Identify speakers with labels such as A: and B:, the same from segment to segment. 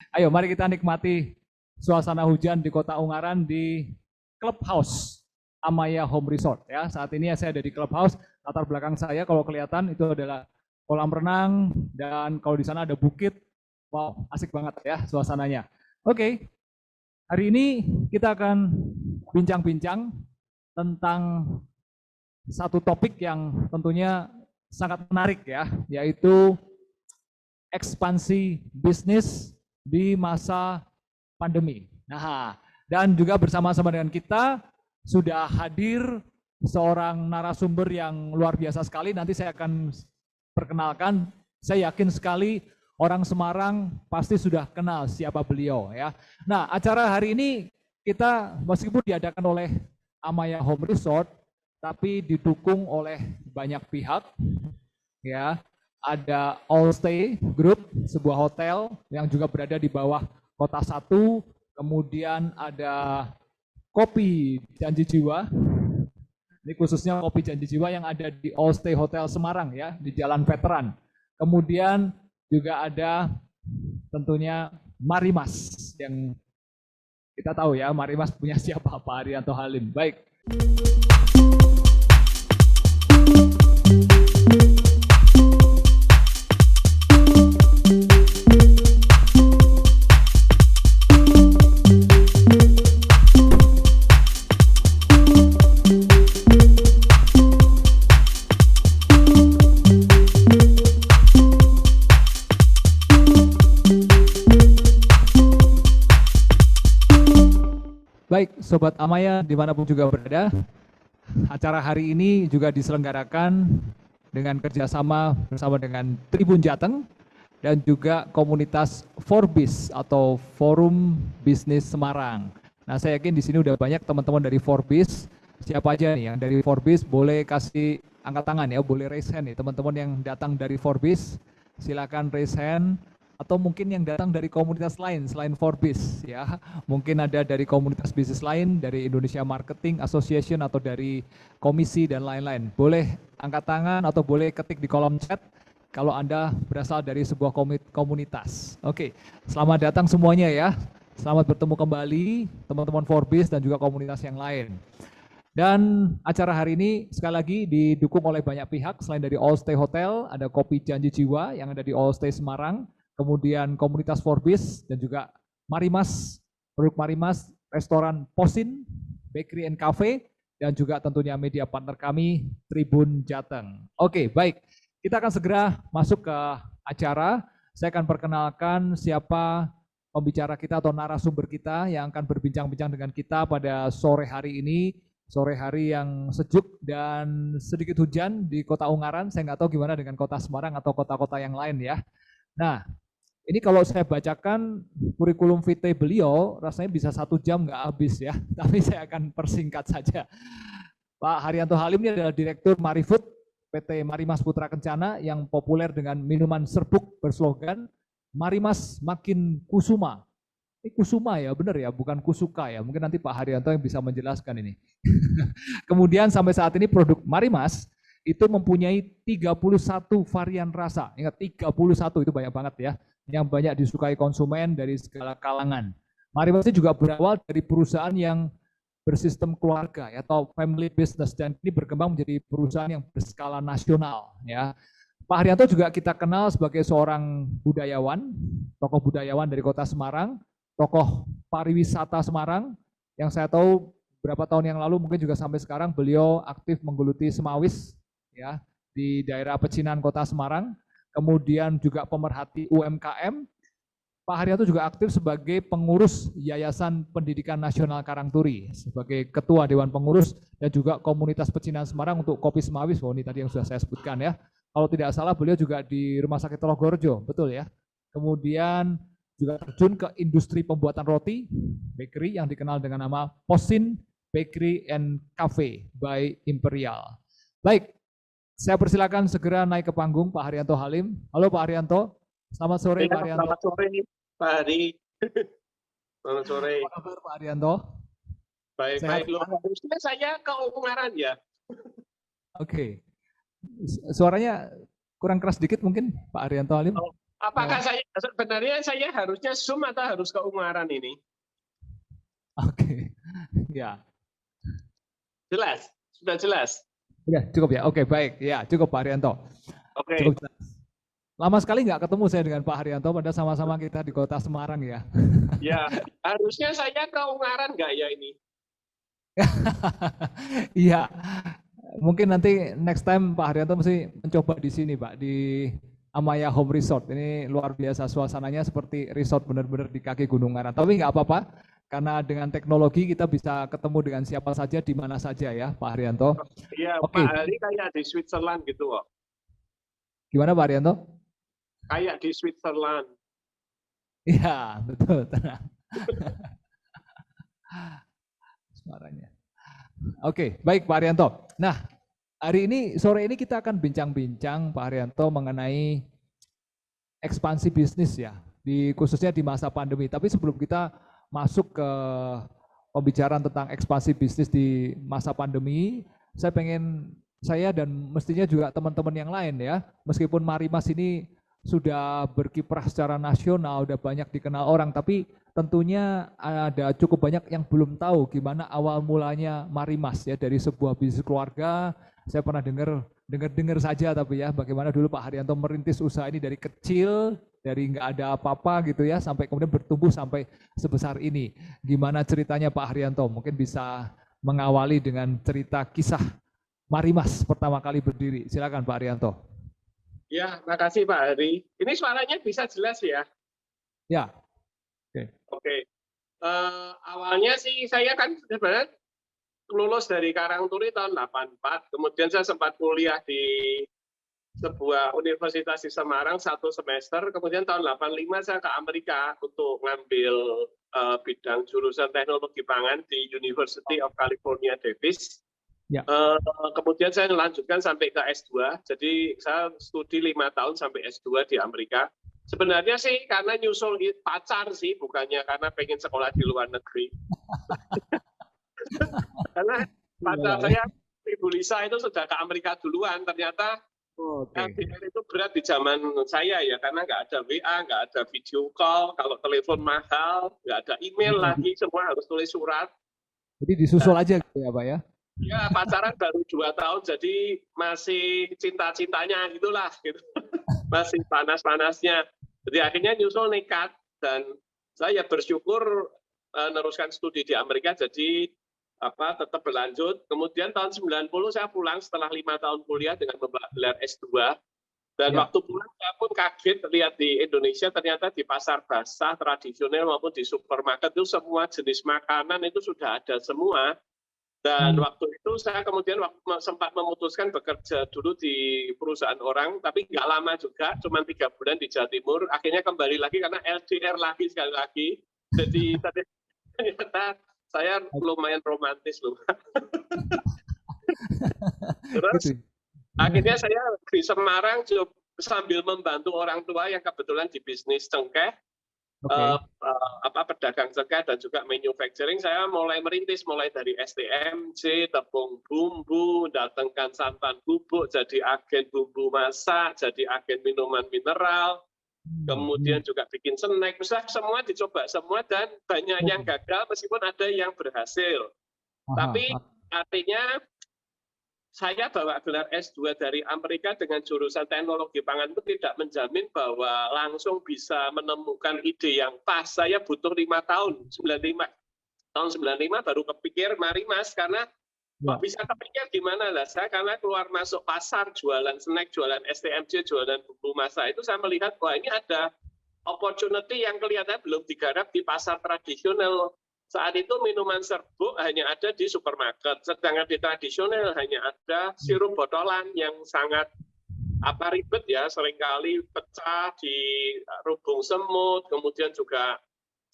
A: Ayo, mari kita nikmati suasana hujan di Kota Ungaran di Clubhouse Amaya Home Resort. Ya, saat ini saya ada di Clubhouse. Latar belakang saya kalau kelihatan itu adalah kolam renang dan kalau di sana ada bukit. Wow, asik banget ya suasananya. Oke, hari ini kita akan bincang-bincang tentang satu topik yang tentunya sangat menarik ya, yaitu ekspansi bisnis di masa pandemi. Nah, dan juga bersama-sama dengan kita sudah hadir seorang narasumber yang luar biasa sekali. Nanti saya akan perkenalkan. Saya yakin sekali orang Semarang pasti sudah kenal siapa beliau ya. Nah, acara hari ini kita meskipun diadakan oleh Amaya Home Resort, tapi didukung oleh banyak pihak ya. Ada All Stay Group, sebuah hotel yang juga berada di bawah Kota Satu. Kemudian ada Kopi Janji Jiwa. Ini khususnya Kopi Janji Jiwa yang ada di All Stay Hotel Semarang ya, di Jalan Veteran. Kemudian juga ada tentunya Marimas yang kita tahu ya, Marimas punya siapa, Pak Haryanto Halim. Baik. Baik, Sobat Amaya dimanapun juga berada, acara hari ini juga diselenggarakan dengan kerjasama bersama dengan Tribun Jateng dan juga komunitas Forbis atau Forum Bisnis Semarang. Nah, saya yakin di sini udah banyak teman-teman dari Forbis. Siapa aja nih yang dari Forbis boleh kasih angkat tangan ya, boleh raise hand nih teman-teman yang datang dari Forbis. Silakan raise hand. Atau mungkin yang datang dari komunitas lain selain Forbis ya, mungkin ada dari komunitas bisnis lain, dari Indonesia Marketing Association atau dari komisi dan lain-lain. Boleh angkat tangan atau boleh ketik di kolom chat kalau Anda berasal dari sebuah komunitas. Oke, selamat datang semuanya ya, selamat bertemu kembali teman-teman Forbis dan juga komunitas yang lain. Dan acara hari ini sekali lagi didukung oleh banyak pihak, selain dari All Stay Hotel, ada Kopi Janji Jiwa yang ada di All Stay Semarang, kemudian komunitas Forbis dan juga Marimas, produk Marimas, restoran Posin, Bakery and Cafe, dan juga tentunya media partner kami, Tribun Jateng. Oke, baik. Kita akan segera masuk ke acara. Saya akan perkenalkan siapa pembicara kita atau narasumber kita yang akan berbincang-bincang dengan kita pada sore hari ini. Sore hari yang sejuk dan sedikit hujan di Kota Ungaran. Saya nggak tahu gimana dengan Kota Semarang atau kota-kota yang lain ya. Nah, ini kalau saya bacakan kurikulum vitae beliau, rasanya bisa 1 jam nggak habis ya, tapi saya akan persingkat saja. Pak Haryanto Halim ini adalah Direktur Marifood PT Marimas Putra Kencana yang populer dengan minuman serbuk berslogan Marimas Makin Kusuma. Ini Kusuma ya, benar ya, bukan Kusuka ya. Mungkin nanti Pak Haryanto yang bisa menjelaskan ini. Kemudian sampai saat ini produk Marimas itu mempunyai 31 varian rasa. Ingat 31 itu banyak banget ya. Yang banyak disukai konsumen dari segala kalangan. Marimas ini juga berawal dari perusahaan yang bersistem keluarga atau family business dan ini berkembang menjadi perusahaan yang berskala nasional ya. Pak Haryanto juga kita kenal sebagai seorang budayawan, tokoh budayawan dari Kota Semarang, tokoh pariwisata Semarang yang saya tahu beberapa tahun yang lalu mungkin juga sampai sekarang beliau aktif menggeluti Semawis ya di daerah pecinan Kota Semarang. Kemudian juga pemerhati UMKM. Pak Haryanto juga aktif sebagai pengurus Yayasan Pendidikan Nasional Karangturi, sebagai Ketua Dewan Pengurus dan juga Komunitas Pecinan Semarang untuk Kopi Semawis. Oh, ini tadi yang sudah saya sebutkan ya. Kalau tidak salah beliau juga di Rumah Sakit Logorjo, betul ya. Kemudian juga terjun ke industri pembuatan roti, bakery yang dikenal dengan nama Posin Bakery and Cafe by Imperial. Baik, saya persilakan segera naik ke panggung Pak Haryanto Halim. Halo Pak Haryanto, selamat sore Pak Haryanto.
B: Selamat sore Pak Hari. Selamat sore.
A: Apa kabar Pak Haryanto?
B: Baik-baik loh. Harusnya saya ke Ungaran ya.
A: Oke. Suaranya kurang keras sedikit mungkin Pak Haryanto Halim.
B: Apakah saya sebenarnya saya harusnya Zoom atau harus ke Ungaran ini?
A: Oke, ya.
B: Jelas, sudah jelas.
A: Ya, cukup ya. Oke, baik. Ya, cukup Pak Haryanto.
B: Oke.
A: Cukup jelas. Lama sekali nggak ketemu saya dengan Pak Haryanto, padahal sama-sama kita di kota Semarang ya.
B: Ya, harusnya saya ke Ungaran nggak ya ini?
A: Iya, mungkin nanti next time Pak Haryanto mesti mencoba di sini Pak, di Amaya Home Resort. Ini luar biasa suasananya seperti resort benar-benar di kaki Gunung Ngaran. Tapi nggak apa-apa, karena dengan teknologi kita bisa ketemu dengan siapa saja di mana saja ya Pak Haryanto.
B: Iya,
A: Oke.
B: Pak Hari kayak di Switzerland gitu kok.
A: Gimana Pak Haryanto?
B: Kayak di Switzerland.
A: Iya, betul, tenang. Suaranya. Oke, baik Pak Haryanto. Nah, hari ini, sore ini kita akan bincang-bincang Pak Haryanto mengenai ekspansi bisnis ya, khususnya di masa pandemi. Tapi sebelum kita masuk ke pembicaraan tentang ekspansi bisnis di masa pandemi, saya dan mestinya juga teman-teman yang lain ya, meskipun Marimas ini sudah berkiprah secara nasional, udah banyak dikenal orang, tapi tentunya ada cukup banyak yang belum tahu gimana awal mulanya Marimas ya, dari sebuah bisnis keluarga. Saya pernah dengar saja, tapi ya bagaimana dulu Pak Haryanto merintis usaha ini dari kecil, dari nggak ada apa-apa gitu ya, sampai kemudian bertumbuh sampai sebesar ini. Gimana ceritanya Pak Haryanto? Mungkin bisa mengawali dengan cerita kisah Marimas pertama kali berdiri. Silakan Pak Haryanto.
B: Ya, makasih Pak Hari. Ini suaranya bisa jelas ya?
A: Ya.
B: Oke. Awalnya sih saya kan sebenarnya lulus dari Karangturi tahun 84, kemudian saya sempat kuliah di sebuah universitas di Semarang 1 semester, kemudian tahun 85 saya ke Amerika untuk ngambil bidang jurusan teknologi pangan di University of California, Davis. Ya. Kemudian saya melanjutkan sampai ke S2, jadi saya studi 5 tahun sampai S2 di Amerika. Sebenarnya sih karena nyusul pacar sih, bukannya karena pengen sekolah di luar negeri. Karena pacar saya, Ibu Lisa itu sudah ke Amerika duluan, ternyata LDR itu berat di zaman saya ya, karena nggak ada WA, nggak ada video call, kalau telepon mahal, nggak ada email lagi, semua harus tulis surat.
A: Jadi disusul aja gitu ya Pak ya?
B: Ya, pacaran baru 2 tahun, jadi masih cinta-cintanya gitulah, gitu. Masih panas-panasnya. Jadi akhirnya nyusul nekat, dan saya bersyukur meneruskan studi di Amerika, jadi tetap berlanjut. Kemudian tahun 90 saya pulang setelah 5 tahun kuliah dengan gelar S2. Dan waktu pulang saya pun kaget lihat di Indonesia ternyata di pasar basah tradisional maupun di supermarket itu semua jenis makanan itu sudah ada semua. Dan waktu itu saya kemudian sempat memutuskan bekerja dulu di perusahaan orang, tapi nggak lama juga, cuma 3 bulan di Jawa Timur. Akhirnya kembali lagi karena LDR lagi sekali lagi. Jadi ternyata saya lumayan romantis loh. Terus akhirnya saya di Semarang sambil membantu orang tua yang kebetulan di bisnis cengkeh, pedagang cengkeh dan juga manufacturing. Saya mulai merintis, mulai dari STMJ, tepung bumbu, datangkan santan bubuk, jadi agen bumbu masak, jadi agen minuman mineral, kemudian juga bikin snack, semua dicoba semua, dan banyak yang gagal meskipun ada yang berhasil. Tapi artinya saya bawa gelar S2 dari Amerika dengan jurusan teknologi pangan itu tidak menjamin bahwa langsung bisa menemukan ide yang pas. Saya butuh 5 tahun, 95. Tahun 95 baru kepikir Marimas, karena kok bisa kepikir gimana lah. Saya karena keluar masuk pasar, jualan snack, jualan STMJ, jualan bumbu masak, itu saya melihat, wah ini ada opportunity yang kelihatannya belum digarap di pasar tradisional. Saat itu minuman serbuk hanya ada di supermarket, sedangkan di tradisional hanya ada sirup botolan yang sangat ribet ya, seringkali pecah di rubung semut, kemudian juga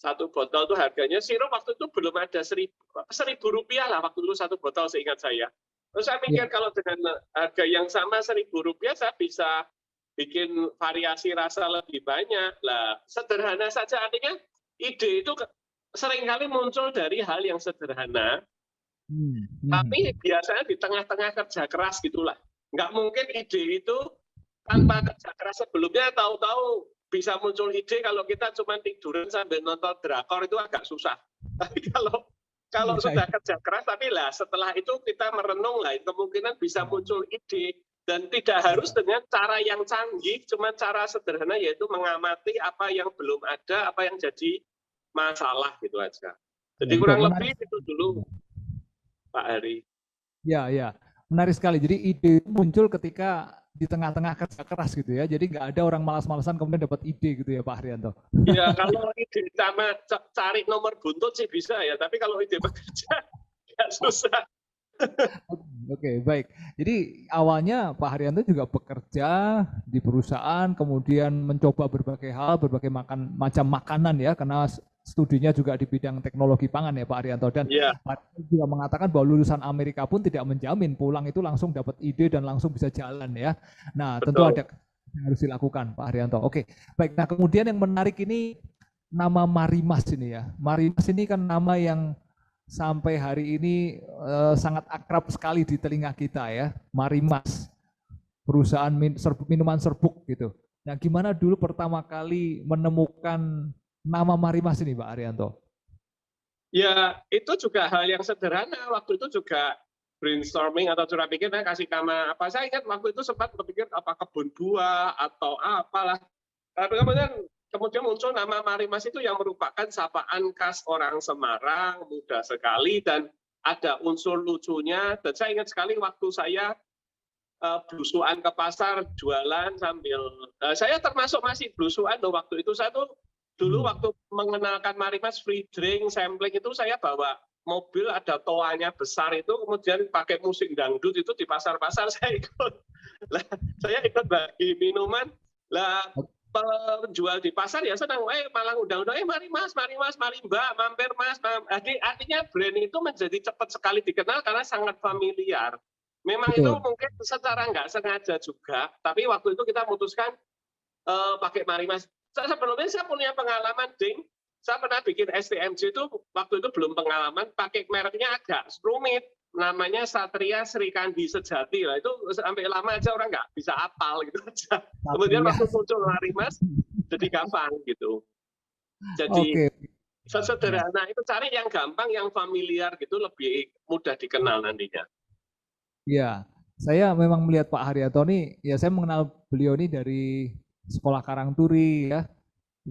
B: satu botol itu harganya, sirup waktu itu belum ada Rp1.000 lah waktu itu satu botol seingat saya. Terus saya mikir kalau dengan harga yang sama Rp1.000 saya bisa bikin variasi rasa lebih banyak. Lah, sederhana saja, artinya ide itu seringkali muncul dari hal yang sederhana, tapi biasanya di tengah-tengah kerja keras gitulah. Nggak mungkin ide itu tanpa kerja keras sebelumnya, tahu-tahu bisa muncul ide kalau kita cuma tiduran sambil nonton drakor itu agak susah. Tapi kalau sudah kerja keras, tapi lah setelah itu kita merenung lah, kemungkinan bisa muncul ide dan tidak harus dengan cara yang canggih, cuma cara sederhana yaitu mengamati apa yang belum ada, apa yang jadi masalah gitu aja. Jadi kurang lebih itu dulu, Pak Hari.
A: Ya, ya, menarik sekali. Jadi ide muncul ketika di tengah-tengah kerja keras gitu ya. Jadi nggak ada orang malas-malasan kemudian dapat ide gitu ya Pak Haryanto.
B: Ya kalau ide sama cari nomor buntut sih bisa ya, tapi kalau ide bekerja ya susah.
A: Oke, baik. Jadi awalnya Pak Haryanto juga bekerja di perusahaan, kemudian mencoba berbagai hal, berbagai macam makanan ya, karena studinya juga di bidang teknologi pangan ya Pak Haryanto. Dan Pak Haryanto juga mengatakan bahwa lulusan Amerika pun tidak menjamin pulang itu langsung dapat ide dan langsung bisa jalan ya. Nah,
B: Betul.
A: tentu ada yang harus dilakukan Pak Haryanto. Oke, baik. Nah, kemudian yang menarik ini nama Marimas ini ya. Marimas ini kan nama yang sampai hari ini sangat akrab sekali di telinga kita ya. Marimas, perusahaan minuman serbuk gitu. Nah, gimana dulu pertama kali menemukan nama Marimas ini Pak Haryanto?
B: Ya, itu juga hal yang sederhana. Waktu itu juga brainstorming atau curah pikir, saya kasih nama apa. Saya ingat waktu itu sempat berpikir apa kebun buah atau apalah. Tapi kemudian muncul nama Marimas itu yang merupakan sapaan khas orang Semarang, mudah sekali dan ada unsur lucunya. Dan saya ingat sekali waktu saya belusuan ke pasar jualan sambil saya termasuk masih belusuan loh waktu itu. Saya tuh dulu waktu mengenalkan Marimas free drink sampling itu saya bawa mobil ada toanya besar itu kemudian pakai musik dangdut itu di pasar-pasar saya ikut. Lah, saya ikut bagi minuman. Lah penjual di pasar ya senang, malah undang-undang, mari mas, mari mbak, mampir mas. Artinya brand itu menjadi cepat sekali dikenal karena sangat familiar. Memang itu mungkin secara nggak sengaja juga, tapi waktu itu kita memutuskan pakai Marimas. Sebelumnya saya punya pengalaman, Ding. Saya pernah bikin STMJ itu, waktu itu belum pengalaman, pakai mereknya agak rumit. Namanya Satria Srikandi Sejati. Lah itu sampai lama aja orang nggak bisa hafal gitu aja. Kemudian waktu muncul Marimas, jadi gampang gitu. Jadi sesederhana itu cari yang gampang, yang familiar gitu, lebih mudah dikenal nantinya.
A: Ya, saya memang melihat Pak Haryanto ini, ya saya mengenal beliau ini dari sekolah Karangturi ya.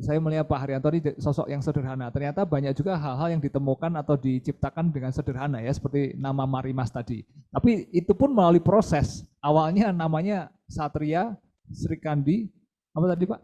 A: Saya melihat Pak Haryanto ini sosok yang sederhana. Ternyata banyak juga hal-hal yang ditemukan atau diciptakan dengan sederhana ya, seperti nama Marimas tadi. Tapi itu pun melalui proses. Awalnya namanya Satria Srikandi, apa tadi Pak?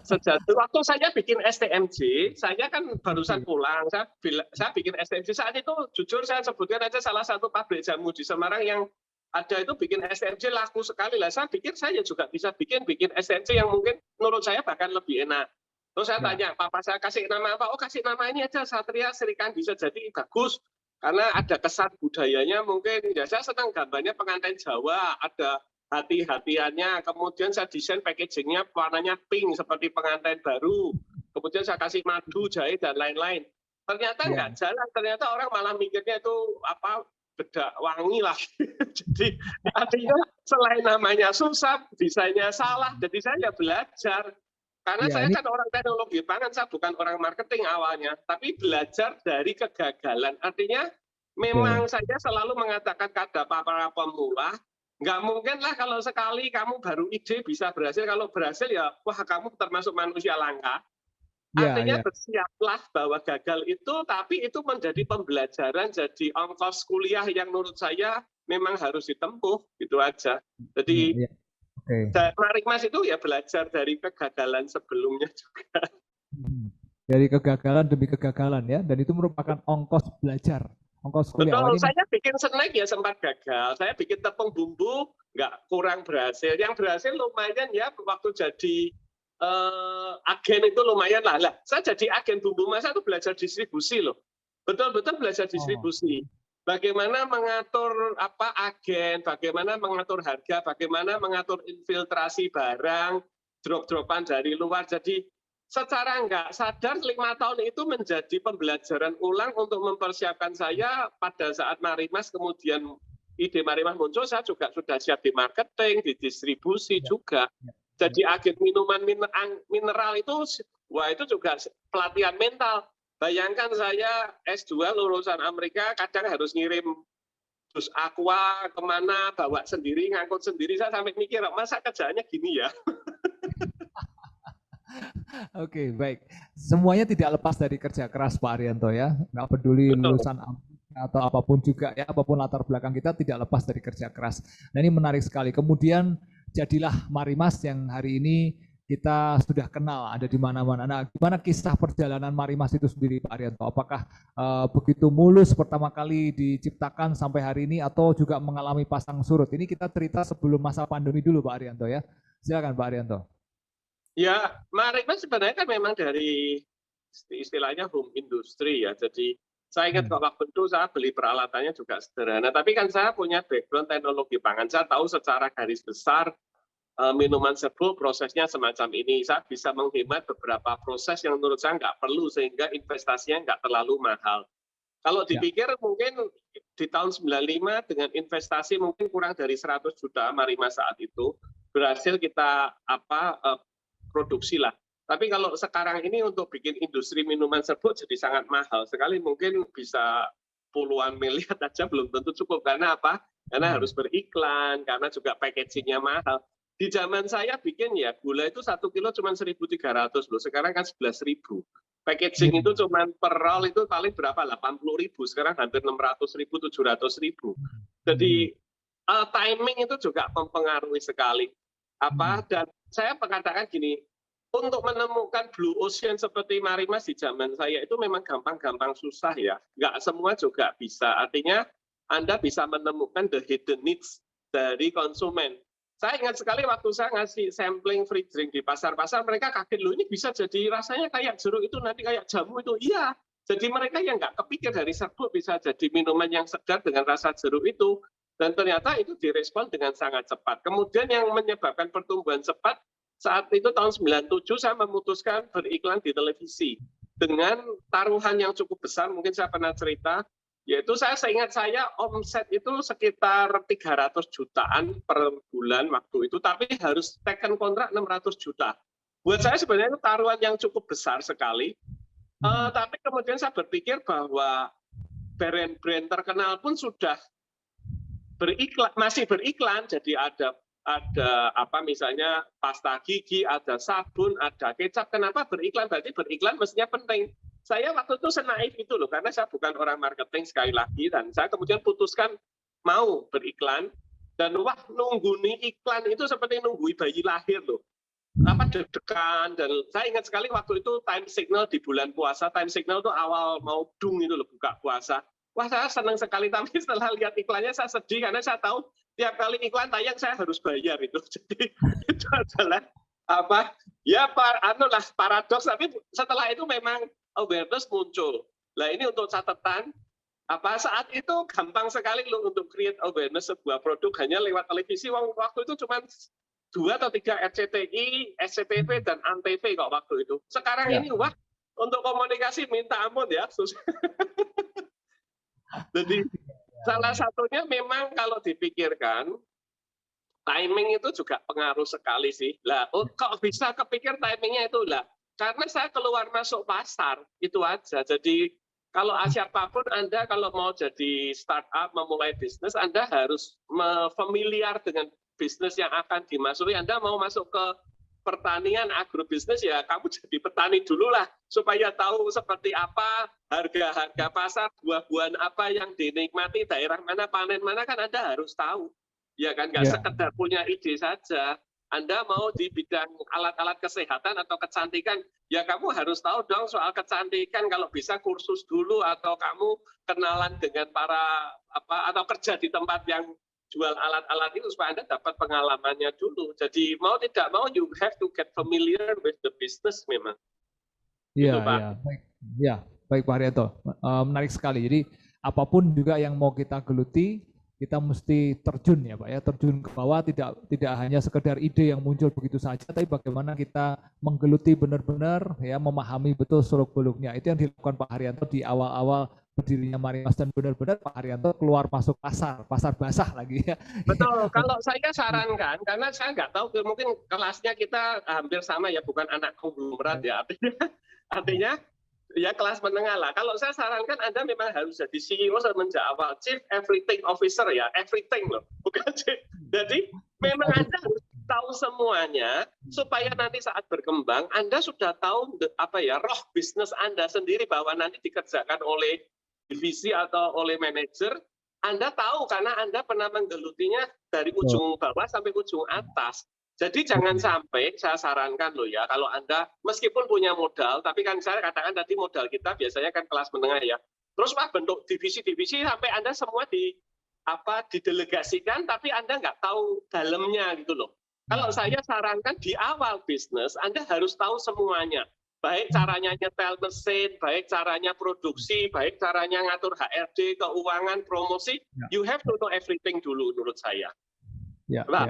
B: Sejati. Waktu saya bikin STMJ, saya kan barusan pulang. Saya bikin STMJ saat itu, jujur saya sebutkan aja salah satu pabrik jamu di Semarang yang ada itu bikin STMJ laku sekali lah. Saya pikir saya juga bisa bikin STMJ yang mungkin menurut saya bahkan lebih enak. Terus saya tanya, papa saya kasih nama apa? Oh kasih nama ini aja, Satria Srikandi Sejati, bagus. Karena ada kesan budayanya mungkin. Ya saya senang gambarnya pengantin Jawa, ada hati-hatiannya. Kemudian saya desain packagingnya warnanya pink seperti pengantin baru. Kemudian saya kasih madu, jahe, dan lain-lain. Ternyata nggak jalan. Ternyata orang malah mikirnya itu apa? Bedak wangi lah. Jadi artinya selain namanya susah, desainnya salah. Jadi saya belajar. Karena saya kan orang teknologi pangan, saya bukan orang marketing awalnya. Tapi belajar dari kegagalan. Artinya memang saya selalu mengatakan kepada para pemula, nggak mungkin lah kalau sekali kamu baru ide bisa berhasil. Kalau berhasil ya, wah kamu termasuk manusia langka. Artinya bersiaplah bahwa gagal itu, tapi itu menjadi pembelajaran, jadi ongkos kuliah yang menurut saya memang harus ditempuh, gitu aja. Jadi Marimas itu ya belajar dari kegagalan sebelumnya juga.
A: Dari kegagalan demi kegagalan ya, dan itu merupakan ongkos belajar. Ongkos kuliah.
B: Betul, saya bikin snack ya sempat gagal. Saya bikin tepung bumbu, nggak kurang berhasil. Yang berhasil lumayan ya, waktu jadi agen itu lumayan lah. Saya jadi agen bumbu masak itu belajar distribusi loh. Betul-betul belajar distribusi. Bagaimana mengatur agen, bagaimana mengatur harga, bagaimana mengatur infiltrasi barang, drop-dropan dari luar. Jadi secara nggak sadar 5 tahun itu menjadi pembelajaran ulang untuk mempersiapkan saya pada saat Marimas, kemudian ide Marimas muncul, saya juga sudah siap di marketing, di distribusi juga. Jadi agen minuman mineral itu, wah itu juga pelatihan mental. Bayangkan saya S2 lulusan Amerika, kadang harus ngirim jus aqua kemana, bawa sendiri, ngangkut sendiri. Saya sampai mikir, masa kerjaannya gini ya?
A: Oke, baik. Semuanya tidak lepas dari kerja keras Pak Haryanto ya. Nggak peduli
B: Betul.
A: lulusan atau apapun juga ya, apapun latar belakang kita tidak lepas dari kerja keras. Nah ini menarik sekali. Kemudian jadilah Marimas yang hari ini kita sudah kenal ada di mana-mana. Nah, gimana kisah perjalanan Marimas itu sendiri Pak Haryanto? Apakah begitu mulus pertama kali diciptakan sampai hari ini atau juga mengalami pasang surut? Ini kita cerita sebelum masa pandemi dulu Pak Haryanto ya. Silakan Pak Haryanto.
B: Ya, Marimas sebenarnya kan memang dari istilahnya home industry ya. Jadi saya ingat kok waktu itu saya beli peralatannya juga sederhana. Tapi kan saya punya background teknologi pangan. Saya tahu secara garis besar minuman serbuk prosesnya semacam ini. Saya bisa menghemat beberapa proses yang menurut saya nggak perlu sehingga investasinya nggak terlalu mahal. Kalau dipikir mungkin di tahun 95 dengan investasi mungkin kurang dari 100 juta Marimas saat itu berhasil kita produksi lah. Tapi kalau sekarang ini untuk bikin industri minuman serbuk jadi sangat mahal sekali, mungkin bisa puluhan miliar aja belum tentu cukup. Karena apa? Karena harus beriklan, karena juga packagingnya mahal. Di zaman saya bikin ya gula itu 1 kilo cuma 1.300 loh, sekarang kan 11.000. Packaging itu cuma per roll itu paling berapa? 80.000, sekarang hampir 600.000, 700.000. Jadi timing itu juga mempengaruhi sekali. Dan saya mengatakan gini, untuk menemukan blue ocean seperti Marimas di zaman saya itu memang gampang-gampang susah ya. Nggak semua juga bisa. Artinya Anda bisa menemukan the hidden needs dari konsumen. Saya ingat sekali waktu saya ngasih sampling free drink di pasar-pasar, mereka kaget loh ini bisa jadi rasanya kayak jeruk itu nanti kayak jamu itu. Iya, jadi mereka yang nggak kepikir dari serbuk bisa jadi minuman yang segar dengan rasa jeruk itu. Dan ternyata itu direspon dengan sangat cepat. Kemudian yang menyebabkan pertumbuhan cepat, saat itu tahun 97 saya memutuskan beriklan di televisi. Dengan taruhan yang cukup besar, mungkin saya pernah cerita, yaitu saya seingat saya omset itu sekitar 300 jutaan per bulan waktu itu, tapi harus taken kontrak 600 juta. Buat saya sebenarnya itu taruhan yang cukup besar sekali. Tapi kemudian saya berpikir bahwa brand-brand terkenal pun sudah beriklan, masih beriklan, jadi ada misalnya pasta gigi, ada sabun, ada kecap. Kenapa beriklan? Berarti beriklan mestinya penting. Saya waktu itu senaif itu loh, karena saya bukan orang marketing sekali lagi, dan saya kemudian putuskan mau beriklan, dan wah nunggu nih iklan itu seperti nunggu bayi lahir loh. Deg-degan, dan saya ingat sekali waktu itu time signal di bulan puasa, time signal itu awal mau dung itu loh buka puasa. Wah saya senang sekali, tapi setelah lihat iklannya saya sedih, karena saya tahu tiap kali iklan tayang saya harus bayar itu. Jadi itu adalah paradoks, tapi setelah itu memang awareness muncul. Nah ini untuk catatan, saat itu gampang sekali loh untuk create awareness sebuah produk hanya lewat televisi. Waktu itu cuma 2 atau 3 RCTI, SCTV, dan ANTV kok waktu itu. Sekarang ini wah untuk komunikasi minta ampun ya. Jadi salah satunya memang kalau dipikirkan, timing itu juga pengaruh sekali sih. Lah, kok bisa kepikir timingnya itu lah? Karena saya keluar masuk pasar, itu aja. Jadi kalau siapapun Anda kalau mau jadi startup, memulai bisnis, Anda harus familiar dengan bisnis yang akan dimasuki. Anda mau masuk ke pertanian, agrobisnis, ya kamu jadi petani dulu lah, supaya tahu seperti apa harga-harga pasar, buah-buahan apa yang dinikmati, daerah mana, panen mana, kan Anda harus tahu. Ya kan, nggak sekedar punya ide saja. Anda mau di bidang alat-alat kesehatan atau kecantikan, ya kamu harus tahu dong soal kecantikan, kalau bisa kursus dulu, atau kamu kenalan dengan atau kerja di tempat yang jual alat-alat itu supaya Anda dapat pengalamannya dulu. Jadi mau tidak mau you have to get familiar with the business memang.
A: Iya, baik Pak Haryanto. Menarik sekali. Jadi apapun juga yang mau kita geluti, kita mesti terjun ya Pak ya, terjun ke bawah, tidak hanya sekedar ide yang muncul begitu saja, tapi bagaimana kita menggeluti benar-benar ya, memahami betul seluk-beluknya. Itu yang dilakukan Pak Haryanto di awal-awal berdirinya Marimas dan benar-benar Pak Haryanto keluar masuk pasar basah lagi ya.
B: Betul, kalau saya sarankan, karena saya nggak tahu, mungkin kelasnya kita hampir sama ya, bukan anak konglomerat ya, artinya ya kelas menengah lah. Kalau saya sarankan Anda memang harus jadi CEO semenjak awal, Chief Everything Officer ya, everything loh, bukan Chief. Jadi memang Anda harus tahu semuanya supaya nanti saat berkembang Anda sudah tahu roh bisnis Anda sendiri bahwa nanti dikerjakan oleh divisi atau oleh manajer. Anda tahu karena Anda pernah menggelutinya dari ujung bawah sampai ujung atas. Jadi jangan sampai, saya sarankan loh ya, kalau Anda meskipun punya modal, tapi kan saya katakan tadi modal kita biasanya kan kelas menengah ya. Terus bentuk divisi-divisi sampai Anda semua didelegasikan, tapi Anda nggak tahu dalamnya gitu loh. Kalau saya sarankan di awal bisnis, Anda harus tahu semuanya. Baik caranya nyetel mesin, baik caranya produksi, baik caranya ngatur HRD, keuangan, promosi, you have to know everything dulu menurut saya.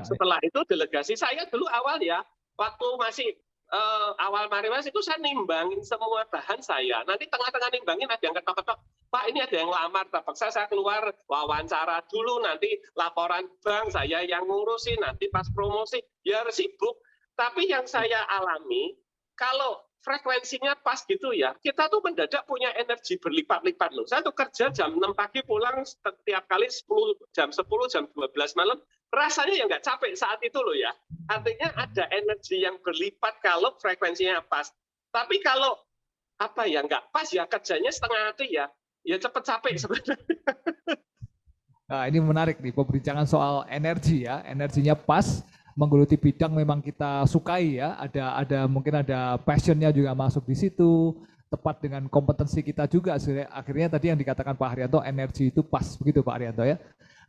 B: Setelah itu delegasi, saya dulu awal ya, waktu masih awal Marimas itu saya nimbangin semua bahan saya. Nanti tengah-tengah nimbangin ada yang ketok-ketok, Pak ini ada yang lamar, terpaksa saya keluar wawancara dulu, nanti laporan bank saya yang ngurusin, nanti pas promosi, ya sibuk. Tapi yang saya alami, kalau frekuensinya pas gitu ya, kita tuh mendadak punya energi berlipat-lipat loh. Saya tuh kerja jam 6 pagi pulang setiap kali jam 10, jam 12 malam, rasanya ya nggak capek saat itu loh ya. Artinya ada energi yang berlipat kalau frekuensinya pas. Tapi kalau nggak pas ya kerjanya setengah hati ya cepet capek sebenarnya.
A: Nah, ini menarik nih pembicaraan soal energi ya, energinya pas. Menggeluti bidang memang kita sukai ya, mungkin ada passionnya juga masuk di situ, tepat dengan kompetensi kita juga. Akhirnya tadi yang dikatakan Pak Haryanto, energi itu pas begitu Pak Haryanto ya.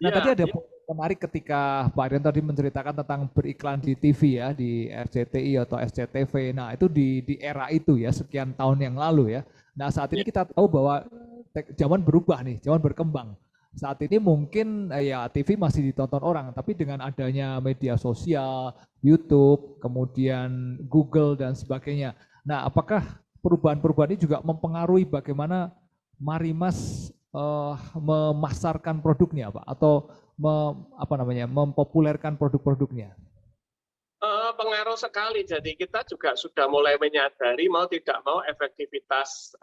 A: Nah tadi ada menarik ketika Pak Haryanto tadi menceritakan tentang beriklan di TV ya, di RCTI atau SCTV. Nah itu di era itu ya, sekian tahun yang lalu ya. Nah saat ini kita tahu bahwa zaman berubah nih, zaman berkembang. Saat ini mungkin ya TV masih ditonton orang, tapi dengan adanya media sosial, YouTube, kemudian Google dan sebagainya. Nah, apakah perubahan-perubahan ini juga mempengaruhi bagaimana Marimas memasarkan produknya, Pak, atau mempopulerkan produk-produknya?
B: Pengaruh sekali. Jadi kita juga sudah mulai menyadari mau tidak mau efektivitas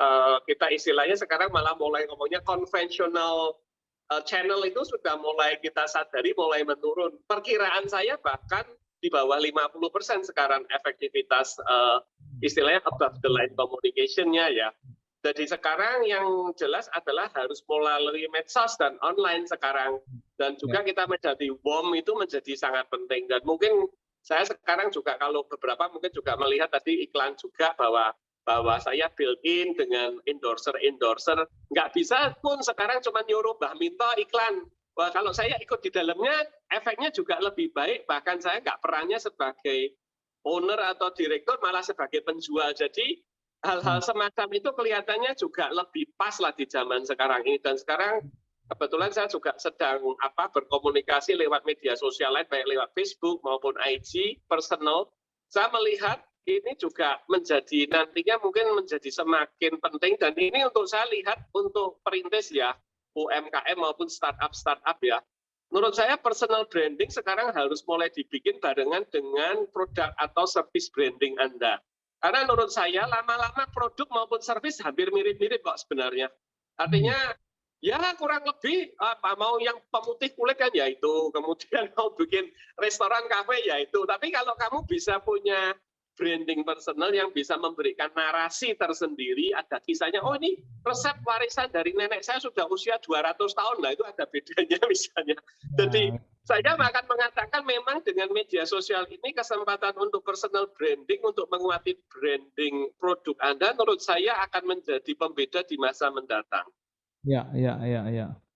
B: kita istilahnya sekarang malah mulai ngomongnya konvensional. Channel itu sudah mulai kita sadari mulai menurun. Perkiraan saya bahkan di bawah 50% sekarang efektivitas istilahnya above the line communication-nya ya. Jadi sekarang yang jelas adalah harus melalui medsos dan online sekarang. Dan juga kita menjadi warm itu menjadi sangat penting. Dan mungkin saya sekarang juga kalau beberapa mungkin juga melihat tadi iklan juga bahwa saya built-in dengan endorser, nggak bisa pun sekarang cuma nyuruh Mbah Minto iklan. Wah, kalau saya ikut di dalamnya, efeknya juga lebih baik, bahkan saya nggak perannya sebagai owner atau direktur, malah sebagai penjual. Jadi hal-hal semacam itu kelihatannya juga lebih pas lah di zaman sekarang ini. Dan sekarang kebetulan saya juga sedang berkomunikasi lewat media sosial lain, baik lewat Facebook maupun IG, personal. Saya melihat ini juga nantinya mungkin menjadi semakin penting, dan ini untuk saya lihat untuk perintis ya, UMKM maupun startup ya. Menurut saya personal branding sekarang harus mulai dibikin barengan dengan produk atau service branding Anda. Karena menurut saya lama-lama produk maupun service hampir mirip-mirip kok sebenarnya. Artinya ya kurang lebih mau yang pemutih kulit kan ya itu, kemudian mau bikin restoran kafe ya itu. Tapi kalau kamu bisa punya branding personal yang bisa memberikan narasi tersendiri, ada kisahnya, oh ini resep warisan dari nenek saya sudah usia 200 tahun, lah itu ada bedanya misalnya. Jadi saya akan mengatakan memang dengan media sosial ini kesempatan untuk personal branding, untuk menguatkan branding produk Anda, menurut saya akan menjadi pembeda di masa mendatang.
A: Ya.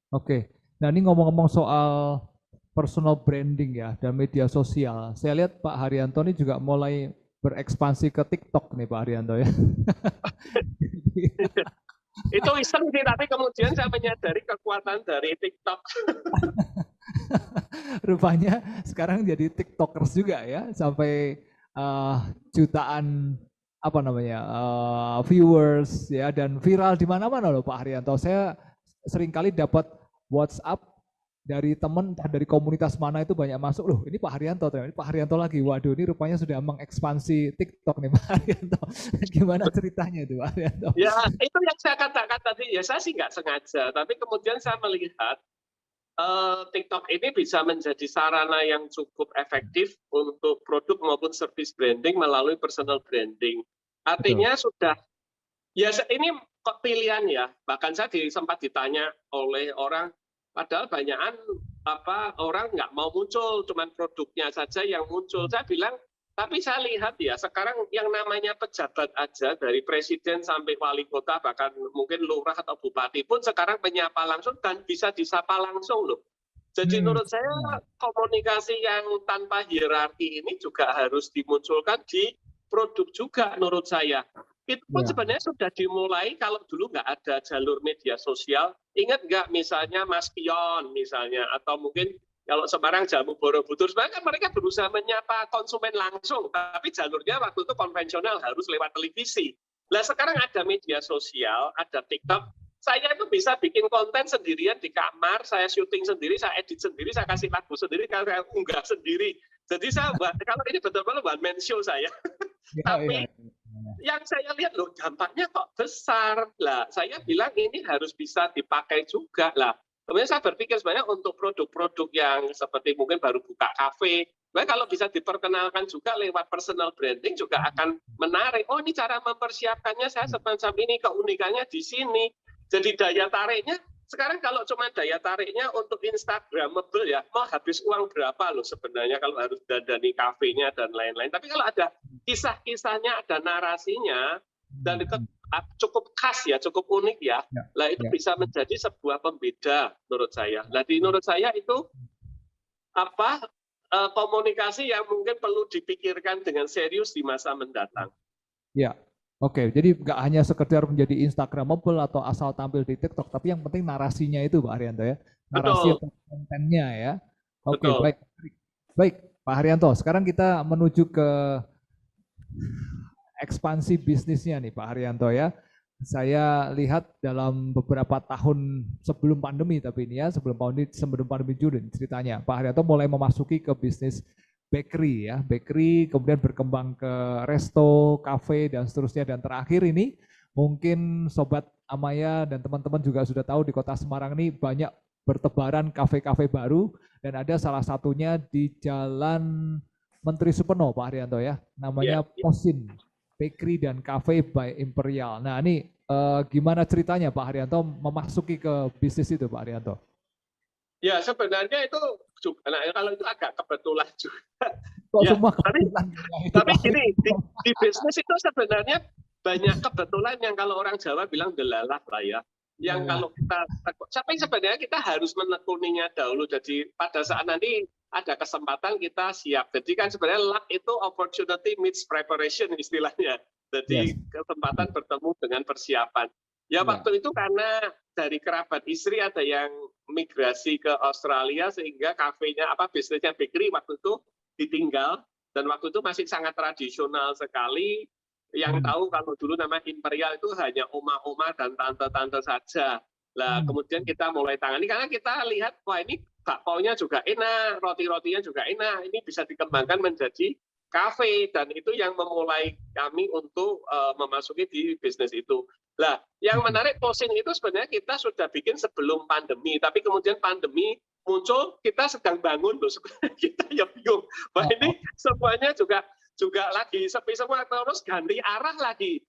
A: Oke. Nah ini ngomong-ngomong soal personal branding ya, dan media sosial, saya lihat Pak Haryanto ini juga mulai berekspansi ke TikTok nih Pak Haryanto ya.
B: Itu iseng sih, tapi kemudian saya menyadari kekuatan dari TikTok.
A: Rupanya sekarang jadi TikTokers juga ya, sampai jutaan viewers ya, dan viral di mana-mana loh Pak Haryanto. Saya seringkali dapat WhatsApp dari teman, entah dari komunitas mana itu banyak masuk, loh ini Pak Haryanto, ini Pak Haryanto lagi, waduh ini rupanya sudah mengekspansi TikTok nih Pak Haryanto. Gimana ceritanya itu Pak Haryanto?
B: Ya, itu yang saya katakan tadi, ya saya sih nggak sengaja, tapi kemudian saya melihat TikTok ini bisa menjadi sarana yang cukup efektif untuk produk maupun service branding melalui personal branding. Artinya sudah, ya ini kok pilihan ya, bahkan saya sempat ditanya oleh orang, padahal banyakan orang nggak mau muncul, cuman produknya saja yang muncul. Saya bilang, tapi saya lihat ya, sekarang yang namanya pejabat aja, dari presiden sampai wali kota, bahkan mungkin lurah atau bupati pun sekarang menyapa langsung dan bisa disapa langsung loh. Jadi menurut saya komunikasi yang tanpa hierarki ini juga harus dimunculkan di produk juga menurut saya. Itu pun sebenarnya sudah dimulai kalau dulu nggak ada jalur media sosial. Ingat nggak misalnya Mas Pion misalnya, atau mungkin kalau Semarang Jamu Borobudur, sebenarnya kan mereka berusaha menyapa konsumen langsung, tapi jalurnya waktu itu konvensional harus lewat televisi. Nah sekarang ada media sosial, ada TikTok, saya itu bisa bikin konten sendirian di kamar, saya syuting sendiri, saya edit sendiri, saya kasih lagu sendiri, saya unggah sendiri. Jadi saya kalau ini betul-betul one man show saya. Tapi yang saya lihat loh dampaknya kok besar lah. Saya bilang ini harus bisa dipakai juga lah. Kemudian saya berpikir sebenarnya untuk produk-produk yang seperti mungkin baru buka kafe, kalau bisa diperkenalkan juga lewat personal branding juga akan menarik. Oh ini cara mempersiapkannya saya semacam ini, keunikannya di sini. Jadi daya tariknya, sekarang kalau cuma daya tariknya untuk Instagramable ya, mau habis uang berapa loh sebenarnya kalau harus dandani kafenya dan lain-lain. Tapi kalau ada kisah-kisahnya, ada narasinya, dan itu cukup khas ya, cukup unik ya, lah itu bisa menjadi sebuah pembeda menurut saya. Nah menurut saya itu komunikasi yang mungkin perlu dipikirkan dengan serius di masa mendatang.
A: Ya. Oke, jadi nggak hanya sekedar menjadi Instagramable atau asal tampil di TikTok, tapi yang penting narasinya itu Pak Haryanto ya, narasi atau kontennya ya. Oke, baik Pak Haryanto. Sekarang kita menuju ke ekspansi bisnisnya nih Pak Haryanto ya. Saya lihat dalam beberapa tahun sebelum pandemi, tapi ini ya sebelum pandemi juga ceritanya, Pak Haryanto mulai memasuki ke bisnis bakery ya, bakery kemudian berkembang ke resto, kafe dan seterusnya, dan terakhir ini mungkin Sobat Amaya dan teman-teman juga sudah tahu di Kota Semarang ini banyak bertebaran kafe-kafe baru dan ada salah satunya di Jalan Menteri Supeno Pak Haryanto ya, namanya Posin Bakery dan Cafe by Imperial. Nah ini gimana ceritanya Pak Haryanto memasuki ke bisnis itu Pak Haryanto?
B: Ya sebenarnya itu juga, nah, kalau itu agak kebetulan juga.
A: Ya,
B: tapi gini, di bisnis itu sebenarnya banyak kebetulan yang kalau orang Jawa bilang delalah lah ya. Yang kalau kita, tapi sebenarnya kita harus menekuninya dahulu. Jadi pada saat nanti ada kesempatan kita siap. Jadi kan sebenarnya luck itu opportunity meets preparation istilahnya. Jadi kesempatan bertemu dengan persiapan. Ya waktu itu karena dari kerabat istri ada yang migrasi ke Australia sehingga kafenya bisnisnya bakery waktu itu ditinggal, dan waktu itu masih sangat tradisional sekali. Yang tahu kalau dulu nama Imperial itu hanya oma-oma dan tante-tante saja. Lah kemudian kita mulai tangani karena kita lihat wah ini bakpaunya juga enak, roti-rotinya juga enak, ini bisa dikembangkan menjadi kafe, dan itu yang memulai kami untuk memasuki di bisnis itu. Lah, yang menarik Posin itu sebenarnya kita sudah bikin sebelum pandemi, tapi kemudian pandemi muncul, kita sedang bangun loh, sebenarnya kita ya bingung. Wah ini semuanya juga lagi sepi semua, terus ganti arah lagi.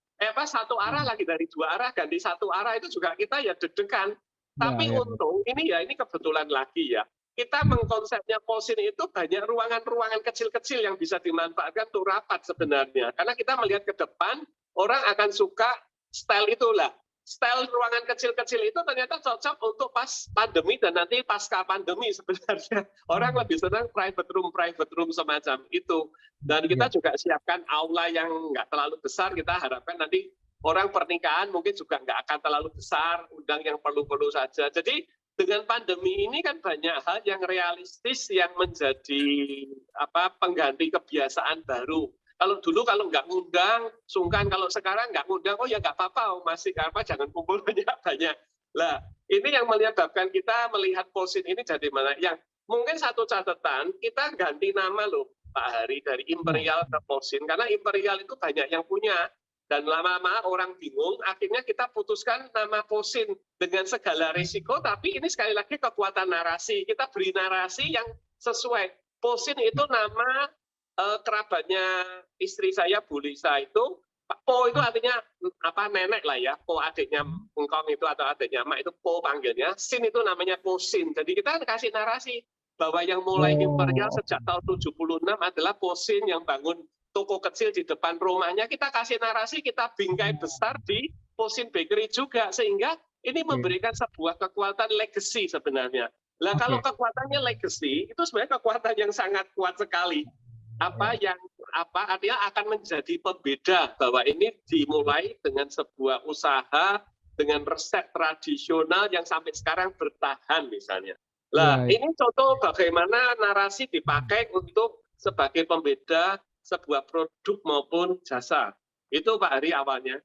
B: Satu arah lagi, dari dua arah ganti satu arah, itu juga kita ya deg-degan. Tapi untung ini kebetulan lagi ya, kita mengkonsepnya Posin itu banyak ruangan-ruangan kecil-kecil yang bisa dimanfaatkan untuk rapat sebenarnya. Karena kita melihat ke depan, orang akan suka style itulah. Style ruangan kecil-kecil itu ternyata cocok untuk pas pandemi dan nanti pasca pandemi sebenarnya. Orang lebih senang private room semacam itu. Dan kita juga siapkan aula yang nggak terlalu besar, kita harapkan nanti orang pernikahan mungkin juga nggak akan terlalu besar, undang yang perlu-perlu saja. Jadi dengan pandemi ini kan banyak hal yang realistis yang menjadi pengganti kebiasaan baru. Kalau dulu kalau nggak ngundang, sungkan. Kalau sekarang nggak ngundang, oh ya nggak apa-apa, masih jangan kumpul banyak-banyak. Lah, ini yang yang menyebabkan kita melihat Posin ini jadi mana? Yang mungkin satu catatan, kita ganti nama loh Pak Hari dari Imperial ke Posin, karena Imperial itu banyak yang punya. Dan lama-lama orang bingung, akhirnya kita putuskan nama Posin dengan segala risiko, tapi ini sekali lagi kekuatan narasi. Kita beri narasi yang sesuai. Posin itu nama kerabatnya istri saya, Bu Lisa itu. Po itu artinya apa, nenek lah ya. Po adiknya Engkong itu atau adiknya Mak itu Po panggilnya. Sin itu namanya Posin. Jadi kita kasih narasi bahwa yang mulai Imperial sejak tahun 76 adalah Posin yang bangun toko kecil di depan rumahnya. Kita kasih narasi, kita bingkai besar di Posin Bakery juga, sehingga ini memberikan sebuah kekuatan legacy sebenarnya. Nah, kalau kekuatannya legacy itu sebenarnya kekuatan yang sangat kuat sekali. Artinya akan menjadi pembeda bahwa ini dimulai dengan sebuah usaha dengan resep tradisional yang sampai sekarang bertahan misalnya. Nah, ini contoh bagaimana narasi dipakai untuk sebagai pembeda sebuah produk maupun jasa. Itu Pak Hari awalnya.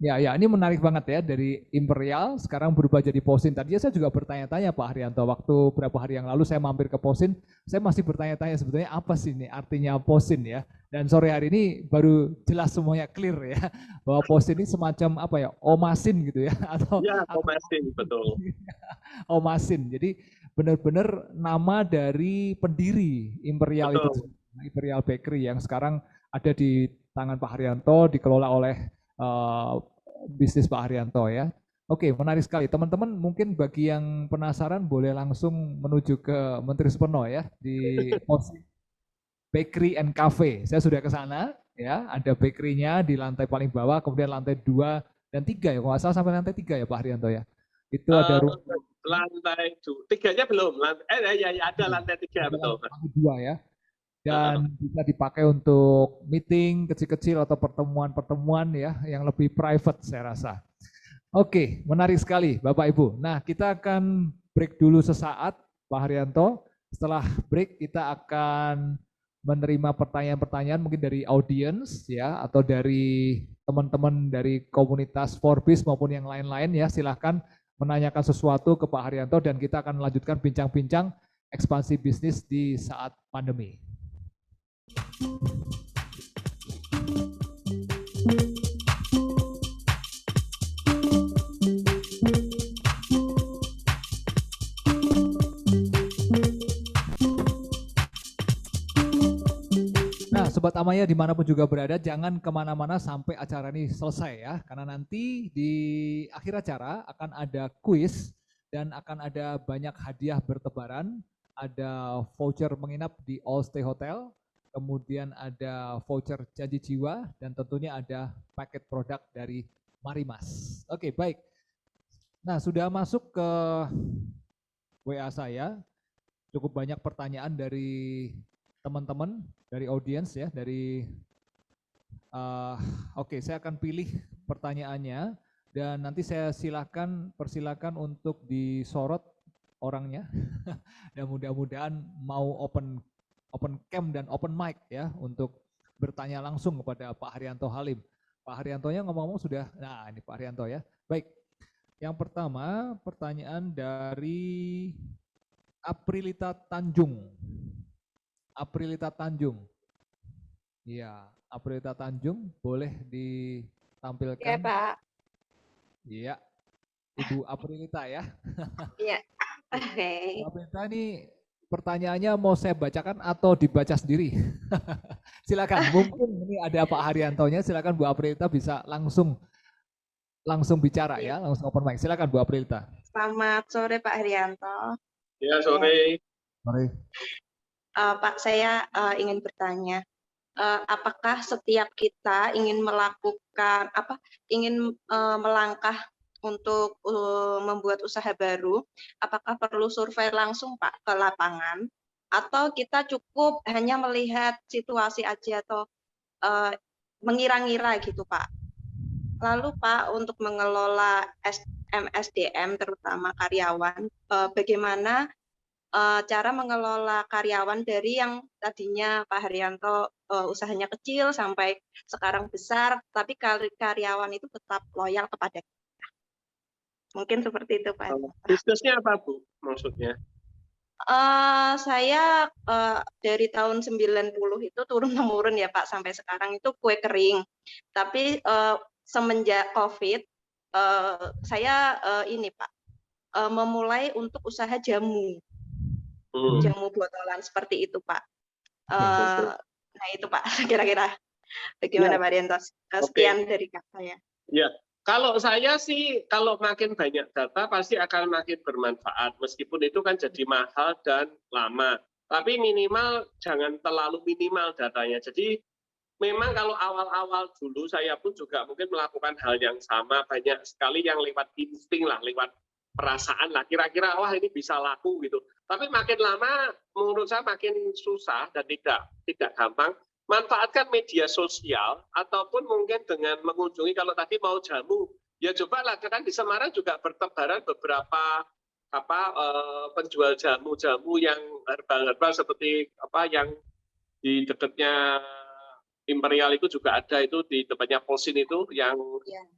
A: Ya, ini menarik banget ya, dari Imperial sekarang berubah jadi Posin. Tadinya saya juga bertanya-tanya Pak Haryanto, waktu beberapa hari yang lalu saya mampir ke Posin, saya masih bertanya-tanya sebetulnya apa sih ini artinya Posin ya. Dan sore hari ini baru jelas semuanya clear ya, bahwa Posin ini semacam apa ya, Omasin gitu ya, atau
B: ya, Omasin, betul.
A: Omasin. Jadi benar-benar nama dari pendiri Imperial itu, Imperial Bakery yang sekarang ada di tangan Pak Haryanto, dikelola oleh bisnis Pak Haryanto ya. Oke, menarik sekali. Teman-teman mungkin bagi yang penasaran boleh langsung menuju ke Menteri Supono ya, di Bakery and Cafe. Saya sudah ke sana ya, ada bakery-nya di lantai paling bawah, kemudian lantai 2 dan 3 ya, kalau nggak salah sampai lantai 3 ya Pak Haryanto ya. Itu ada
B: lantai 3-nya belum. Ya ada lantai 3 betul.
A: Lantai 2 ya. Dan bisa dipakai untuk meeting kecil-kecil atau pertemuan-pertemuan ya yang lebih private saya rasa. Oke, menarik sekali Bapak Ibu. Nah, kita akan break dulu sesaat Pak Haryanto. Setelah break kita akan menerima pertanyaan-pertanyaan mungkin dari audiens ya, atau dari teman-teman dari komunitas Forbes maupun yang lain-lain ya. Silahkan menanyakan sesuatu ke Pak Haryanto dan kita akan melanjutkan bincang-bincang ekspansi bisnis di saat pandemi. Nah, Sobat Amaya dimanapun juga berada, jangan kemana-mana sampai acara ini selesai ya, karena nanti di akhir acara akan ada kuis dan akan ada banyak hadiah bertebaran, ada voucher menginap di All Stay Hotel, kemudian ada voucher janji jiwa, dan tentunya ada paket produk dari Marimas. Oke, baik. Nah, sudah masuk ke WA saya, cukup banyak pertanyaan dari teman-teman, dari audiens ya, dari oke, saya akan pilih pertanyaannya dan nanti saya persilakan untuk disorot orangnya dan mudah-mudahan mau open cam dan open mic ya untuk bertanya langsung kepada Pak Haryanto Halim. Pak Haryantonya ngomong-ngomong sudah, nah ini Pak Haryanto ya. Baik, yang pertama pertanyaan dari Aprilita Tanjung. Aprilita Tanjung. Iya, Aprilita Tanjung boleh ditampilkan.
C: Iya Pak.
A: Iya, Ibu Aprilita ya.
C: Iya, oke.
A: Aprilita ini pertanyaannya mau saya bacakan atau dibaca sendiri? Silakan, mungkin ini ada Pak Haryantonya, silakan Bu Aprilita bisa langsung bicara ya, langsung open mic. Silakan Bu Aprilita.
C: Selamat sore Pak Haryanto.
B: Ya, sore.
A: Sore.
C: Pak, saya ingin bertanya, apakah setiap kita ingin melakukan melangkah untuk membuat usaha baru, apakah perlu survei langsung Pak ke lapangan, atau kita cukup hanya melihat situasi aja atau mengira-ngira gitu Pak? Lalu Pak, untuk mengelola SDM terutama karyawan, bagaimana cara mengelola karyawan dari yang tadinya Pak Haryanto usahanya kecil sampai sekarang besar, tapi karyawan itu tetap loyal kepada kita. Mungkin seperti itu, Pak.
B: Bisnisnya apa, Bu, maksudnya?
C: Saya dari tahun 90 itu turun-temurun ya Pak, sampai sekarang itu kue kering. Tapi semenjak COVID, saya ini Pak, memulai untuk usaha jamu. Jamu botolan seperti itu Pak. Nah itu Pak, kira-kira bagaimana Pak Rianto? Sekian dari Kak saya.
B: Ya, kalau saya sih, kalau makin banyak data pasti akan makin bermanfaat. Meskipun itu kan jadi mahal dan lama. Tapi minimal jangan terlalu minimal datanya. Jadi memang kalau awal-awal dulu saya pun juga mungkin melakukan hal yang sama. Banyak sekali yang lewat insting lah, lewat perasaan lah. Kira-kira wah ini bisa laku gitu. Tapi makin lama menurut saya makin susah dan tidak gampang. Manfaatkan media sosial ataupun mungkin dengan mengunjungi, kalau tadi mau jamu, ya cobalah, kan di Semarang juga bertebaran beberapa penjual jamu-jamu yang herbal-herbal seperti yang di dekatnya Imperial itu juga ada, itu di depannya Polsin itu yang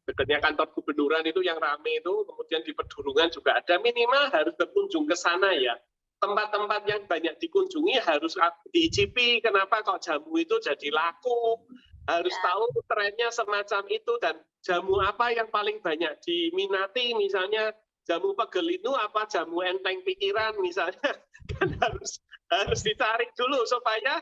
B: dekatnya kantor gubernuran itu yang rame itu, kemudian di Pedurungan juga ada. Minimal harus berkunjung ke sana ya. Tempat-tempat yang banyak dikunjungi harus diicipi, kenapa kok jamu itu jadi laku, harus tahu trennya semacam itu, dan jamu apa yang paling banyak diminati, misalnya jamu pegelinu apa jamu enteng pikiran misalnya, kan harus dicari dulu supaya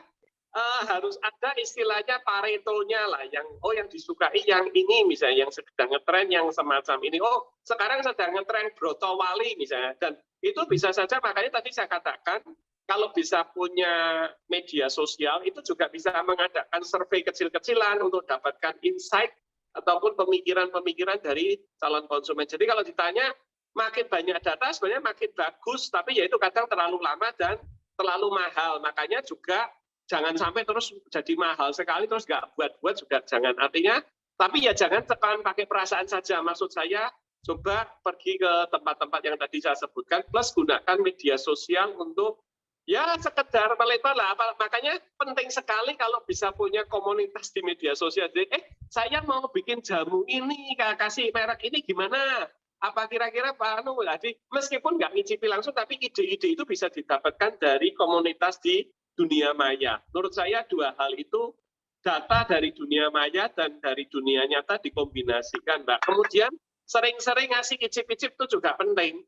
B: harus ada istilahnya paretonya lah, yang disukai yang ini misalnya, yang sedang ngetren yang semacam ini, sekarang sedang ngetren brotowali misalnya, dan itu bisa saja. Makanya tadi saya katakan kalau bisa punya media sosial itu juga bisa mengadakan survei kecil-kecilan untuk dapatkan insight ataupun pemikiran-pemikiran dari calon konsumen. Jadi kalau ditanya makin banyak data sebenarnya makin bagus, tapi ya itu kadang terlalu lama dan terlalu mahal. Makanya juga jangan sampai terus jadi mahal sekali terus nggak buat juga jangan. Artinya, tapi ya jangan tekan pakai perasaan saja. Maksud saya coba pergi ke tempat-tempat yang tadi saya sebutkan, plus gunakan media sosial untuk ya sekedar melebar lah. Makanya penting sekali kalau bisa punya komunitas di media sosial. Jadi, saya mau bikin jamu ini, kasih merek ini gimana? Apa kira-kira Pak Anu? Jadi meskipun nggak ngicipi langsung, tapi ide-ide itu bisa didapatkan dari komunitas di dunia maya. Menurut saya dua hal itu, data dari dunia maya dan dari dunia nyata dikombinasikan, Mbak. Kemudian sering-sering ngasih icip-icip itu juga penting.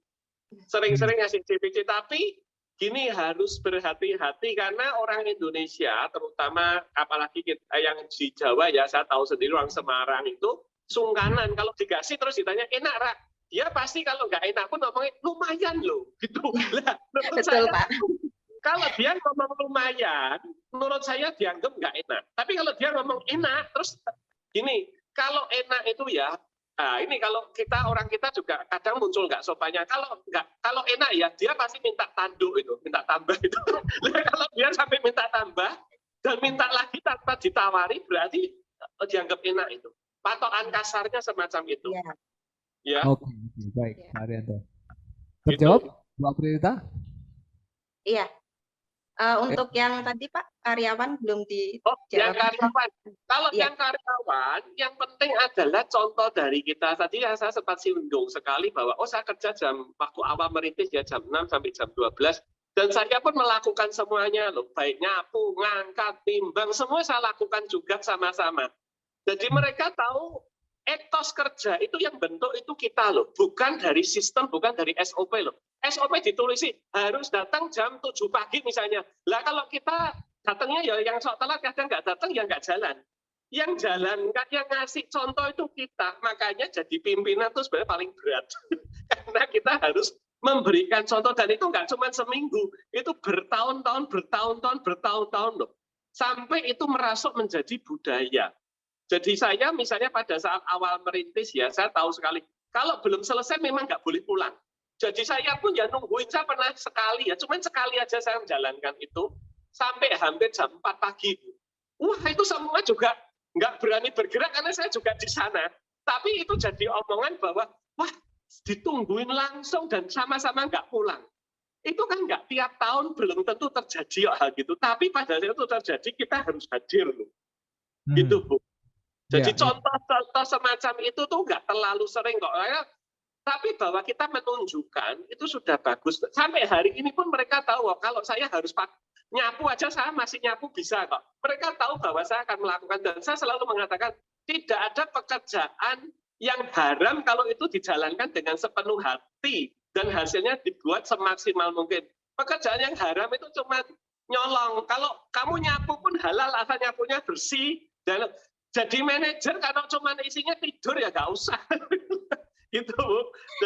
B: Sering-sering ngasih icip-icip, tapi gini harus berhati-hati karena orang Indonesia, terutama apalagi kita yang di Jawa ya, saya tahu sendiri orang Semarang itu sungkanan. Kalau dikasih terus ditanya enak, Rak. Dia pasti kalau nggak enak pun ngomongnya lumayan loh, gitu. Lah,
C: Betul, Pak.
B: Kalau dia ngomong lumayan, menurut saya dianggap nggak enak. Tapi kalau dia ngomong enak, terus gini, kalau enak itu ya, ini kalau orang kita juga kadang muncul nggak sopannya. Kalau enak ya, dia pasti minta tanduk itu, minta tambah itu. Kalau dia sampai minta tambah dan minta lagi tanpa ditawari, berarti dianggap enak itu. Patokan kasarnya semacam itu. Ya.
A: Oke, baik, Pak Arianto. Terjawab, Bu Aprita?
C: Iya. Untuk yang tadi Pak, karyawan belum dijawab.
B: Yang karyawan. Kalau yang karyawan, yang penting adalah contoh dari kita. Tadi ya saya sempat singgung sekali bahwa saya kerja waktu awal merintis ya jam 6 sampai jam 12. Dan saya pun melakukan semuanya loh. Baik nyapu, ngangkat, timbang, semua saya lakukan juga sama-sama. Jadi mereka tahu etos kerja itu yang bentuk itu kita loh. Bukan dari sistem, bukan dari SOP loh. SOP ditulisi harus datang jam 7 pagi misalnya. Lah kalau kita datangnya ya yang sok telat, kadang nggak datang ya nggak jalan. Yang jalan, yang ngasih contoh itu kita. Makanya jadi pimpinan itu sebenarnya paling berat. Karena kita harus memberikan contoh, dan itu nggak cuma seminggu. Itu bertahun-tahun loh. Sampai itu merasuk menjadi budaya. Jadi saya misalnya pada saat awal merintis ya, saya tahu sekali, kalau belum selesai memang nggak boleh pulang. Jadi saya pun ya nungguin, saya pernah sekali ya, cuman sekali aja saya menjalankan itu, sampai hampir jam 4 pagi. Wah itu semua juga nggak berani bergerak karena saya juga di sana. Tapi itu jadi omongan bahwa, wah ditungguin langsung dan sama-sama nggak pulang. Itu kan nggak tiap tahun, belum tentu terjadi hal gitu. Tapi pada saat itu terjadi, kita harus hadir loh. Gitu Bu. Jadi contoh-contoh semacam itu tuh nggak terlalu sering kok. Tapi bahwa kita menunjukkan itu sudah bagus. Sampai hari ini pun mereka tahu kalau saya harus nyapu aja saya masih nyapu bisa kok. Mereka tahu bahwa saya akan melakukan dan saya selalu mengatakan tidak ada pekerjaan yang haram kalau itu dijalankan dengan sepenuh hati dan hasilnya dibuat semaksimal mungkin. Pekerjaan yang haram itu cuma nyolong. Kalau kamu nyapu pun halal asal nyapunya bersih dan jadi manajer kalau cuma isinya tidur ya nggak usah. Gitu.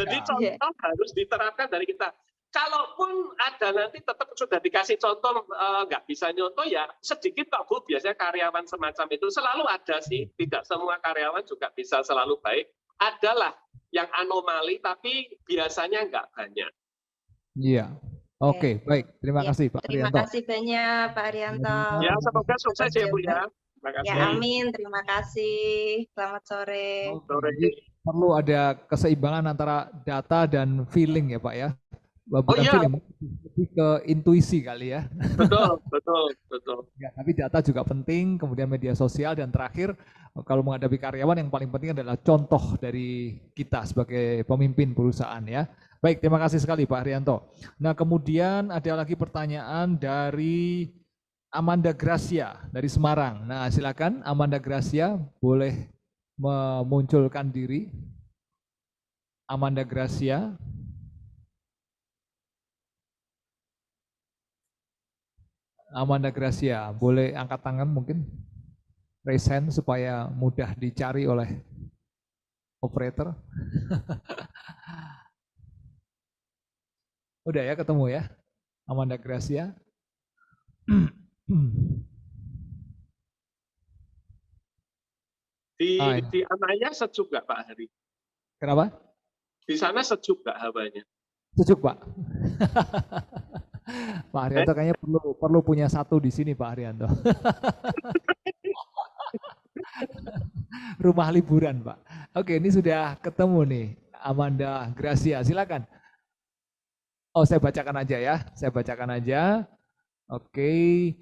B: Jadi contoh harus diterapkan dari kita. Kalaupun ada nanti tetap sudah dikasih contoh nggak bisa nyontoh ya sedikit kok Bu, biasanya karyawan semacam itu selalu ada sih, tidak semua karyawan juga bisa selalu baik, adalah yang anomali tapi biasanya nggak banyak.
A: Iya, oke, baik, terima kasih Pak
C: Terima
A: Arianto.
C: kasih banyak Pak Arianto.
B: Ya semoga sukses ya Bu ya. Terima kasih.
C: Ya amin, terima kasih. Selamat sore.
A: Jadi perlu ada keseimbangan antara data dan feeling ya Pak ya. Bukan
B: iya.
A: feeling, lebih ke intuisi kali ya.
B: Betul.
A: Ya, tapi data juga penting, kemudian media sosial, dan terakhir kalau menghadapi karyawan yang paling penting adalah contoh dari kita sebagai pemimpin perusahaan ya. Baik, terima kasih sekali Pak Arianto. Nah kemudian ada lagi pertanyaan dari Amanda Gracia dari Semarang. Nah silakan Amanda Gracia boleh memunculkan diri. Amanda Gracia. Amanda Gracia, boleh angkat tangan mungkin? Raise hand supaya mudah dicari oleh operator. Udah ya ketemu ya, Amanda Gracia.
B: Di Anaya sejuk nggak Pak Hari?
A: Kenapa?
B: Di sana sejuk nggak hawanya?
A: Sejuk Pak. Pak Haryanto kayaknya perlu punya satu di sini Pak Haryanto. Rumah liburan Pak. Oke, ini sudah ketemu nih Amanda Gracia, silakan. Oh, saya bacakan aja ya. Saya bacakan aja. Oke.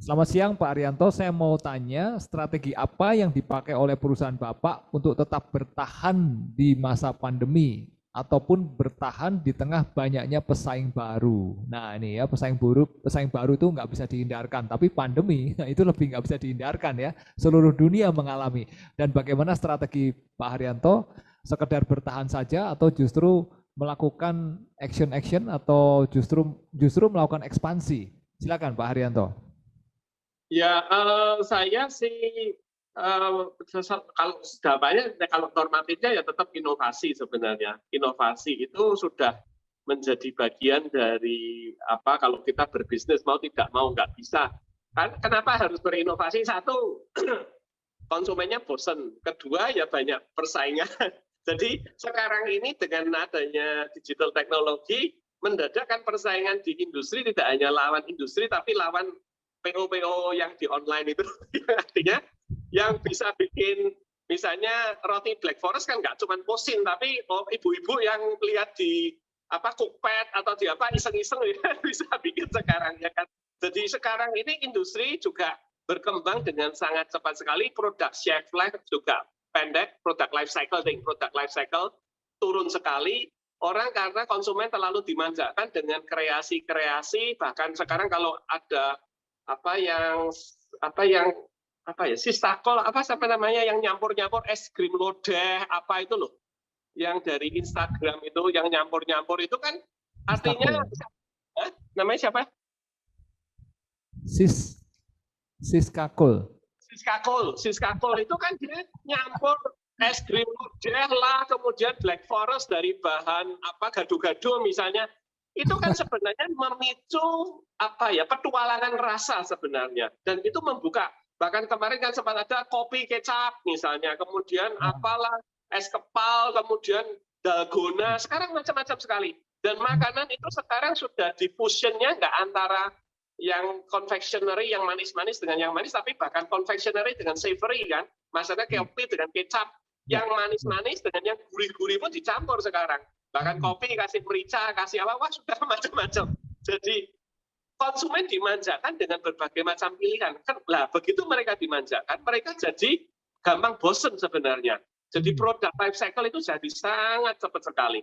A: Selamat siang Pak Arianto, saya mau tanya strategi apa yang dipakai oleh perusahaan Bapak untuk tetap bertahan di masa pandemi ataupun bertahan di tengah banyaknya pesaing baru. Nah ini ya, pesaing baru itu nggak bisa dihindarkan, tapi pandemi itu lebih nggak bisa dihindarkan ya. Seluruh dunia mengalami. Dan bagaimana strategi Pak Haryanto? Sekedar bertahan saja atau justru melakukan action atau justru melakukan ekspansi? Silakan Pak Haryanto.
B: Ya, saya sih kalau banyak, kalau normatifnya ya tetap inovasi sebenarnya. Inovasi itu sudah menjadi bagian dari apa kalau kita berbisnis mau tidak mau nggak bisa. Kenapa harus berinovasi? Satu, konsumennya bosen. Kedua, ya banyak persaingan. Jadi sekarang ini dengan adanya digital teknologi, mendadakkan persaingan di industri tidak hanya lawan industri, tapi lawan PO yang di online itu. Artinya yang bisa bikin misalnya roti Black Forest kan nggak cuma posin, tapi ibu-ibu yang lihat di Cookpad atau di iseng-iseng ya, bisa bikin sekarang ya kan. Jadi sekarang ini industri juga berkembang dengan sangat cepat sekali, produk shelf life juga pendek, product life cycle turun sekali. Orang karena konsumen terlalu dimanjakan dengan kreasi-kreasi, bahkan sekarang kalau ada sistakol yang nyampur-nyampur es krim lodeh itu loh, yang dari Instagram itu yang nyampur-nyampur itu kan artinya namanya siapa? Siskakol itu kan dia nyampur es krim lodeh lah, kemudian Black Forest dari bahan gado-gado misalnya. Itu kan sebenarnya memicu petualangan rasa sebenarnya, dan itu membuka. Bahkan kemarin kan sempat ada kopi kecap misalnya, kemudian es kepal, kemudian dalgona, sekarang macam-macam sekali. Dan makanan itu sekarang sudah diffusionnya nggak antara yang confectionery yang manis-manis dengan yang manis, tapi bahkan confectionery dengan savory kan, maksudnya kopi dengan kecap, yang manis-manis dengan yang gurih-gurih pun dicampur sekarang. Bahkan kopi kasih merica, kasih sudah macam-macam. Jadi konsumen dimanjakan dengan berbagai macam pilihan. Begitu mereka dimanjakan, mereka jadi gampang bosen sebenarnya. Jadi produk life cycle itu jadi sangat cepat sekali.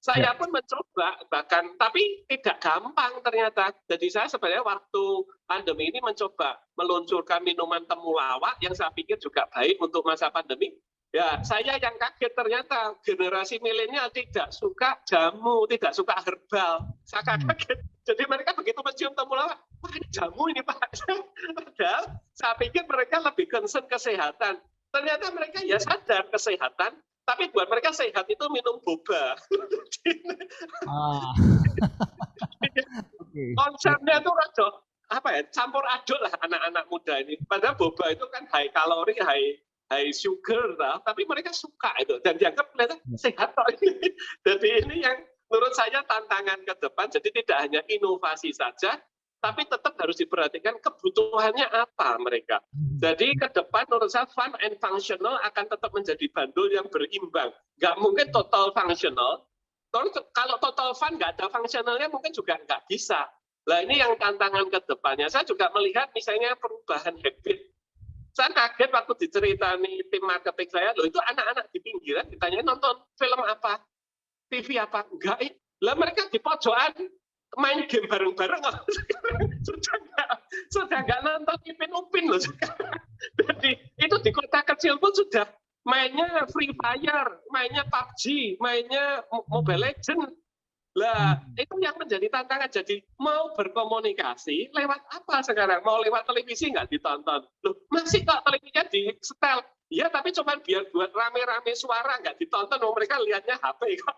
B: Saya pun mencoba bahkan, tapi tidak gampang ternyata. Jadi saya sebenarnya waktu pandemi ini mencoba meluncurkan minuman temulawak yang saya pikir juga baik untuk masa pandemi. Ya, saya yang kaget ternyata generasi milenial tidak suka jamu, tidak suka herbal. Saya kaget. Jadi mereka begitu mencium temulawak, wah ini jamu ini Pak. Padahal saya pikir mereka lebih concern kesehatan. Ternyata mereka ya sadar kesehatan, tapi buat mereka sehat itu minum boba. Konsepnya itu rada apa ya, campur aduk lah anak-anak muda ini. Padahal boba itu kan high kalori, high sugar lah, tapi mereka suka itu dan dianggap ternyata sehat kok ini. Jadi ini yang menurut saya tantangan ke depan. Jadi tidak hanya inovasi saja, tapi tetap harus diperhatikan kebutuhannya apa mereka. Jadi ke depan menurut saya fun and functional akan tetap menjadi bandul yang berimbang. Nggak mungkin total functional. Kalau total fun nggak ada functionalnya mungkin juga nggak bisa. Nah ini yang tantangan ke depannya. Saya juga melihat misalnya perubahan habit. Saya kaget waktu diceritani tim marketing saya, loh itu anak-anak di pinggiran ditanya nonton film apa, TV apa, enggak. Lah mereka di pojokan main game bareng-bareng sudah nggak nonton Ipin Upin loh sekarang. Jadi itu di kota kecil pun sudah mainnya Free Fire, mainnya PUBG, mainnya Mobile Legends. Lah itu yang menjadi tantangan. Jadi mau berkomunikasi lewat apa sekarang? Mau lewat televisi nggak ditonton? Loh masih kok televisinya di setel? Iya tapi cuma biar buat rame-rame suara nggak ditonton. Mereka lihatnya HP kok.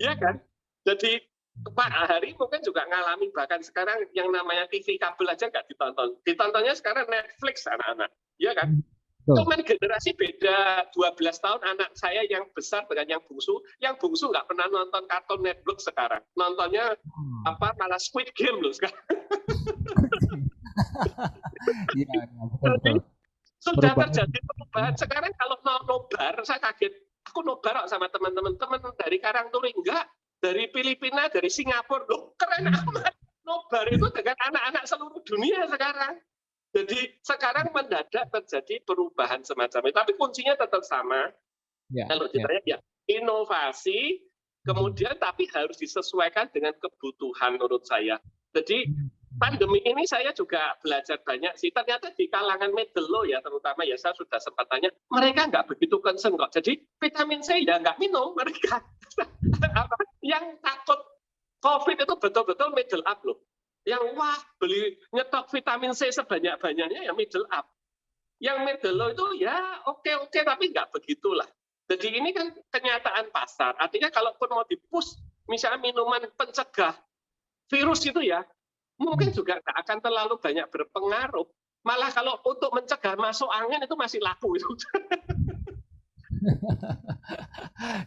B: Iya kan? Jadi Pak Hari mungkin juga ngalami bahkan sekarang yang namanya TV kabel aja nggak ditonton. Ditontonnya sekarang Netflix anak-anak, ya kan? Cuman generasi beda 12 tahun anak saya yang besar dengan yang bungsu nggak pernah nonton kartun Netflix sekarang. Nontonnya apa malah Squid Game loh sekarang. Jadi sudah terjadi perubahan. Sekarang kalau nobar, saya kaget. Aku nobar sama teman-teman dari Karangturi enggak. Dari Filipina, dari Singapura, loh keren amat. Nobar itu dengan anak-anak seluruh dunia sekarang. Jadi sekarang mendadak terjadi perubahan semacam itu. Tapi kuncinya tetap sama. Kalau ditanya ya inovasi, kemudian tapi harus disesuaikan dengan kebutuhan menurut saya. Jadi pandemi ini saya juga belajar banyak sih. Ternyata di kalangan middle low ya terutama ya saya sudah sempat tanya, mereka nggak begitu concern kok. Jadi vitamin C ya nggak minum mereka. Yang takut COVID itu betul-betul middle up loh. Yang wah beli nyetok vitamin C sebanyak-banyaknya ya middle up. Yang middle low itu ya oke tapi nggak begitulah. Jadi ini kan kenyataan pasar. Artinya kalaupun mau di-push misalnya minuman pencegah virus itu ya, mungkin juga nggak akan terlalu banyak berpengaruh. Malah kalau untuk mencegah masuk angin itu masih laku itu.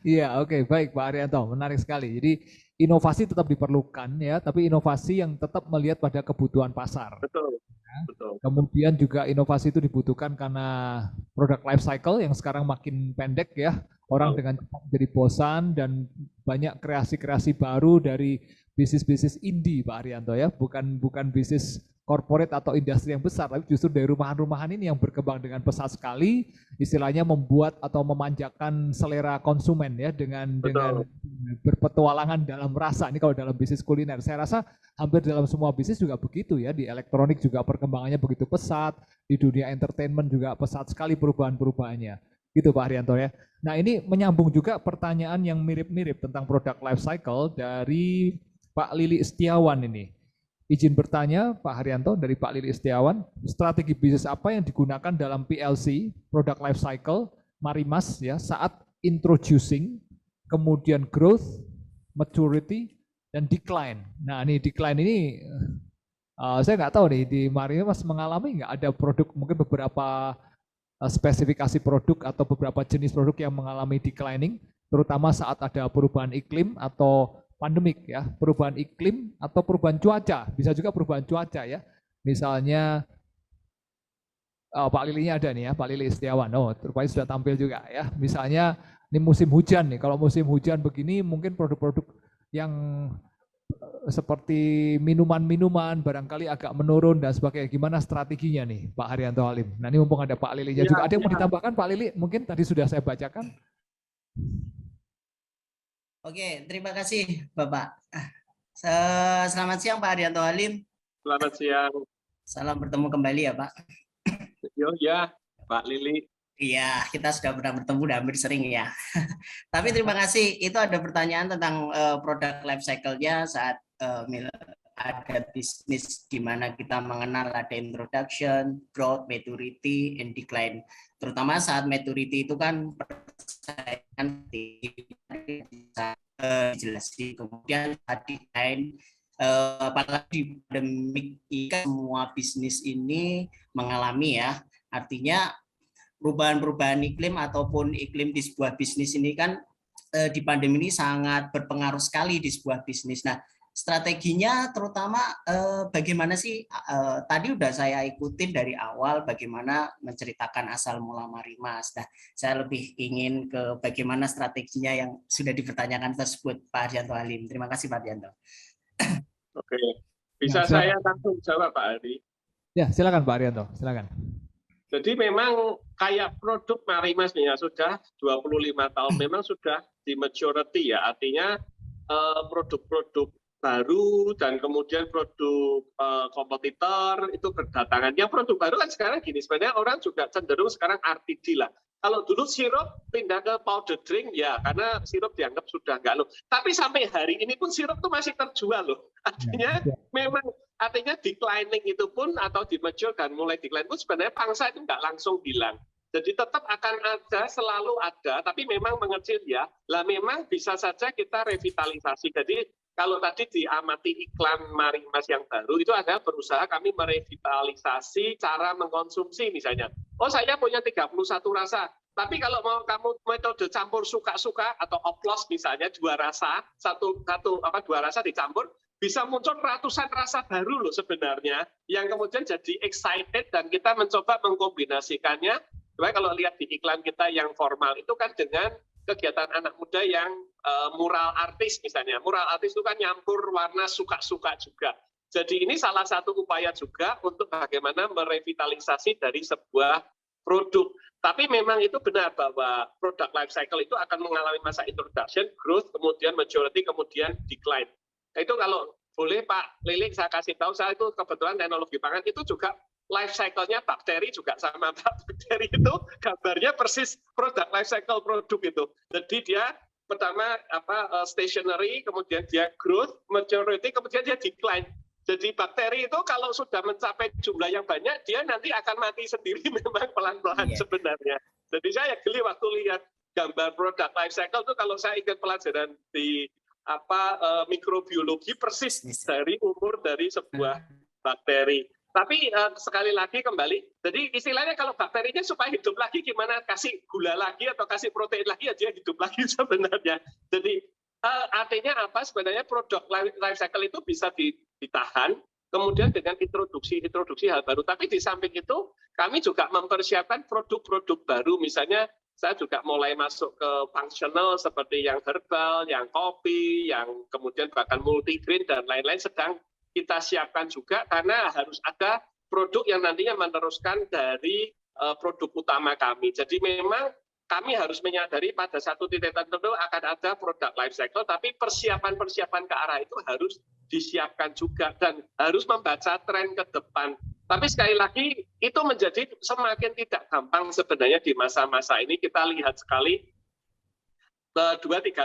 A: Iya, oke, baik Pak Arianto, menarik sekali. Jadi inovasi tetap diperlukan ya, tapi inovasi yang tetap melihat pada kebutuhan pasar.
B: Betul.
A: Ya.
B: Betul.
A: Kemudian juga inovasi itu dibutuhkan karena produk life cycle yang sekarang makin pendek ya. Orang dengan cepat menjadi bosan dan banyak kreasi-kreasi baru dari bisnis-bisnis indie Pak Arianto ya, bukan bisnis corporate atau industri yang besar, tapi justru dari rumahan-rumahan ini yang berkembang dengan pesat sekali, istilahnya membuat atau memanjakan selera konsumen ya dengan berpetualangan dalam rasa. Ini kalau dalam bisnis kuliner, saya rasa hampir dalam semua bisnis juga begitu ya. Di elektronik juga perkembangannya begitu pesat, di dunia entertainment juga pesat sekali perubahan-perubahannya. Gitu Pak Haryanto ya. Nah ini menyambung juga pertanyaan yang mirip-mirip tentang produk life cycle dari Pak Lili Setiawan ini. Izin bertanya Pak Haryanto dari Pak Lili Setiawan, strategi bisnis apa yang digunakan dalam PLC, product life cycle, Marimas ya, saat introducing, kemudian growth, maturity, dan decline. Nah ini decline ini saya nggak tahu nih di Marimas mengalami nggak ada produk, mungkin beberapa spesifikasi produk atau beberapa jenis produk yang mengalami declining, terutama saat ada perubahan iklim atau pandemik ya, perubahan iklim atau perubahan cuaca, bisa juga perubahan cuaca ya. Misalnya Pak Lilinya ada nih ya, Pak Lili Setiawan, rupanya sudah tampil juga ya. Misalnya ini musim hujan nih, kalau musim hujan begini mungkin produk-produk yang seperti minuman-minuman barangkali agak menurun dan sebagainya. Gimana strateginya nih Pak Haryanto Halim? Nah ini mumpung ada Pak Lilinya juga. Ada yang mau ditambahkan Pak Lili? Mungkin tadi sudah saya bacakan.
D: Oke, terima kasih Bapak. Selamat siang Pak Haryanto Halim.
B: Selamat siang.
D: Salam bertemu kembali ya Pak.
B: Yo ya, Pak Lili.
D: Iya, kita sudah pernah bertemu dan hampir sering ya. Tapi terima kasih. Itu ada pertanyaan tentang produk life cycle-nya saat ada bisnis di mana kita mengenal ada introduction, growth, maturity, and decline. Terutama saat maturity itu kan persaingan bisa dijelasin. Kemudian saat decline, apalagi pandemik ini semua bisnis ini mengalami ya. Artinya perubahan-perubahan iklim ataupun iklim di sebuah bisnis ini kan di pandemi ini sangat berpengaruh sekali di sebuah bisnis. Nah, strateginya terutama bagaimana sih, tadi udah saya ikutin dari awal bagaimana menceritakan asal mula Marimas. Nah, saya lebih ingin ke bagaimana strateginya yang sudah dipertanyakan tersebut Pak Haryanto Halim. Terima kasih Pak Haryanto.
B: Oke, bisa saya langsung jawab Pak Ari?
A: Ya, silakan Pak Haryanto, silakan.
B: Jadi memang kayak produk Marimas nih ya, sudah 25 tahun memang sudah di majority ya, artinya produk-produk baru dan kemudian produk kompetitor itu berdatangan. Yang produk baru kan sekarang gini, sebenarnya orang juga cenderung sekarang RTD lah. Kalau dulu sirup pindah ke powder drink ya, karena sirup dianggap sudah nggak loh. Tapi sampai hari ini pun sirup tuh masih terjual loh. Artinya memang artinya declining itu pun atau di mature dan mulai decline pun sebenarnya pangsa itu nggak langsung hilang. Jadi tetap akan ada, selalu ada, tapi memang mengecil ya. Lah memang bisa saja kita revitalisasi. Jadi kalau tadi diamati iklan Marimas yang baru, itu adalah berusaha kami merevitalisasi cara mengkonsumsi misalnya. Oh saya punya 31 rasa, tapi kalau mau kamu metode campur suka-suka atau oplos misalnya, dua rasa, dua rasa dicampur, bisa muncul ratusan rasa baru loh sebenarnya, yang kemudian jadi excited dan kita mencoba mengkombinasikannya. Coba kalau lihat di iklan kita yang formal itu kan dengan kegiatan anak muda yang mural artis misalnya. Mural artis itu kan nyampur warna suka-suka juga. Jadi ini salah satu upaya juga untuk bagaimana merevitalisasi dari sebuah produk. Tapi memang itu benar bahwa product life cycle itu akan mengalami masa introduction, growth, kemudian maturity, kemudian decline. Itu kalau boleh Pak Lili saya kasih tahu, saya itu kebetulan teknologi pangan itu juga life cycle-nya bakteri juga sama Pak. Bakteri itu gambarnya persis product life cycle produk itu. Jadi dia pertama stationary, kemudian dia growth, maturity, kemudian dia decline. Jadi bakteri itu kalau sudah mencapai jumlah yang banyak, dia nanti akan mati sendiri memang pelan-pelan sebenarnya. Jadi saya geli waktu lihat gambar product life cycle itu kalau saya ikut pelajaran di mikrobiologi persis dari umur dari sebuah bakteri. Tapi sekali lagi kembali, jadi istilahnya kalau bakterinya supaya hidup lagi gimana, kasih gula lagi atau kasih protein lagi ya dia hidup lagi sebenarnya. Jadi artinya apa sebenarnya produk life cycle itu bisa ditahan, kemudian dengan introduksi hal baru. Tapi di samping itu kami juga mempersiapkan produk-produk baru, misalnya saya juga mulai masuk ke functional seperti yang herbal, yang kopi, yang kemudian bahkan multigrain dan lain-lain sedang kita siapkan juga karena harus ada produk yang nantinya meneruskan dari produk utama kami. Jadi memang kami harus menyadari pada satu titik tertentu akan ada produk life cycle, tapi persiapan-persiapan ke arah itu harus disiapkan juga dan harus membaca tren ke depan. Tapi sekali lagi itu menjadi semakin tidak gampang sebenarnya di masa-masa ini. Kita lihat sekali 2-3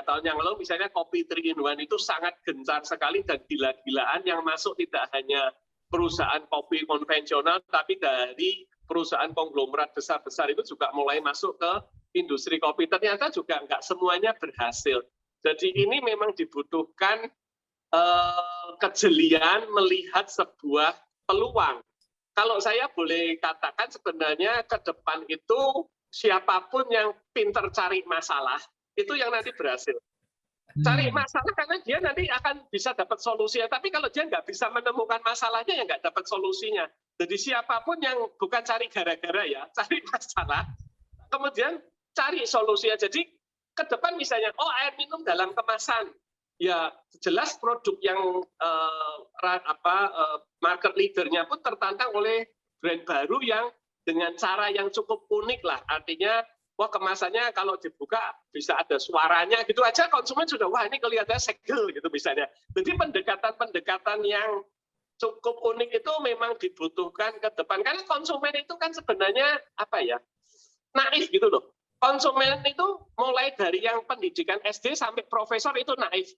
B: tahun yang lalu misalnya kopi 3-in-1 itu sangat gencar sekali dan gila-gilaan, yang masuk tidak hanya perusahaan kopi konvensional tapi dari perusahaan konglomerat besar-besar itu juga mulai masuk ke industri kopi. Ternyata juga nggak semuanya berhasil. Jadi ini memang dibutuhkan kejelian melihat sebuah peluang. Kalau saya boleh katakan sebenarnya ke depan itu siapapun yang pinter cari masalah, itu yang nanti berhasil. Cari masalah karena dia nanti akan bisa dapat solusinya. Tapi kalau dia nggak bisa menemukan masalahnya, ya nggak dapat solusinya. Jadi siapapun yang bukan cari gara-gara ya, cari masalah, kemudian cari solusinya. Jadi ke depan misalnya, air minum dalam kemasan. ya jelas produk yang market leadernya pun tertantang oleh brand baru yang dengan cara yang cukup unik lah. Artinya, wah kemasannya kalau dibuka bisa ada suaranya gitu aja, konsumen sudah wah ini kelihatannya segel gitu misalnya. Jadi pendekatan-pendekatan yang cukup unik itu memang dibutuhkan ke depan. Karena konsumen itu kan sebenarnya naif gitu loh. Konsumen itu mulai dari yang pendidikan SD sampai profesor itu naif.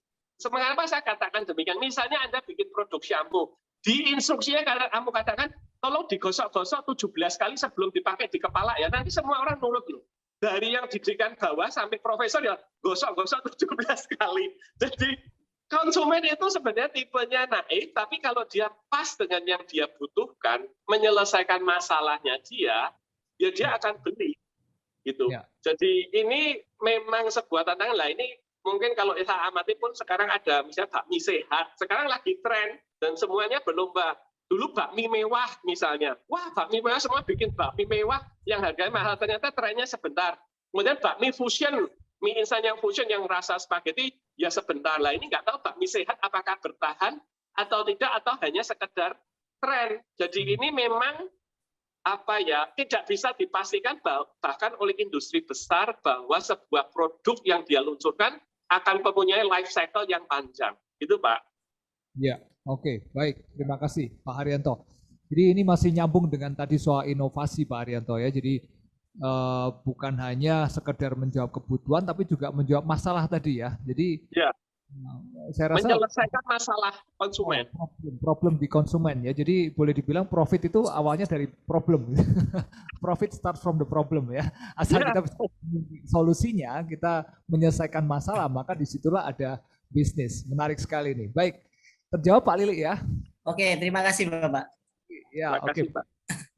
B: Mengapa saya katakan demikian? Misalnya Anda bikin produk shampoo, di instruksinya kamu katakan, tolong digosok-gosok 17 kali sebelum dipakai di kepala ya. Nanti semua orang nurut loh. Dari yang didikan bawah sampai profesor ya gosok-gosok 17 kali. Jadi konsumen itu sebenarnya tipenya naif, tapi kalau dia pas dengan yang dia butuhkan, menyelesaikan masalahnya dia, ya dia akan beli. Gitu. Ya. Jadi ini memang sebuah tantangan lah. Ini mungkin kalau saya amati pun sekarang ada misalnya bakmi sehat, sekarang lagi tren dan semuanya berlomba. Dulu bakmi mewah misalnya, wah bakmi mewah semua bikin bakmi mewah yang harganya mahal, ternyata trennya sebentar. Kemudian bakmi fusion, mie instan yang fusion yang rasa spaghetti ya sebentar lah. Ini nggak tahu bakmi sehat apakah bertahan atau tidak atau hanya sekedar tren. Jadi ini memang tidak bisa dipastikan bahkan oleh industri besar bahwa sebuah produk yang dia luncurkan akan mempunyai life cycle yang panjang. Itu Pak.
A: Ya, oke, baik. Terima kasih Pak Haryanto. Jadi ini masih nyambung dengan tadi soal inovasi Pak Haryanto ya. Jadi bukan hanya sekedar menjawab kebutuhan tapi juga menjawab masalah tadi ya. Jadi ya. Saya rasa
B: menyelesaikan masalah konsumen.
A: Problem di konsumen ya. Jadi boleh dibilang profit itu awalnya dari problem. Profit start from the problem ya. Asal kita solusinya, kita menyelesaikan masalah, maka disitulah ada bisnis. Menarik sekali nih. Baik, terjawab Pak Lili ya.
D: Oke, terima kasih Bapak.
A: Ya, oke Pak.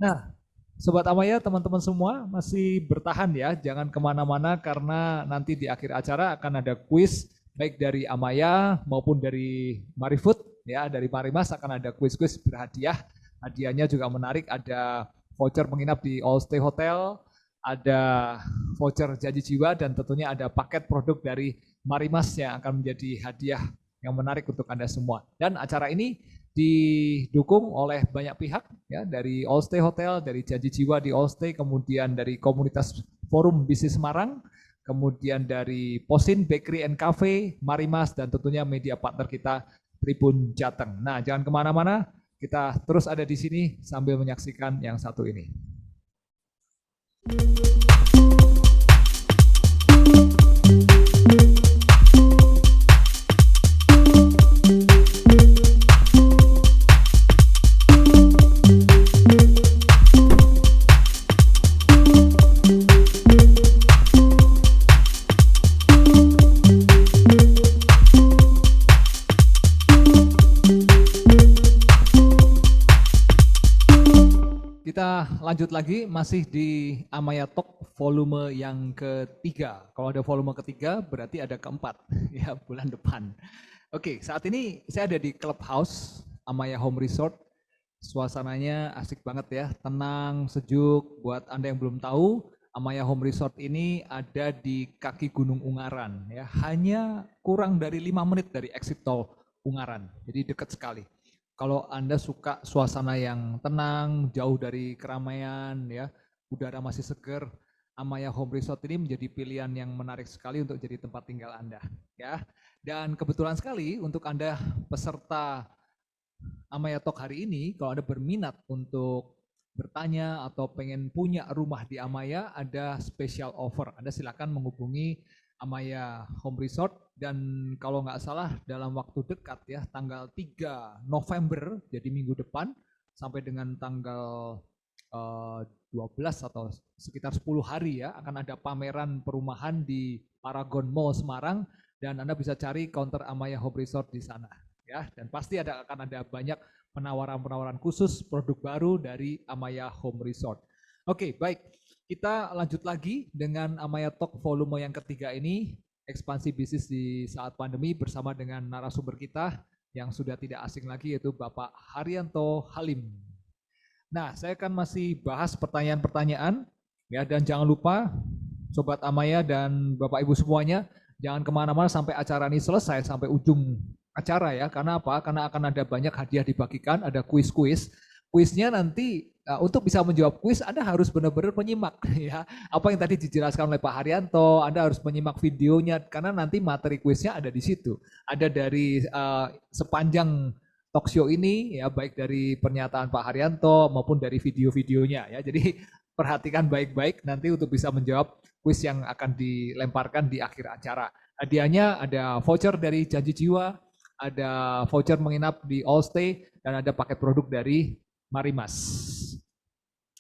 A: Nah, Sobat Amaya, teman-teman semua masih bertahan ya. Jangan kemana-mana karena nanti di akhir acara akan ada kuis baik dari Amaya maupun dari Marifood ya, dari Marimas akan ada kuis-kuis berhadiah. Hadiahnya juga menarik, ada voucher menginap di All Stay Hotel, ada voucher janji jiwa dan tentunya ada paket produk dari Marimas yang akan menjadi hadiah yang menarik untuk Anda semua. Dan acara ini didukung oleh banyak pihak ya, dari All Stay Hotel, dari janji jiwa di All Stay, kemudian dari komunitas Forum Bisnis Semarang, kemudian dari Posin Bakery and Cafe, Marimas, dan tentunya media partner kita Tribun Jateng. Nah, jangan kemana-mana, kita terus ada di sini sambil menyaksikan yang satu ini. Kita lanjut lagi, masih di Amaya Talk volume yang ketiga. Kalau ada volume ketiga berarti ada keempat ya bulan depan. Oke, saat ini saya ada di Clubhouse Amaya Home Resort. Suasananya asik banget ya, tenang, sejuk. Buat Anda yang belum tahu, Amaya Home Resort ini ada di kaki Gunung Ungaran ya. Hanya kurang dari 5 menit dari exit tol Ungaran. Jadi dekat sekali. Kalau Anda suka suasana yang tenang, jauh dari keramaian, ya, udara masih segar, Amaya Home Resort ini menjadi pilihan yang menarik sekali untuk jadi tempat tinggal Anda. Ya. Dan kebetulan sekali untuk Anda peserta Amaya Talk hari ini, kalau Anda berminat untuk bertanya atau pengen punya rumah di Amaya, ada special offer. Anda silakan menghubungi Amaya Home Resort, dan kalau nggak salah dalam waktu dekat ya, tanggal 3 November, jadi minggu depan, sampai dengan tanggal 12 atau sekitar 10 hari ya, akan ada pameran perumahan di Paragon Mall Semarang, dan Anda bisa cari counter Amaya Home Resort di sana ya, dan pasti akan ada banyak penawaran-penawaran khusus produk baru dari Amaya Home Resort. Oke, baik. Kita lanjut lagi dengan Amaya Talk volume yang ketiga ini, ekspansi bisnis di saat pandemi, bersama dengan narasumber kita yang sudah tidak asing lagi, yaitu Bapak Haryanto Halim. Nah, saya akan masih bahas pertanyaan-pertanyaan ya, dan jangan lupa Sobat Amaya dan Bapak Ibu semuanya, Jangan kemana-mana sampai acara ini selesai, sampai ujung acara ya. Karena apa? Karena akan ada banyak hadiah dibagikan, ada kuis-kuis. Kuisnya nanti untuk bisa menjawab kuis Anda harus benar-benar menyimak ya. Apa yang tadi dijelaskan oleh Pak Haryanto, Anda harus menyimak videonya karena nanti materi kuisnya ada di situ. Ada dari sepanjang talk show ini ya, baik dari pernyataan Pak Haryanto maupun dari video-videonya ya. Jadi perhatikan baik-baik nanti untuk bisa menjawab kuis yang akan dilemparkan di akhir acara. Hadiahnya ada voucher dari Janji Jiwa, ada voucher menginap di All Stay, dan ada paket produk dari Marimas.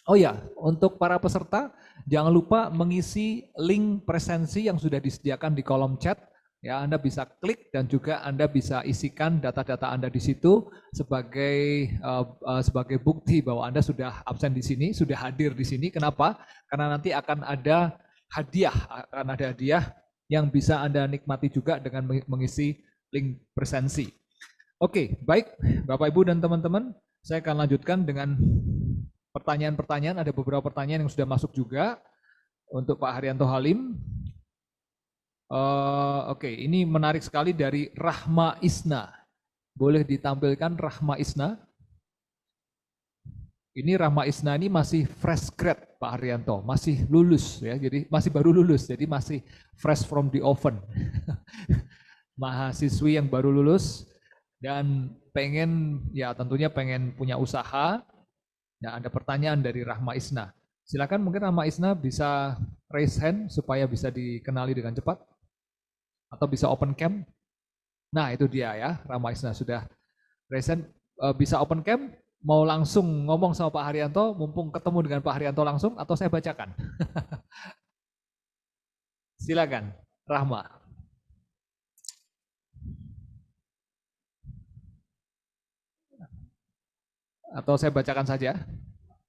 A: Oh ya, untuk para peserta jangan lupa mengisi link presensi yang sudah disediakan di kolom chat. Ya, Anda bisa klik dan juga Anda bisa isikan data-data Anda di situ sebagai bukti bahwa Anda sudah absen di sini, sudah hadir di sini. Kenapa? Karena nanti akan ada hadiah yang bisa Anda nikmati juga dengan mengisi link presensi. Oke, baik Bapak Ibu dan teman-teman. Saya akan lanjutkan dengan pertanyaan-pertanyaan. Ada beberapa pertanyaan yang sudah masuk juga untuk Pak Haryanto Halim. Oke, ini menarik sekali dari Rahma Isna. Boleh ditampilkan Rahma Isna? Ini Rahma Isna ini masih fresh grad Pak Haryanto, masih lulus ya. Jadi masih baru lulus, jadi masih fresh from the oven. Mahasiswi yang baru lulus dan tentunya pengen punya usaha. Nah, ada pertanyaan dari Rahma Isna. Silakan, mungkin Rahma Isna bisa raise hand supaya bisa dikenali dengan cepat. Atau bisa open cam. Nah, itu dia ya, Rahma Isna sudah raise hand. Bisa open cam, mau langsung ngomong sama Pak Haryanto, mumpung ketemu dengan Pak Haryanto langsung, atau saya bacakan? Silakan, Rahma. Atau saya bacakan saja?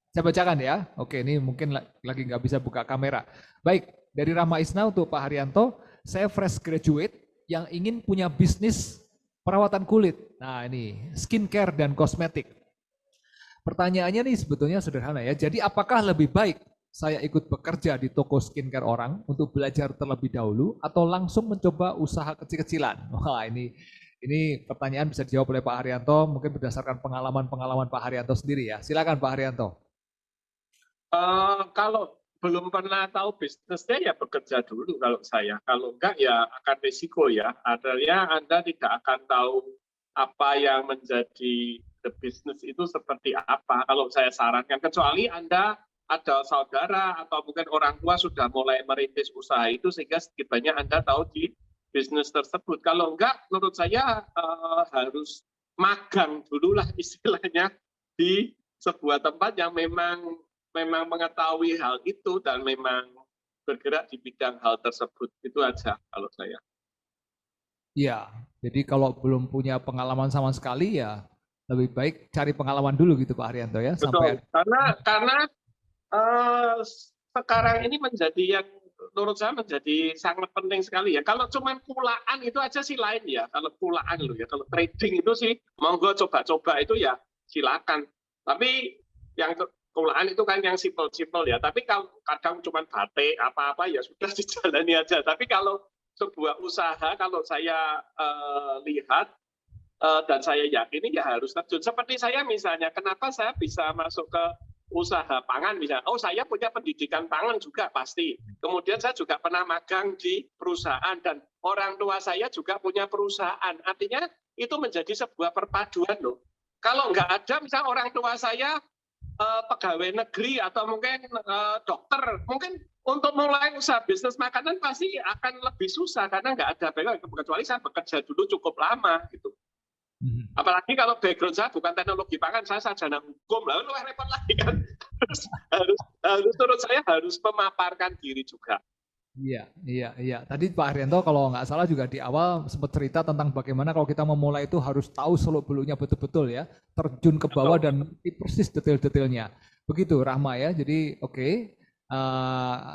A: Saya bacakan ya. Oke, ini mungkin lagi nggak bisa buka kamera. Baik, dari Rahma Isna untuk Pak Haryanto, saya fresh graduate yang ingin punya bisnis perawatan kulit. Nah ini, skincare dan kosmetik. Pertanyaannya nih sebetulnya sederhana ya. Jadi apakah lebih baik saya ikut bekerja di toko skincare orang untuk belajar terlebih dahulu atau langsung mencoba usaha kecil-kecilan? Wah ini pertanyaan bisa dijawab oleh Pak Haryanto, mungkin berdasarkan pengalaman Pak Haryanto sendiri ya. Silakan Pak Haryanto.
B: Kalau belum pernah tahu bisnisnya ya bekerja dulu kalau saya. Kalau enggak ya akan risiko ya. Artinya Anda tidak akan tahu apa yang menjadi the business itu seperti apa. Kalau saya sarankan, kecuali Anda ada saudara atau mungkin orang tua sudah mulai merintis usaha itu sehingga sedikit banyak Anda tahu di bisnis tersebut. Kalau enggak, menurut saya harus magang dululah istilahnya di sebuah tempat yang memang mengetahui hal itu dan memang bergerak di bidang hal tersebut. Itu aja kalau saya.
A: Iya, jadi kalau belum punya pengalaman sama sekali ya lebih baik cari pengalaman dulu gitu Pak Haryanto ya.
B: Betul. Karena sekarang ini menjadi yang menurut saya menjadi sangat penting sekali ya. Kalau cuma pulaan itu aja sih lain ya. Kalau pulaan loh ya, kalau trading itu sih monggo coba-coba itu ya silakan. Tapi yang pulaan itu kan yang simpel-simpel ya. Tapi kalau kadang cuma batik apa-apa ya sudah dijalani aja. Tapi kalau sebuah usaha kalau saya lihat dan saya yakini ya harus terjun. Seperti saya misalnya, kenapa saya bisa masuk ke usaha pangan misalnya. Oh, saya punya pendidikan pangan juga pasti. Kemudian saya juga pernah magang di perusahaan dan orang tua saya juga punya perusahaan. Artinya itu menjadi sebuah perpaduan loh. Kalau nggak ada misalnya orang tua saya pegawai negeri atau mungkin dokter, mungkin untuk mulai usaha bisnis makanan pasti akan lebih susah karena nggak ada background. Kecuali saya bekerja dulu cukup lama gitu. Apalagi kalau background saya bukan teknologi pangan, saya sarjana hukum, lalu repot lagi kan. harus menurut saya harus memaparkan diri juga.
A: Iya. Tadi Pak Haryanto kalau nggak salah juga di awal sempat cerita tentang bagaimana kalau kita memulai itu harus tahu seluk-beluknya betul-betul ya, terjun ke bawah dan persis detail-detailnya. Begitu Rahma ya. Jadi oke,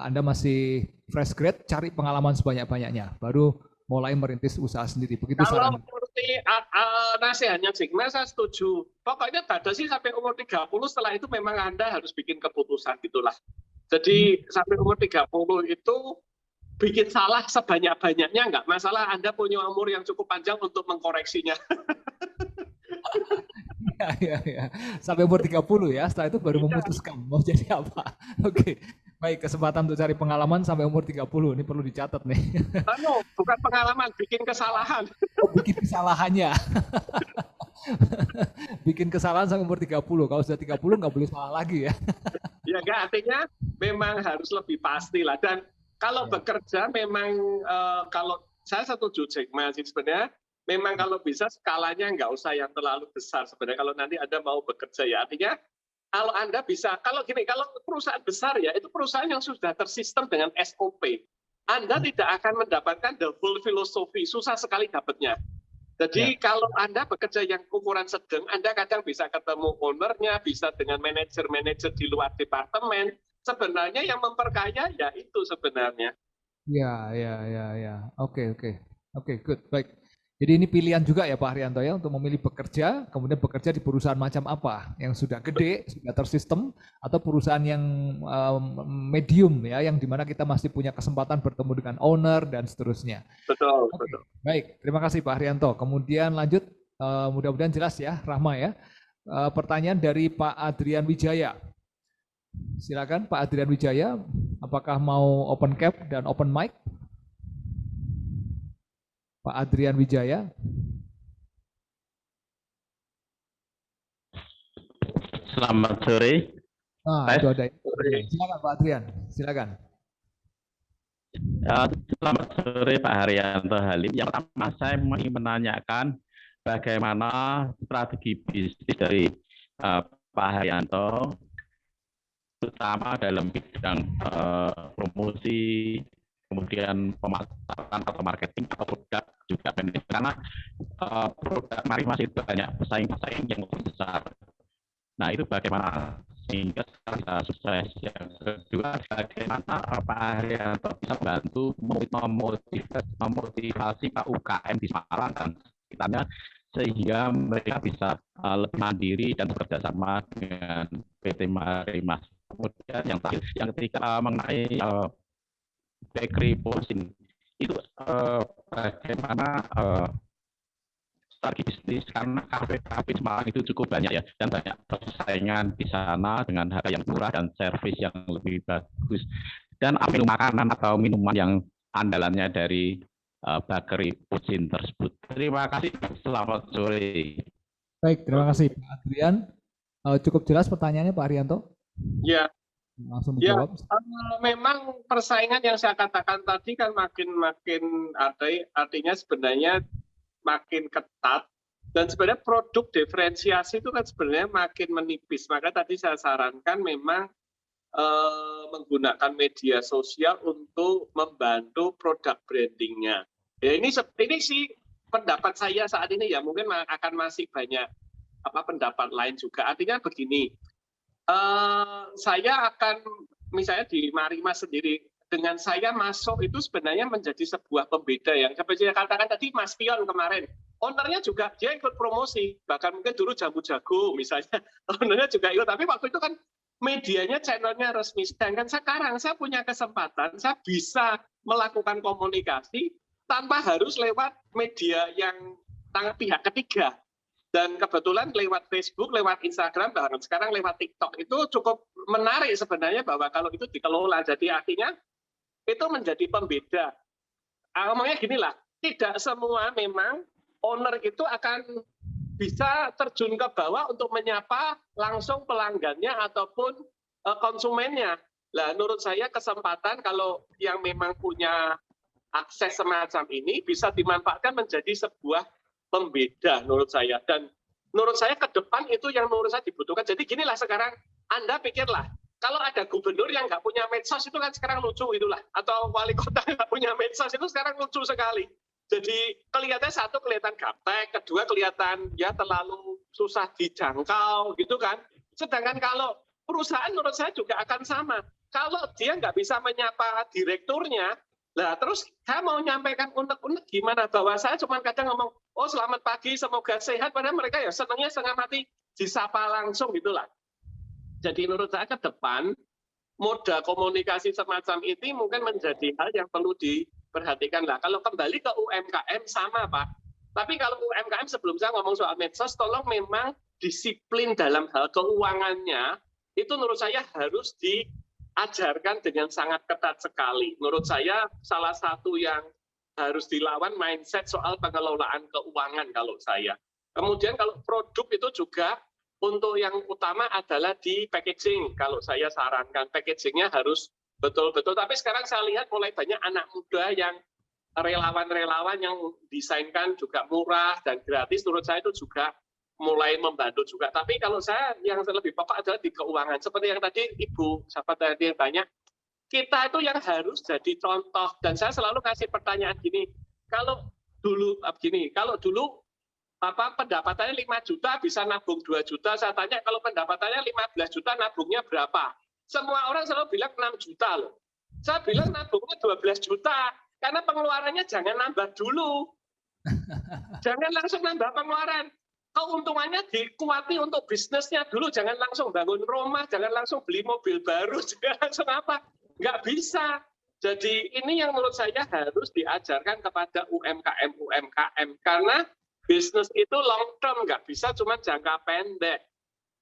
A: Anda masih fresh grade, cari pengalaman sebanyak-banyaknya, baru mulai merintis usaha sendiri. Begitu
B: kalau
A: saran.
B: seperti nasihatnya Sigma saya setuju. Pokoknya batasi sampai umur 30, setelah itu memang Anda harus bikin keputusan gitulah. Jadi sampai umur 30 itu bikin salah sebanyak-banyaknya nggak masalah, Anda punya umur yang cukup panjang untuk mengkoreksinya.
A: Ya. Sampai umur 30 ya, setelah itu baru memutuskan mau jadi apa. Oke, baik, kesempatan untuk cari pengalaman sampai umur 30, ini perlu dicatat nih.
B: Bukan pengalaman, bikin kesalahan.
A: Oh, bikin kesalahannya. Bikin kesalahan sampai umur 30, kalau sudah 30 nggak boleh salah lagi ya.
B: Ya nggak, artinya memang harus lebih pasti lah. Dan kalau bekerja memang, kalau saya setuju Jack Ma sih sebenarnya, memang kalau bisa skalanya nggak usah yang terlalu besar sebenarnya kalau nanti Anda mau bekerja ya. Artinya kalau Anda bisa, kalau gini, kalau perusahaan besar ya, itu perusahaan yang sudah tersistem dengan SOP. Anda tidak akan mendapatkan the full philosophy, susah sekali dapatnya. Jadi kalau Anda bekerja yang ukuran sedang, Anda kadang bisa ketemu ownernya, bisa dengan manajer-manajer di luar departemen. Sebenarnya yang memperkaya ya itu sebenarnya.
A: Ya. Oke, good, baik. Jadi ini pilihan juga ya Pak Haryanto ya untuk memilih bekerja, kemudian bekerja di perusahaan macam apa, yang sudah gede, sudah tersistem, atau perusahaan yang medium ya, yang dimana kita masih punya kesempatan bertemu dengan owner dan seterusnya.
B: Betul.
A: Baik, terima kasih Pak Haryanto. Kemudian lanjut, mudah-mudahan jelas ya, Rahma ya. Pertanyaan dari Pak Adrian Wijaya. Silakan Pak Adrian Wijaya, apakah mau open cap dan open mic? Pak Adrian Wijaya.
E: Selamat sore.
A: Itu ada. Silakan Pak Adrian, silakan.
E: Selamat sore Pak Haryanto Halim. Yang pertama saya ingin menanyakan bagaimana strategi bisnis dari Pak Haryanto, terutama dalam bidang promosi, kemudian pemasaran atau marketing atau produk juga manajemen, karena produk mari masih banyak pesaing-pesaing yang lebih besar. Nah itu bagaimana sehingga bisa sukses. Yang kedua, bagaimana Pak Haryanto bisa bantu memotivasi Pak UKM di Semarang dan sekitarnya sehingga mereka bisa lebih mandiri dan bekerja sama dengan PT Marimas. Kemudian yang ketiga mengenai bakery posting itu bagaimana strategi bisnis, karena kafe-kafe Semarang itu cukup banyak ya dan banyak persaingan di sana dengan harga yang murah dan servis yang lebih bagus. Dan apa makanan atau minuman yang andalannya dari bakery posting tersebut. Terima kasih. Selamat sore.
A: Baik, terima kasih Pak Adrian. Cukup jelas pertanyaannya Pak Haryanto?
B: Ya.
A: Langsung dijawab.
B: Memang persaingan yang saya katakan tadi kan makin ada, artinya sebenarnya makin ketat dan sebenarnya produk diferensiasi itu kan sebenarnya makin menipis. Maka tadi saya sarankan memang menggunakan media sosial untuk membantu produk brandingnya. Ya ini sih pendapat saya saat ini ya, mungkin akan masih banyak pendapat lain juga. Artinya begini. Saya akan misalnya di Marimas sendiri, dengan saya masuk itu sebenarnya menjadi sebuah pembeda yang seperti saya katakan tadi, Mas Pion kemarin, ownernya juga dia ikut promosi, bahkan mungkin dulu Jamu Jago misalnya, ownernya juga ikut, tapi waktu itu kan medianya, channelnya resmi, sedangkan sekarang saya punya kesempatan, saya bisa melakukan komunikasi tanpa harus lewat media yang pihak ketiga. Dan kebetulan lewat Facebook, lewat Instagram, bahkan sekarang lewat TikTok itu cukup menarik sebenarnya bahwa kalau itu dikelola. Jadi artinya itu menjadi pembeda. Ngomongnya gini lah, tidak semua memang owner itu akan bisa terjun ke bawah untuk menyapa langsung pelanggannya ataupun konsumennya. Nah, menurut saya kesempatan kalau yang memang punya akses semacam ini bisa dimanfaatkan menjadi sebuah pembeda menurut saya, dan menurut saya ke depan itu yang menurut saya dibutuhkan. Jadi ginilah sekarang, Anda pikirlah, kalau ada gubernur yang nggak punya medsos itu kan sekarang lucu itulah, atau wali kota nggak punya medsos itu sekarang lucu sekali. Jadi kelihatannya satu kelihatan gaptek, kedua kelihatan ya terlalu susah dijangkau gitu kan. Sedangkan kalau perusahaan menurut saya juga akan sama. Kalau dia nggak bisa menyapa direkturnya, nah terus saya mau nyampaikan unek-unek gimana, bahwa saya cuma kadang ngomong, oh selamat pagi, semoga sehat, padahal mereka ya senangnya setengah mati disapa langsung gitulah. Jadi menurut saya ke depan moda komunikasi semacam ini mungkin menjadi hal yang perlu diperhatikan lah. Kalau kembali ke UMKM sama Pak. Tapi kalau UMKM sebelum saya ngomong soal medsos, tolong memang disiplin dalam hal keuangannya itu menurut saya harus diajarkan dengan sangat ketat sekali. Menurut saya salah satu yang harus dilawan mindset soal pengelolaan keuangan kalau saya. Kemudian kalau produk itu juga untuk yang utama adalah di packaging. Kalau saya sarankan packagingnya harus betul-betul. Tapi sekarang saya lihat mulai banyak anak muda yang relawan-relawan yang desainkan juga murah dan gratis. Menurut saya itu juga mulai membantu juga. Tapi kalau saya yang lebih pokok adalah di keuangan. Seperti yang tadi Ibu sahabat tadi yang banyak, kita itu yang harus jadi contoh. Dan saya selalu kasih pertanyaan gini, kalau dulu pendapatannya 5 juta bisa nabung 2 juta, saya tanya kalau pendapatannya 15 juta nabungnya berapa? Semua orang selalu bilang 6 juta loh. Saya bilang nabungnya 12 juta, karena pengeluarannya jangan nambah dulu. Jangan langsung nambah pengeluaran. Keuntungannya dikuati untuk bisnisnya dulu, jangan langsung bangun rumah, jangan langsung beli mobil baru, jangan langsung apa. Nggak bisa. Jadi ini yang menurut saya harus diajarkan kepada UMKM, karena bisnis itu long term, nggak bisa cuma jangka pendek.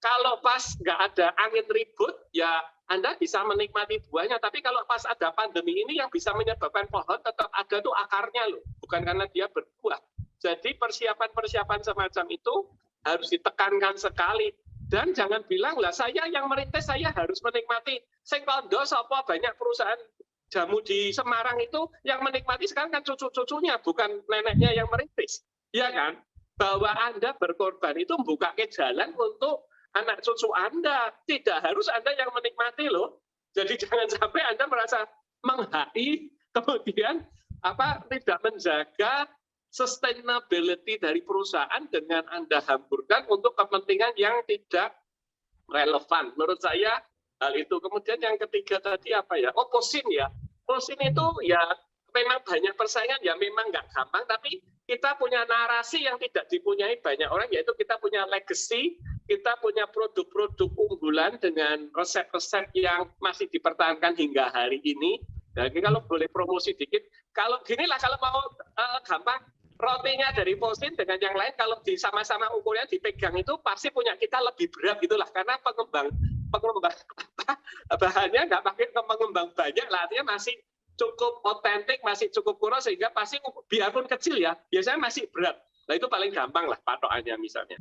B: Kalau pas nggak ada angin ribut, ya Anda bisa menikmati buahnya. Tapi kalau pas ada pandemi ini yang bisa menyebabkan pohon tetap ada tuh akarnya loh, bukan karena dia berbuah. Jadi persiapan-persiapan semacam itu harus ditekankan sekali. Dan jangan bilang, lah saya yang merintis, saya harus menikmati. Sing kondo sapa banyak perusahaan jamu di Semarang itu yang menikmati sekarang kan cucu-cucunya, bukan neneknya yang merintis. Ya kan? Bahwa Anda berkorban itu membuka ke jalan untuk anak cucu Anda. Tidak harus Anda yang menikmati loh. Jadi jangan sampai Anda merasa menghai, kemudian tidak menjaga sustainability dari perusahaan dengan Anda hamburkan untuk kepentingan yang tidak relevan. Menurut saya hal itu. Kemudian yang ketiga tadi POSIN ya. POSIN itu ya memang banyak persaingan, ya memang nggak gampang, tapi kita punya narasi yang tidak dipunyai banyak orang, yaitu kita punya legacy, kita punya produk-produk unggulan dengan resep-resep yang masih dipertahankan hingga hari ini. Jadi kalau boleh promosi dikit, kalau ginilah, kalau mau gampang, rotinya dari POSIN dengan yang lain kalau sama-sama ukurnya dipegang itu pasti punya kita lebih berat gitulah, karena pengembang bahannya nggak pakai pengembang banyak lah, artinya masih cukup otentik, masih cukup kuno, sehingga pasti biarpun kecil ya biasanya masih berat. Nah itu paling gampang lah patokannya misalnya.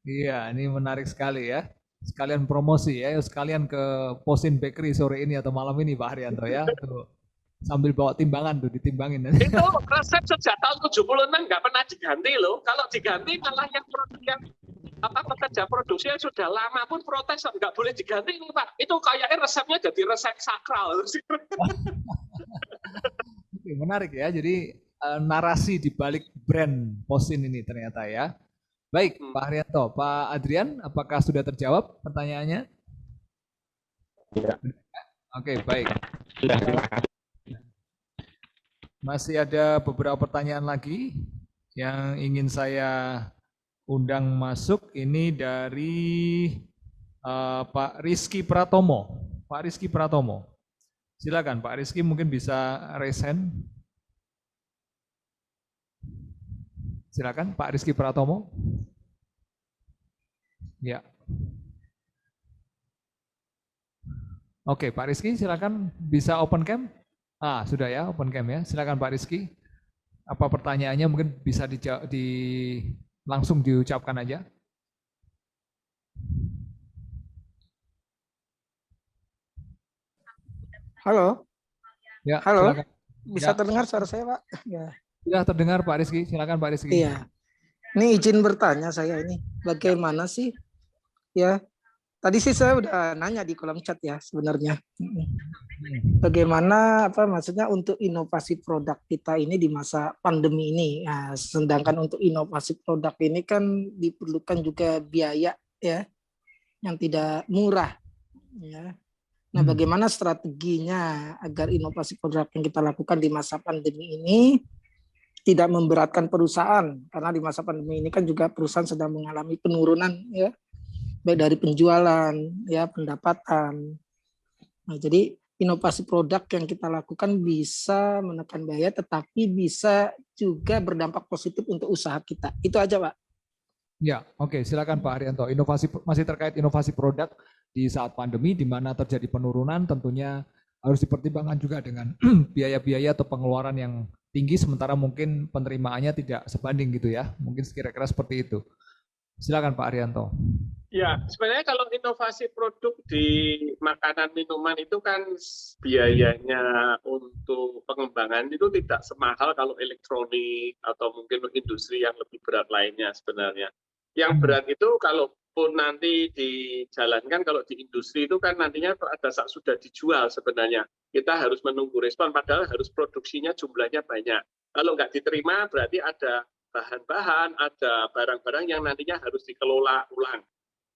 A: Iya, ini menarik sekali ya. Sekalian promosi ya, sekalian ke POSIN Bakery sore ini atau malam ini Pak Haryanto ya. Tuh. Sambil bawa timbangan tuh, ditimbangin.
B: Itu resep sejak tahun 76 nggak pernah diganti loh. Kalau diganti malah yang pekerja produksi yang sudah lama pun protes, nggak boleh diganti ini Pak. Itu kayaknya resepnya jadi resep sakral.
A: Menarik ya, jadi narasi di balik brand POSIN ini ternyata ya. Baik, Pak Haryanto, Pak Adrian, apakah sudah terjawab pertanyaannya?
E: Ya.
A: Oke, baik.
E: Sudah, terima kasih.
A: Masih ada beberapa pertanyaan lagi yang ingin saya undang masuk. Ini dari Pak Rizky Pratomo. Pak Rizky Pratomo. Silakan Pak Rizky, mungkin bisa raise hand. Silakan Pak Rizky Pratomo. Ya. Oke, Pak Rizky silakan bisa open cam. Sudah ya, open cam ya. Silakan Pak Rizky. Apa pertanyaannya mungkin bisa langsung diucapkan aja.
F: Halo.
A: Ya,
F: halo.
A: Silakan.
F: Bisa terdengar suara saya, Pak? Ya.
A: Sudah terdengar Pak Rizky. Silakan Pak Rizky.
F: Iya. Ini izin bertanya saya ini. Bagaimana sih? Ya. Tadi sih saya udah nanya di kolom chat ya sebenarnya. Bagaimana maksudnya untuk inovasi produk kita ini di masa pandemi ini. Nah, sedangkan untuk inovasi produk ini kan diperlukan juga biaya ya yang tidak murah ya. Nah, bagaimana strateginya agar inovasi produk yang kita lakukan di masa pandemi ini tidak memberatkan perusahaan, karena di masa pandemi ini kan juga perusahaan sedang mengalami penurunan ya. baik dari penjualan, ya pendapatan. Nah, jadi inovasi produk yang kita lakukan bisa menekan biaya, tetapi bisa juga berdampak positif untuk usaha kita. Itu aja, Pak.
A: Ya, oke, silakan Pak Haryanto. Inovasi masih terkait inovasi produk di saat pandemi, di mana terjadi penurunan, tentunya harus dipertimbangkan juga dengan biaya-biaya atau pengeluaran yang tinggi, sementara mungkin penerimaannya tidak sebanding gitu ya. Mungkin kira-kira seperti itu. Silakan Pak Haryanto.
B: Ya, sebenarnya kalau inovasi produk di makanan minuman itu kan biayanya untuk pengembangan itu tidak semahal kalau elektronik atau mungkin industri yang lebih berat lainnya sebenarnya. Yang berat itu kalaupun nanti dijalankan, kalau di industri itu kan nantinya ada saat sudah dijual sebenarnya. Kita harus menunggu respon, padahal harus produksinya jumlahnya banyak. Kalau nggak diterima berarti ada bahan-bahan, ada barang-barang yang nantinya harus dikelola ulang.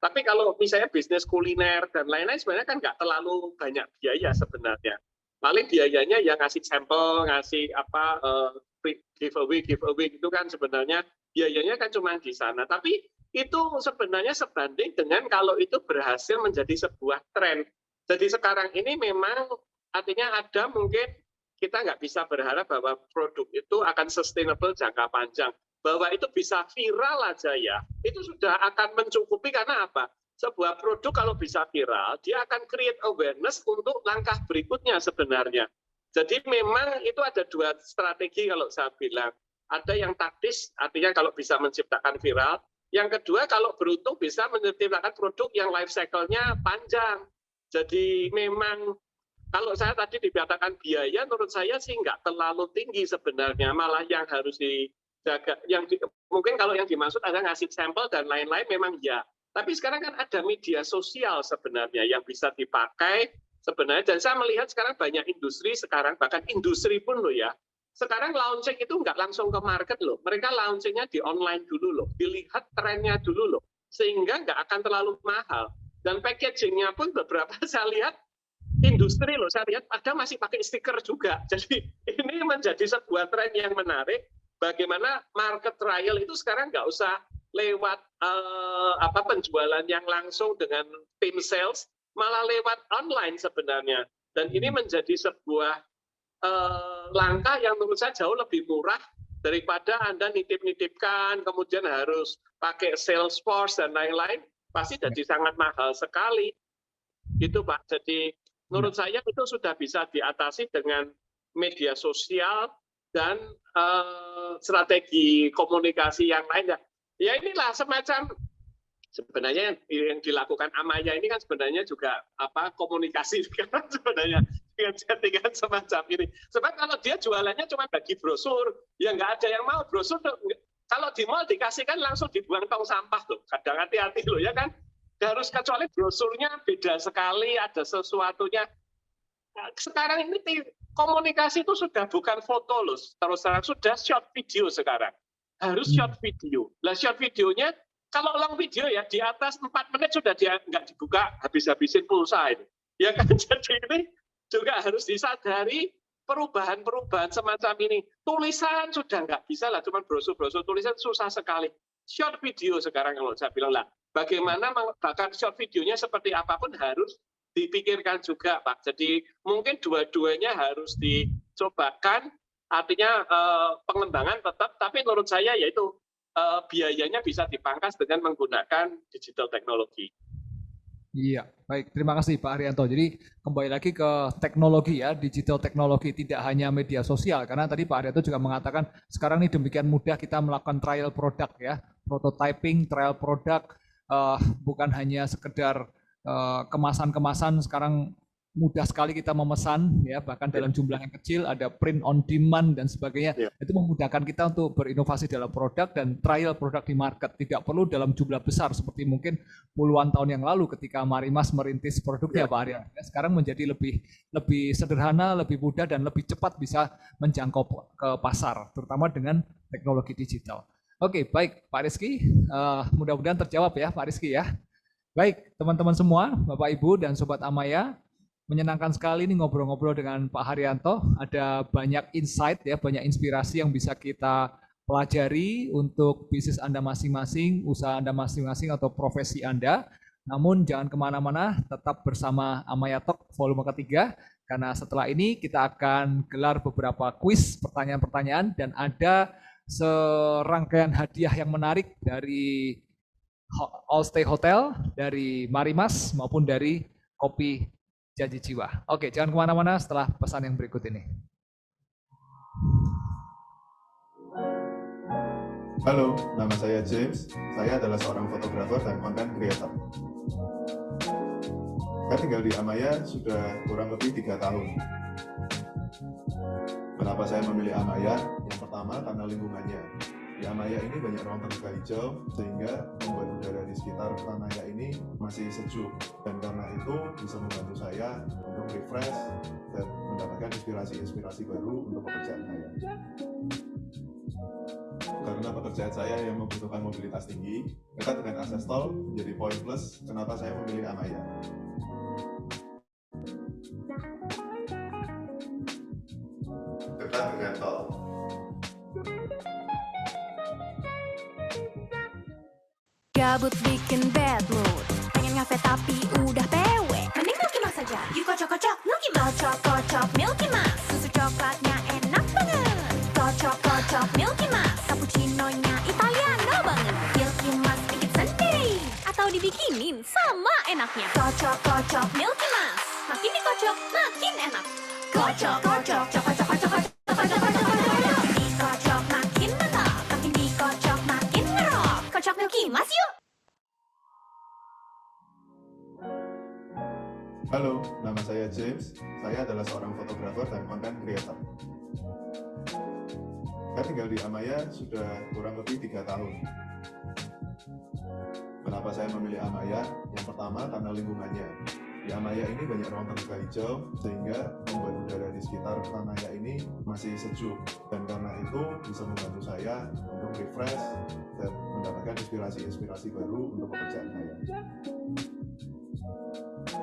B: Tapi kalau misalnya bisnis kuliner dan lain-lain sebenarnya kan nggak terlalu banyak biaya sebenarnya. Paling biayanya yang ngasih sampel, ngasih apa giveaway itu kan sebenarnya biayanya kan cuma di sana. Tapi itu sebenarnya sebanding dengan kalau itu berhasil menjadi sebuah tren. Jadi sekarang ini memang artinya ada mungkin kita nggak bisa berharap bahwa produk itu akan sustainable jangka panjang. Bahwa itu bisa viral aja ya, itu sudah akan mencukupi. Karena apa? Sebuah produk kalau bisa viral, dia akan create awareness untuk langkah berikutnya sebenarnya. Jadi memang itu ada dua strategi kalau saya bilang. Ada yang taktis, artinya kalau bisa menciptakan viral. Yang kedua kalau beruntung bisa menciptakan produk yang life cycle-nya panjang. Jadi memang kalau saya tadi dikatakan biaya, menurut saya sih nggak terlalu tinggi sebenarnya. Malah yang harus jaga, mungkin kalau yang dimaksud ada ngasih sampel dan lain-lain memang ya. Tapi sekarang kan ada media sosial sebenarnya yang bisa dipakai sebenarnya. Dan saya melihat sekarang banyak industri sekarang, bahkan industri pun loh ya. Sekarang launching itu nggak langsung ke market loh. Mereka launchingnya di online dulu loh. Dilihat trennya dulu loh. Sehingga nggak akan terlalu mahal. Dan packagingnya pun beberapa saya lihat industri loh. Saya lihat ada masih pakai stiker juga. Jadi ini menjadi sebuah tren yang menarik. Bagaimana market trial itu sekarang nggak usah lewat penjualan yang langsung dengan tim sales, malah lewat online sebenarnya. Dan ini menjadi sebuah langkah yang menurut saya jauh lebih murah daripada Anda nitip-nitipkan, kemudian harus pakai Salesforce dan lain-lain, pasti jadi sangat mahal sekali. Gitu Pak. Jadi menurut saya itu sudah bisa diatasi dengan media sosial dan strategi komunikasi yang lain. Ya inilah semacam sebenarnya yang dilakukan Amaya ini kan sebenarnya juga komunikasi sebenarnya dengan settingan semacam ini. Sebab kalau dia jualannya cuma bagi brosur, ya nggak ada yang mau brosur. Kalau di mall dikasihkan langsung dibuang tong sampah loh. Kadang hati-hati loh ya kan. Harus kecuali brosurnya beda sekali, ada sesuatunya. Sekarang ini komunikasi itu sudah bukan foto loh, terus terang sudah short video sekarang. Harus short video. Lah short videonya kalau long video ya di atas 4 menit sudah dia nggak dibuka, habis-habisin pulsa itu. Ya kan, jadi ini juga harus disadari perubahan-perubahan semacam ini. Tulisan sudah nggak bisa lah, cuma brosur-brosur tulisan susah sekali. Short video sekarang kalau saya bilang lah, bagaimana bahkan short videonya seperti apapun harus dipikirkan juga Pak. Jadi mungkin dua-duanya harus dicobakan, artinya pengembangan tetap, tapi menurut saya yaitu biayanya bisa dipangkas dengan menggunakan digital teknologi.
A: Iya, baik. Terima kasih Pak Haryanto. Jadi kembali lagi ke teknologi ya, digital teknologi, tidak hanya media sosial. Karena tadi Pak Haryanto juga mengatakan sekarang ini demikian mudah kita melakukan trial product ya, prototyping, trial product, bukan hanya sekedar kemasan-kemasan. Sekarang mudah sekali kita memesan ya, bahkan dalam jumlah yang kecil, ada print on demand dan sebagainya. Itu memudahkan kita untuk berinovasi dalam produk dan trial produk di market. Tidak perlu dalam jumlah besar seperti mungkin puluhan tahun yang lalu ketika Marimas merintis produknya Pak Arya. Sekarang menjadi lebih sederhana, lebih mudah dan lebih cepat bisa menjangkau ke pasar, terutama dengan teknologi digital. Oke, baik Pak Rizky, mudah-mudahan terjawab ya Pak Rizky ya. Baik, teman-teman semua, Bapak Ibu dan Sobat Amaya, menyenangkan sekali nih ngobrol-ngobrol dengan Pak Haryanto. Ada banyak insight ya, banyak inspirasi yang bisa kita pelajari untuk bisnis Anda masing-masing, usaha Anda masing-masing atau profesi Anda. Namun jangan kemana-mana, tetap bersama Amaya Talk volume ketiga, karena setelah ini kita akan gelar beberapa kuis, pertanyaan-pertanyaan, dan ada serangkaian hadiah yang menarik dari All Stay Hotel, dari Marimas, maupun dari Kopi Janji Jiwa. Oke, jangan kemana-mana setelah pesan yang berikut ini.
G: Halo, nama saya James. Saya adalah seorang fotografer dan content creator. Saya tinggal di Amaya sudah kurang lebih 3 tahun. Kenapa saya memilih Amaya? Yang pertama karena lingkungannya. Di Amaya ini banyak ruang terbuka hijau, sehingga membuat udara di sekitar Amaya ini masih sejuk. Dan karena itu bisa membantu saya untuk refresh dan mendapatkan inspirasi-inspirasi baru untuk pekerjaan saya. Karena pekerjaan saya yang membutuhkan mobilitas tinggi, dekat dengan akses tol menjadi poin plus kenapa saya memilih Amaya. Dekat dengan tol.
H: Gabut bikin bad mood, pengen ngafe tapi udah PW. Mending Milky Mas aja, yuk kocok-kocok Milky Mas. Kocok-kocok Milky Mas, susu coklatnya enak banget. Kocok-kocok Milky Mas, cappuccino-nya Italiano banget. Milky Mas bikin sendiri, atau dibikinin sama enaknya. Kocok-kocok Milky Mas, makin dikocok makin enak. Kocok-kocok, cokok-cokok-cokok. Dikocok makin mantap, makin dikocok makin ngerok. Kocok Milky Mas yuk.
G: Halo, nama saya James. Saya adalah seorang fotografer dan content creator. Saya tinggal di Amaya sudah kurang lebih 3 tahun. Kenapa saya memilih Amaya? Yang pertama karena lingkungannya. Di Amaya ini banyak ruang terbuka hijau, sehingga membuat udara di sekitar Amaya ini masih sejuk. Dan karena itu bisa membantu saya untuk refresh dan mendapatkan inspirasi-inspirasi baru untuk pekerjaan saya.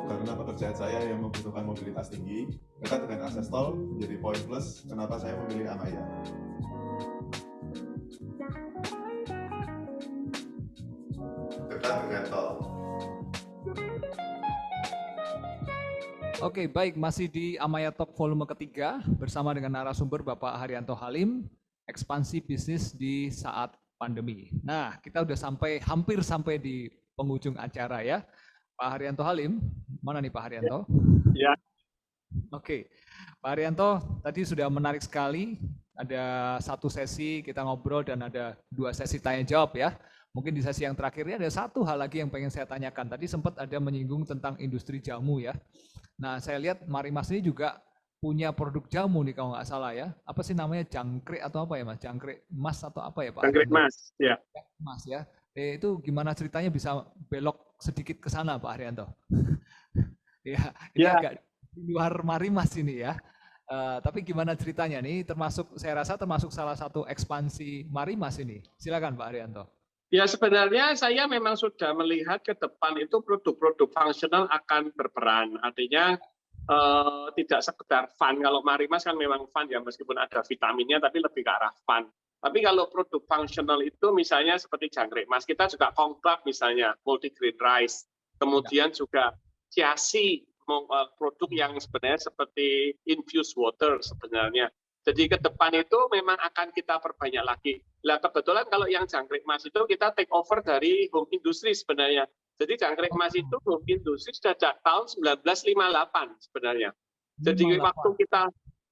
G: Karena pekerjaan saya yang membutuhkan mobilitas tinggi, dekat dengan akses tol menjadi poin plus kenapa saya memilih Amaya. Dekat dengan tol.
A: Oke, baik, masih di Amaya Talk volume ketiga bersama dengan narasumber Bapak Haryanto Halim, ekspansi bisnis di saat pandemi. Nah, kita udah hampir sampai di penghujung acara ya. Pak Haryanto Halim, mana nih Pak Haryanto?
B: Ya.
A: Oke, Pak Haryanto tadi sudah menarik sekali. Ada satu sesi kita ngobrol dan ada 2 sesi tanya jawab ya. Mungkin di sesi yang terakhir ini ada satu hal lagi yang pengen saya tanyakan. Tadi sempat ada menyinggung tentang industri jamu ya. Nah, saya lihat Marimas ini juga punya produk jamu nih kalau nggak salah ya. Apa sih namanya, jangkrik atau apa ya Mas? Jangkrik Mas atau apa ya Pak?
B: Jangkrik Mas, ya.
A: Mas ya. Itu gimana ceritanya bisa belok sedikit ke sana Pak Haryanto? Ya, ini agak di luar Marimas ini ya. Tapi gimana ceritanya nih? Saya rasa termasuk salah satu ekspansi Marimas ini. Silakan Pak Haryanto.
B: Ya, sebenarnya saya memang sudah melihat ke depan itu produk-produk fungsional akan berperan. Artinya tidak sekedar fun. Kalau Marimas kan memang fun ya, meskipun ada vitaminnya, tapi lebih ke arah fun. Tapi kalau produk fungsional itu misalnya seperti jangkrik Mas, kita juga Kongbak misalnya, multigrain rice. Kemudian juga Chiasi, produk yang sebenarnya seperti infused water sebenarnya. Jadi ke depan itu memang akan kita perbanyak lagi. Nah, kebetulan kalau yang jangkrik Mas itu kita take over dari home industry sebenarnya. Jadi jangkrik Mas itu home industry sudah sejak tahun 1958 sebenarnya. Jadi waktu kita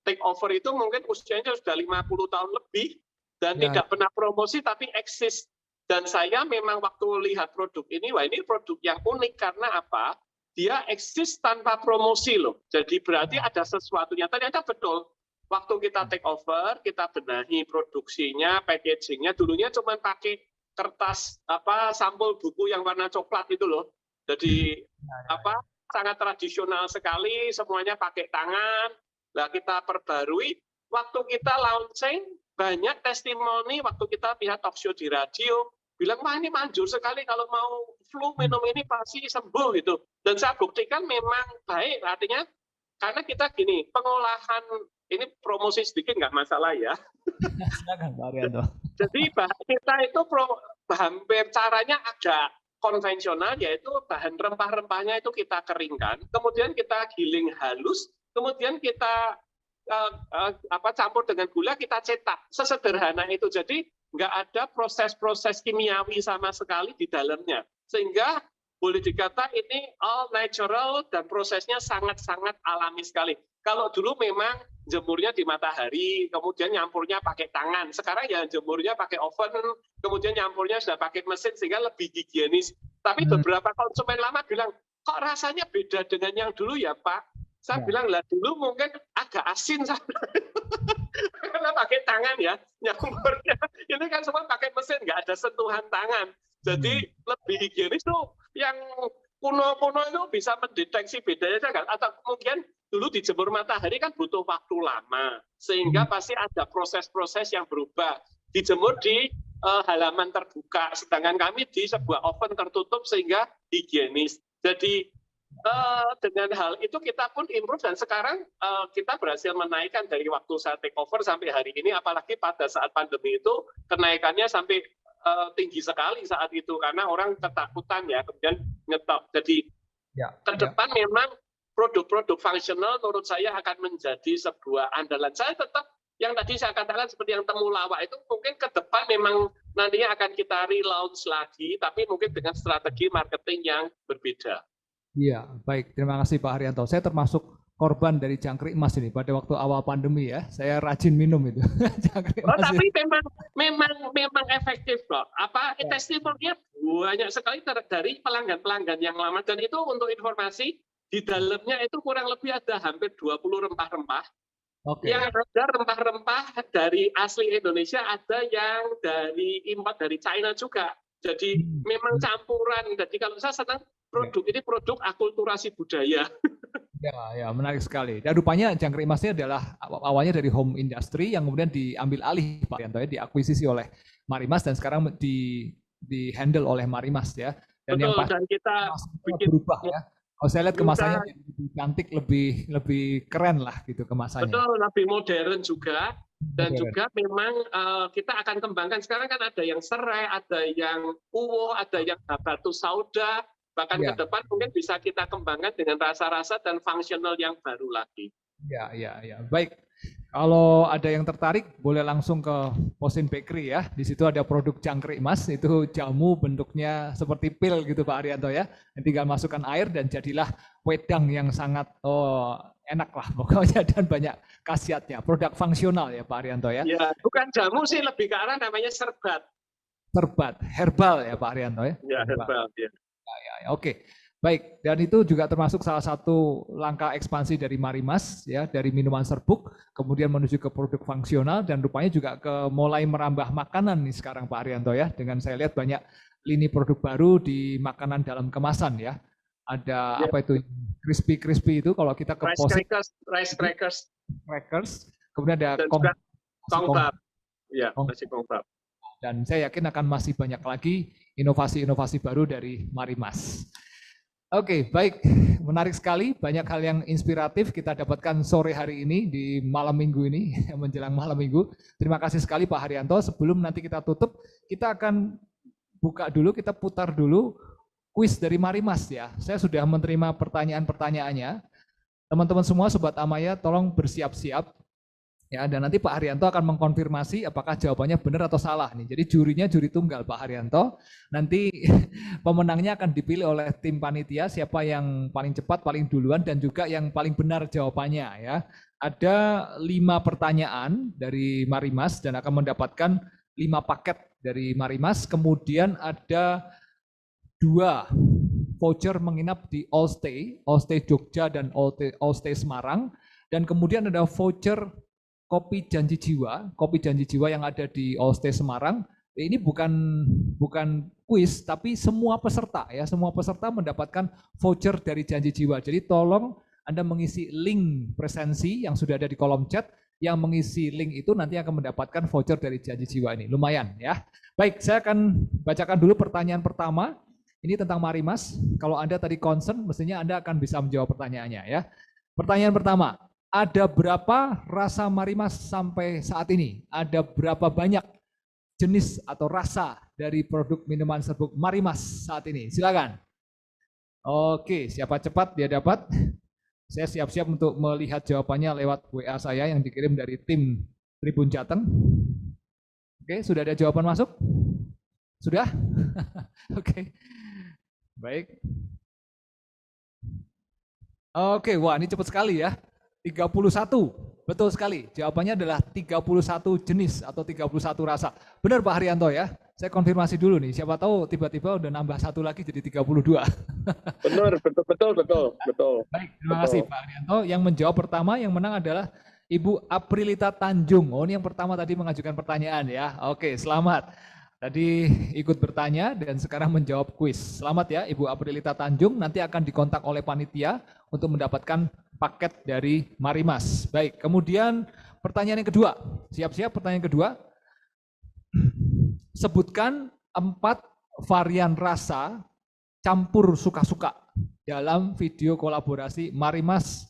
B: take over itu mungkin usianya sudah 50 tahun lebih dan tidak pernah promosi tapi eksis. Dan saya memang waktu lihat produk ini, wah ini produk yang unik karena apa? Dia eksis tanpa promosi loh. Jadi berarti ada sesuatunya. Ternyata betul. Waktu kita take over, kita benahi produksinya, packagingnya. Dulunya cuma pakai kertas sampul buku yang warna coklat itu loh. Jadi sangat tradisional sekali, semuanya pakai tangan. Nah, kita perbarui. Waktu kita launching, banyak testimoni waktu kita lihat talk show di radio, bilang wah ini manjur sekali, kalau mau flu minum ini pasti sembuh gitu. Dan saya buktikan memang baik, artinya karena kita gini, pengolahan ini promosi sedikit nggak masalah ya.
A: Silakan Pak Haryanto.
B: Jadi kita itu hampir caranya agak konvensional, yaitu bahan rempah-rempahnya itu kita keringkan, kemudian kita giling halus, kemudian kita campur dengan gula, kita cetak. Sesederhana itu. Jadi nggak ada proses-proses kimiawi sama sekali di dalamnya. Sehingga boleh dikata ini all natural dan prosesnya sangat-sangat alami sekali. Kalau dulu memang jemurnya di matahari, kemudian nyampurnya pakai tangan. Sekarang ya jemurnya pakai oven, kemudian nyampurnya sudah pakai mesin sehingga lebih higienis. Tapi beberapa konsumen lama bilang, kok rasanya beda dengan yang dulu ya Pak? Saya bilang, lah dulu mungkin agak asin karena pakai tangan ya, nyampurnya. Ini kan semua pakai mesin, nggak ada sentuhan tangan. Jadi lebih higienis tuh yang kuno-kuno itu bisa mendeteksi bedanya kan? Atau kemudian dulu dijemur matahari kan butuh waktu lama, sehingga pasti ada proses-proses yang berubah. Dijemur di halaman terbuka, sedangkan kami di sebuah oven tertutup sehingga higienis. Jadi dengan hal itu kita pun improve, dan sekarang kita berhasil menaikkan dari waktu saya take over sampai hari ini, apalagi pada saat pandemi itu kenaikannya sampai tinggi sekali saat itu karena orang ketakutan ya, kemudian ngetop. Jadi ke depan memang produk-produk fungsional menurut saya akan menjadi sebuah andalan. Saya tetap yang tadi saya katakan seperti yang temulawak itu mungkin ke depan memang nantinya akan kita relaunch lagi, tapi mungkin dengan strategi marketing yang berbeda.
A: Iya, baik. Terima kasih Pak Haryanto. Saya termasuk korban dari jangkrik emas ini pada waktu awal pandemi ya. Saya rajin minum itu.
B: Tapi memang efektif kok. Testimoninya banyak sekali dari pelanggan-pelanggan yang lama, dan itu untuk informasi di dalamnya itu kurang lebih ada hampir 20 rempah-rempah. Yang ada rempah-rempah dari asli Indonesia, ada yang dari import dari China juga. Jadi memang campuran. Jadi kalau saya senang produk ini produk akulturasi budaya.
A: Ya, menarik sekali. Dan rupanya jangkrik emasnya adalah awalnya dari home industry yang kemudian diambil alih Pak Haryanto ya, diakuisisi oleh Marimas dan sekarang di handle oleh Marimas ya. Dan
B: betul,
A: yang
B: dan kita bikin
A: berubah ya. Kalau saya lihat kemasannya lebih cantik, lebih keren lah gitu kemasannya.
B: Betul, lebih modern juga. Dan juga memang kita akan kembangkan. Sekarang kan ada yang serai, ada yang uwo, ada yang batu sauda. Bahkan ke depan mungkin bisa kita kembangkan dengan rasa-rasa dan fungsional yang baru lagi.
A: Ya. Baik. Kalau ada yang tertarik, boleh langsung ke Posin Bakery ya. Di situ ada produk jangkrik emas, itu jamu bentuknya seperti pil gitu Pak Haryanto ya. Tinggal masukkan air dan jadilah wedang yang sangat enak lah pokoknya, dan banyak khasiatnya. Produk fungsional ya Pak Haryanto ya.
B: Ya, bukan jamu sih, lebih ke arah namanya serbat.
A: Serbat, herbal ya Pak Haryanto ya.
B: Ya, herbal ya.
A: Oke. Baik, dan itu juga termasuk salah satu langkah ekspansi dari Marimas ya, dari minuman serbuk kemudian menuju ke produk fungsional, dan rupanya juga mulai merambah makanan nih sekarang Pak Haryanto ya, dengan saya lihat banyak lini produk baru di makanan dalam kemasan ya. Ada apa itu crispy itu kalau kita ke
B: rice crackers,
A: kemudian ada
B: kongkap. Ya, nasi kongkap.
A: Dan saya yakin akan masih banyak lagi inovasi-inovasi baru dari Marimas. Oke, baik. Menarik sekali. Banyak hal yang inspiratif kita dapatkan sore hari ini di malam minggu ini, menjelang malam minggu. Terima kasih sekali Pak Haryanto. Sebelum nanti kita tutup, kita akan buka dulu, kita putar dulu kuis dari Marimas ya. Saya sudah menerima pertanyaan-pertanyaannya. Teman-teman semua, Sobat Amaya, tolong bersiap-siap. Ya, dan nanti Pak Haryanto akan mengkonfirmasi apakah jawabannya benar atau salah nih. Jadi jurinya juri tunggal Pak Haryanto. Nanti pemenangnya akan dipilih oleh tim panitia, siapa yang paling cepat, paling duluan, dan juga yang paling benar jawabannya ya. Ada 5 pertanyaan dari Marimas dan akan mendapatkan 5 paket dari Marimas. Kemudian ada 2 voucher menginap di All Stay Jogja dan All Stay Semarang. Dan kemudian ada voucher Kopi Janji Jiwa yang ada di All Stay Semarang. Ini bukan kuis, tapi semua peserta ya, semua peserta mendapatkan voucher dari Janji Jiwa. Jadi tolong Anda mengisi link presensi yang sudah ada di kolom chat. Yang mengisi link itu nanti akan mendapatkan voucher dari Janji Jiwa ini. Lumayan ya. Baik, saya akan bacakan dulu pertanyaan pertama. Ini tentang Marimas. Kalau Anda tadi concern, mestinya Anda akan bisa menjawab pertanyaannya ya. Pertanyaan pertama. Ada berapa rasa Marimas sampai saat ini? Ada berapa banyak jenis atau rasa dari produk minuman serbuk Marimas saat ini? Silakan. Oke, siapa cepat dia dapat. Saya siap-siap untuk melihat jawabannya lewat WA saya yang dikirim dari tim Tribun Jateng. Oke, sudah ada jawaban masuk? Sudah? Oke. Baik. Oke, wah ini cepat sekali ya. 31. Betul sekali. Jawabannya adalah 31 jenis atau 31 rasa. Benar Pak Haryanto ya? Saya konfirmasi dulu nih. Siapa tahu tiba-tiba udah nambah satu lagi jadi 32.
B: Benar, betul.
A: Baik, terima kasih Pak Haryanto. Yang menjawab pertama yang menang adalah Ibu Aprilita Tanjung. Oh, ini yang pertama tadi mengajukan pertanyaan ya. Oke, selamat. Tadi ikut bertanya dan sekarang menjawab kuis. Selamat ya Ibu Aprilita Tanjung, nanti akan dikontak oleh panitia untuk mendapatkan paket dari Marimas. Baik, kemudian pertanyaan yang kedua. Siap-siap pertanyaan kedua. Sebutkan 4 varian rasa campur suka-suka dalam video kolaborasi Marimas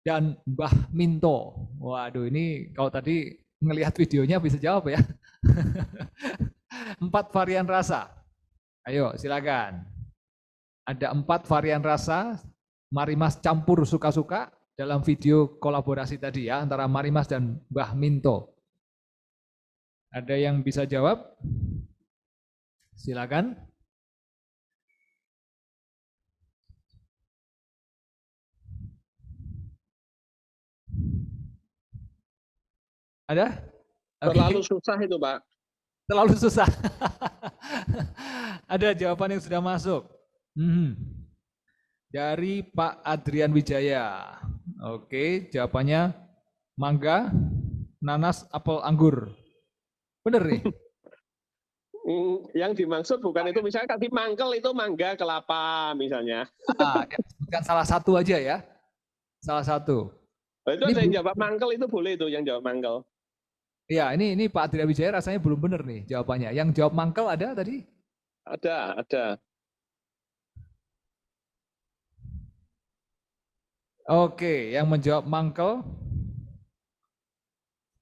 A: dan Mbah Minto. Waduh, ini kalau tadi ngelihat videonya bisa jawab ya. 4 varian rasa. Ayo, silakan. Ada 4 varian rasa Marimas campur suka-suka dalam video kolaborasi tadi ya antara Marimas dan Mbah Minto. Ada yang bisa jawab? Silakan. Ada?
B: Terlalu susah itu, Pak.
A: Terlalu susah. Ada jawaban yang sudah masuk. Dari Pak Adrian Wijaya. Oke, jawabannya mangga, nanas, apel, anggur. Bener nih?
B: Yang dimaksud bukan itu, misalnya tadi mangkel itu mangga, kelapa misalnya.
A: Bukan salah satu aja ya. Salah satu.
B: Itu ada yang jawab mangkel, itu boleh itu yang jawab mangkel.
A: Iya, ini Pak Adrian Wijaya rasanya belum benar nih jawabannya. Yang jawab mangkel ada tadi?
B: Ada.
A: Oke, yang menjawab mangkel,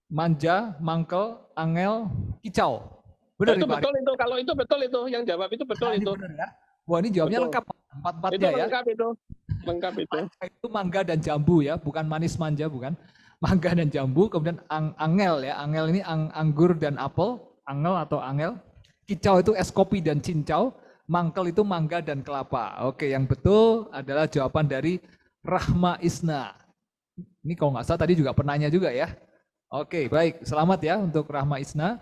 A: manja, mangkel, angel, kicau. Benar
B: itu
A: nih, Pak?
B: Betul itu, kalau itu betul itu, yang jawab itu betul itu.
A: Benar, ya? Wah, ini jawabnya
B: betul.
A: Lengkap, 4-4-nya
B: itu
A: ya.
B: Lengkap itu.
A: Itu mangga dan jambu ya, bukan manis manja, bukan. Mangga dan jambu, kemudian angel ya, angel ini anggur dan apel, angel atau angel. Kicau itu es kopi dan cincau, mangkel itu mangga dan kelapa. Oke, yang betul adalah jawaban dari Rahma Isna. Ini kalau nggak salah tadi juga penanya juga ya. Oke, baik, selamat ya untuk Rahma Isna.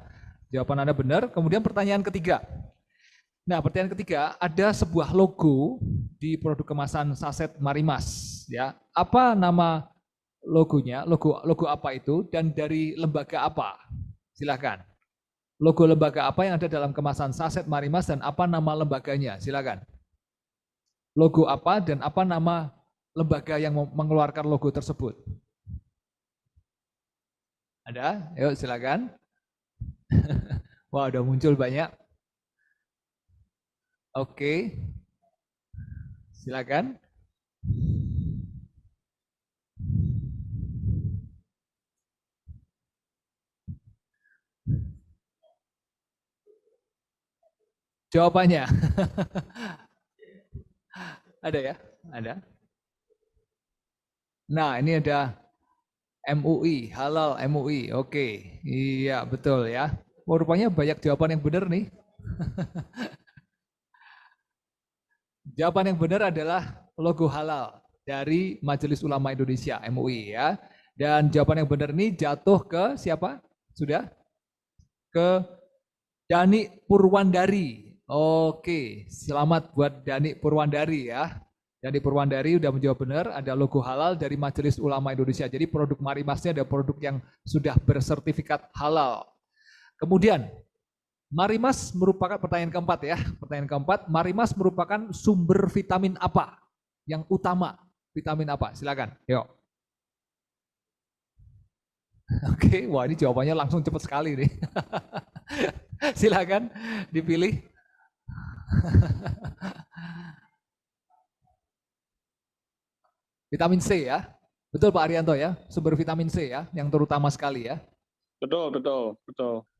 A: Jawaban Anda benar. Kemudian pertanyaan ketiga. Nah, pertanyaan ketiga, ada sebuah logo di produk kemasan saset Marimas ya. Apa nama logonya, logo apa itu, dan dari lembaga apa? Silakan. Logo lembaga apa yang ada dalam kemasan saset Marimas dan apa nama lembaganya? Silakan. Logo apa dan apa nama lembaga yang mengeluarkan logo tersebut? Ada? Yuk silakan. Wah, udah muncul banyak. Oke. Silakan. Jawabannya. Ada ya? Ada. Nah, ini ada MUI, halal MUI. Oke. Iya, betul ya. Oh, rupanya banyak jawaban yang benar nih. Jawaban yang benar adalah logo halal dari Majelis Ulama Indonesia, MUI ya. Dan jawaban yang benar ini jatuh ke siapa? Sudah? Ke Dani Purwandari. Oke, selamat buat Dani Purwandari ya. Dani Purwandari udah menjawab benar, ada logo halal dari Majelis Ulama Indonesia. Jadi produk Marimasnya ada produk yang sudah bersertifikat halal. Kemudian, Marimas merupakan pertanyaan keempat ya. Pertanyaan keempat, Marimas merupakan sumber vitamin apa? Yang utama, vitamin apa? Silakan. Yuk. Oke, wah ini jawabannya langsung cepat sekali nih. Silakan dipilih. Vitamin C ya. Betul Pak Arianto ya, sumber vitamin C ya, yang terutama sekali ya.
B: Betul.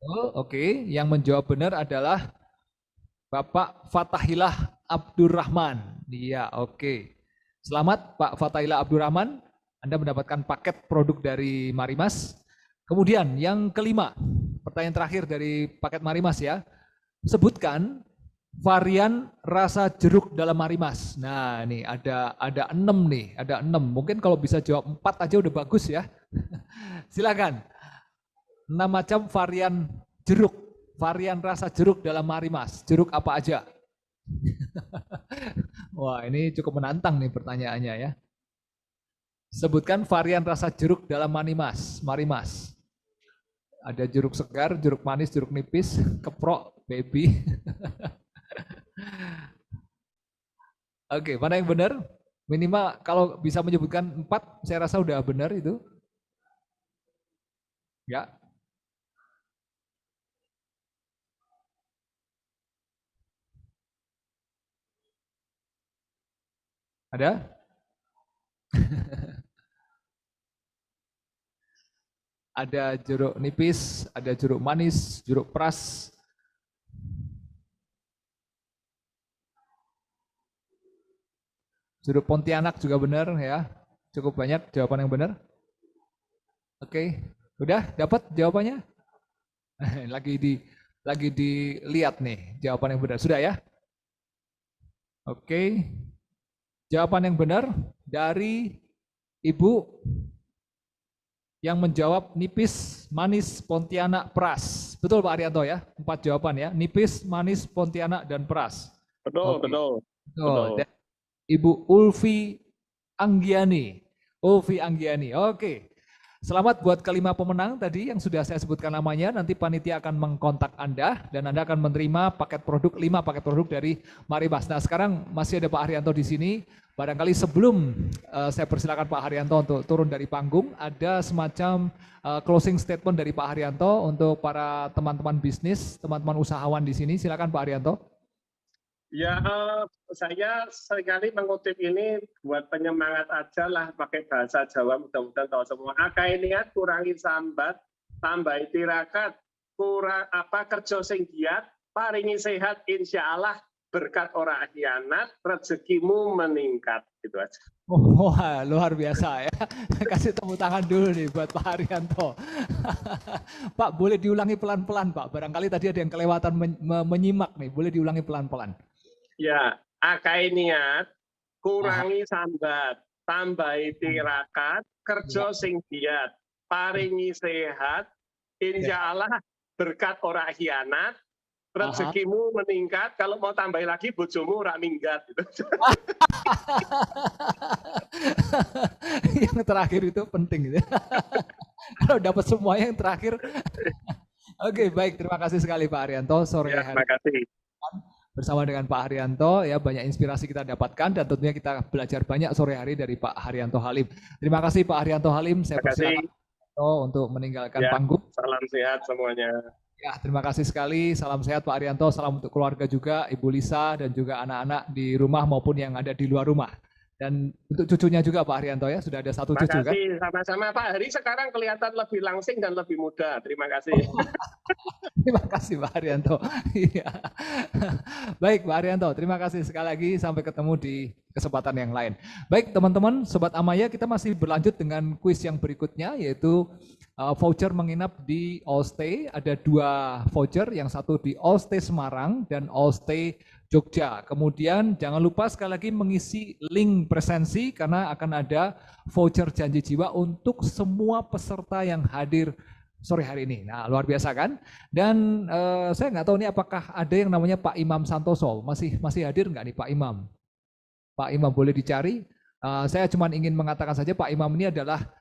A: Oh, oke. Yang menjawab benar adalah Bapak Fatahillah Abdurrahman. Iya, oke. Selamat Pak Fatahillah Abdurrahman. Anda mendapatkan paket produk dari Marimas. Kemudian yang kelima, pertanyaan terakhir dari paket Marimas ya. Sebutkan varian rasa jeruk dalam Marimas. Nah, ini ada 6 nih, ada 6. Mungkin kalau bisa jawab 4 aja udah bagus ya. Silakan. 6 macam varian jeruk, varian rasa jeruk dalam Marimas. Jeruk apa aja? Wah, ini cukup menantang nih pertanyaannya ya. Sebutkan varian rasa jeruk dalam Marimas. Ada jeruk segar, jeruk manis, jeruk nipis, keprok, baby. Oke, mana yang benar? Minimal kalau bisa menyebutkan 4, saya rasa udah benar itu. Ya. Ada? Ada jeruk nipis, ada jeruk manis, jeruk peras. Jeruk Pontianak juga benar ya. Cukup banyak jawaban yang benar. Oke, udah dapat jawabannya? Lagi dilihat nih jawaban yang benar. Sudah ya? Oke. Jawaban yang benar dari Ibu yang menjawab nipis, manis, Pontianak, peras. Betul Pak Arianto ya? 4 jawaban ya. Nipis, manis, Pontianak, dan peras.
B: Betul.
A: Dan Ibu Ulfi Anggiani. Oke. Selamat buat kelima pemenang tadi yang sudah saya sebutkan namanya. Nanti panitia akan mengkontak Anda dan Anda akan menerima paket produk 5 paket produk dari Marimas. Nah, sekarang masih ada Pak Haryanto di sini. Barangkali sebelum saya persilakan Pak Haryanto untuk turun dari panggung, ada semacam closing statement dari Pak Haryanto untuk para teman-teman bisnis, teman-teman usahawan di sini. Silakan Pak Haryanto.
B: Ya, saya seringkali mengutip ini buat penyemangat aja lah pakai bahasa Jawa, mudah-mudahan tahu semua. Akai niat, kurangi sambat, tambahi tirakat, kerja sing giat, paringi sehat, insya Allah berkat ora hianat, rezekimu meningkat. Gitu aja.
A: Wah, luar biasa ya. Kasih tepuk tangan dulu nih buat Pak Haryanto. Pak, boleh diulangi pelan-pelan Pak. Barangkali tadi ada yang kelewatan menyimak nih. Boleh diulangi pelan-pelan.
B: Ya, akai niat, kurangi sambat, tambahi tirakat, kerja sing giat, paringi sehat, insya Allah berkat ora hianat, rezekimu meningkat. Kalau mau tambah lagi, bojomu ora minggat. Gitu.
A: Yang terakhir itu penting. Gitu. Kalau dapat semuanya yang terakhir. Oke, baik. Terima kasih sekali Pak Haryanto. Sore hari.
B: Terima kasih.
A: Bersama dengan Pak Haryanto ya, banyak inspirasi kita dapatkan dan tentunya kita belajar banyak sore hari dari Pak Haryanto Halim. Terima kasih Pak Haryanto Halim. Saya persilakan untuk meninggalkan panggung.
B: Salam sehat semuanya.
A: Ya, terima kasih sekali. Salam sehat Pak Haryanto. Salam untuk keluarga juga, Ibu Lisa dan juga anak-anak di rumah maupun yang ada di luar rumah. Dan untuk cucunya juga Pak Haryanto ya, sudah ada 1 cucu kan?
B: Sama-sama Pak Hari sekarang kelihatan lebih langsing dan lebih muda. Terima kasih.
A: Terima kasih Pak Haryanto. Baik Pak Haryanto, terima kasih sekali lagi. Sampai ketemu di kesempatan yang lain. Baik teman-teman, Sobat Amaya, kita masih berlanjut dengan kuis yang berikutnya, yaitu voucher menginap di Allstay. Ada 2 voucher, yang satu di Allstay Semarang dan Allstay Jogja. Kemudian jangan lupa sekali lagi mengisi link presensi karena akan ada voucher janji jiwa untuk semua peserta yang hadir sore hari ini. Nah, luar biasa kan? Dan saya nggak tahu nih apakah ada yang namanya Pak Imam Santoso. Masih hadir nggak nih Pak Imam? Pak Imam boleh dicari. Saya cuma ingin mengatakan saja Pak Imam ini adalah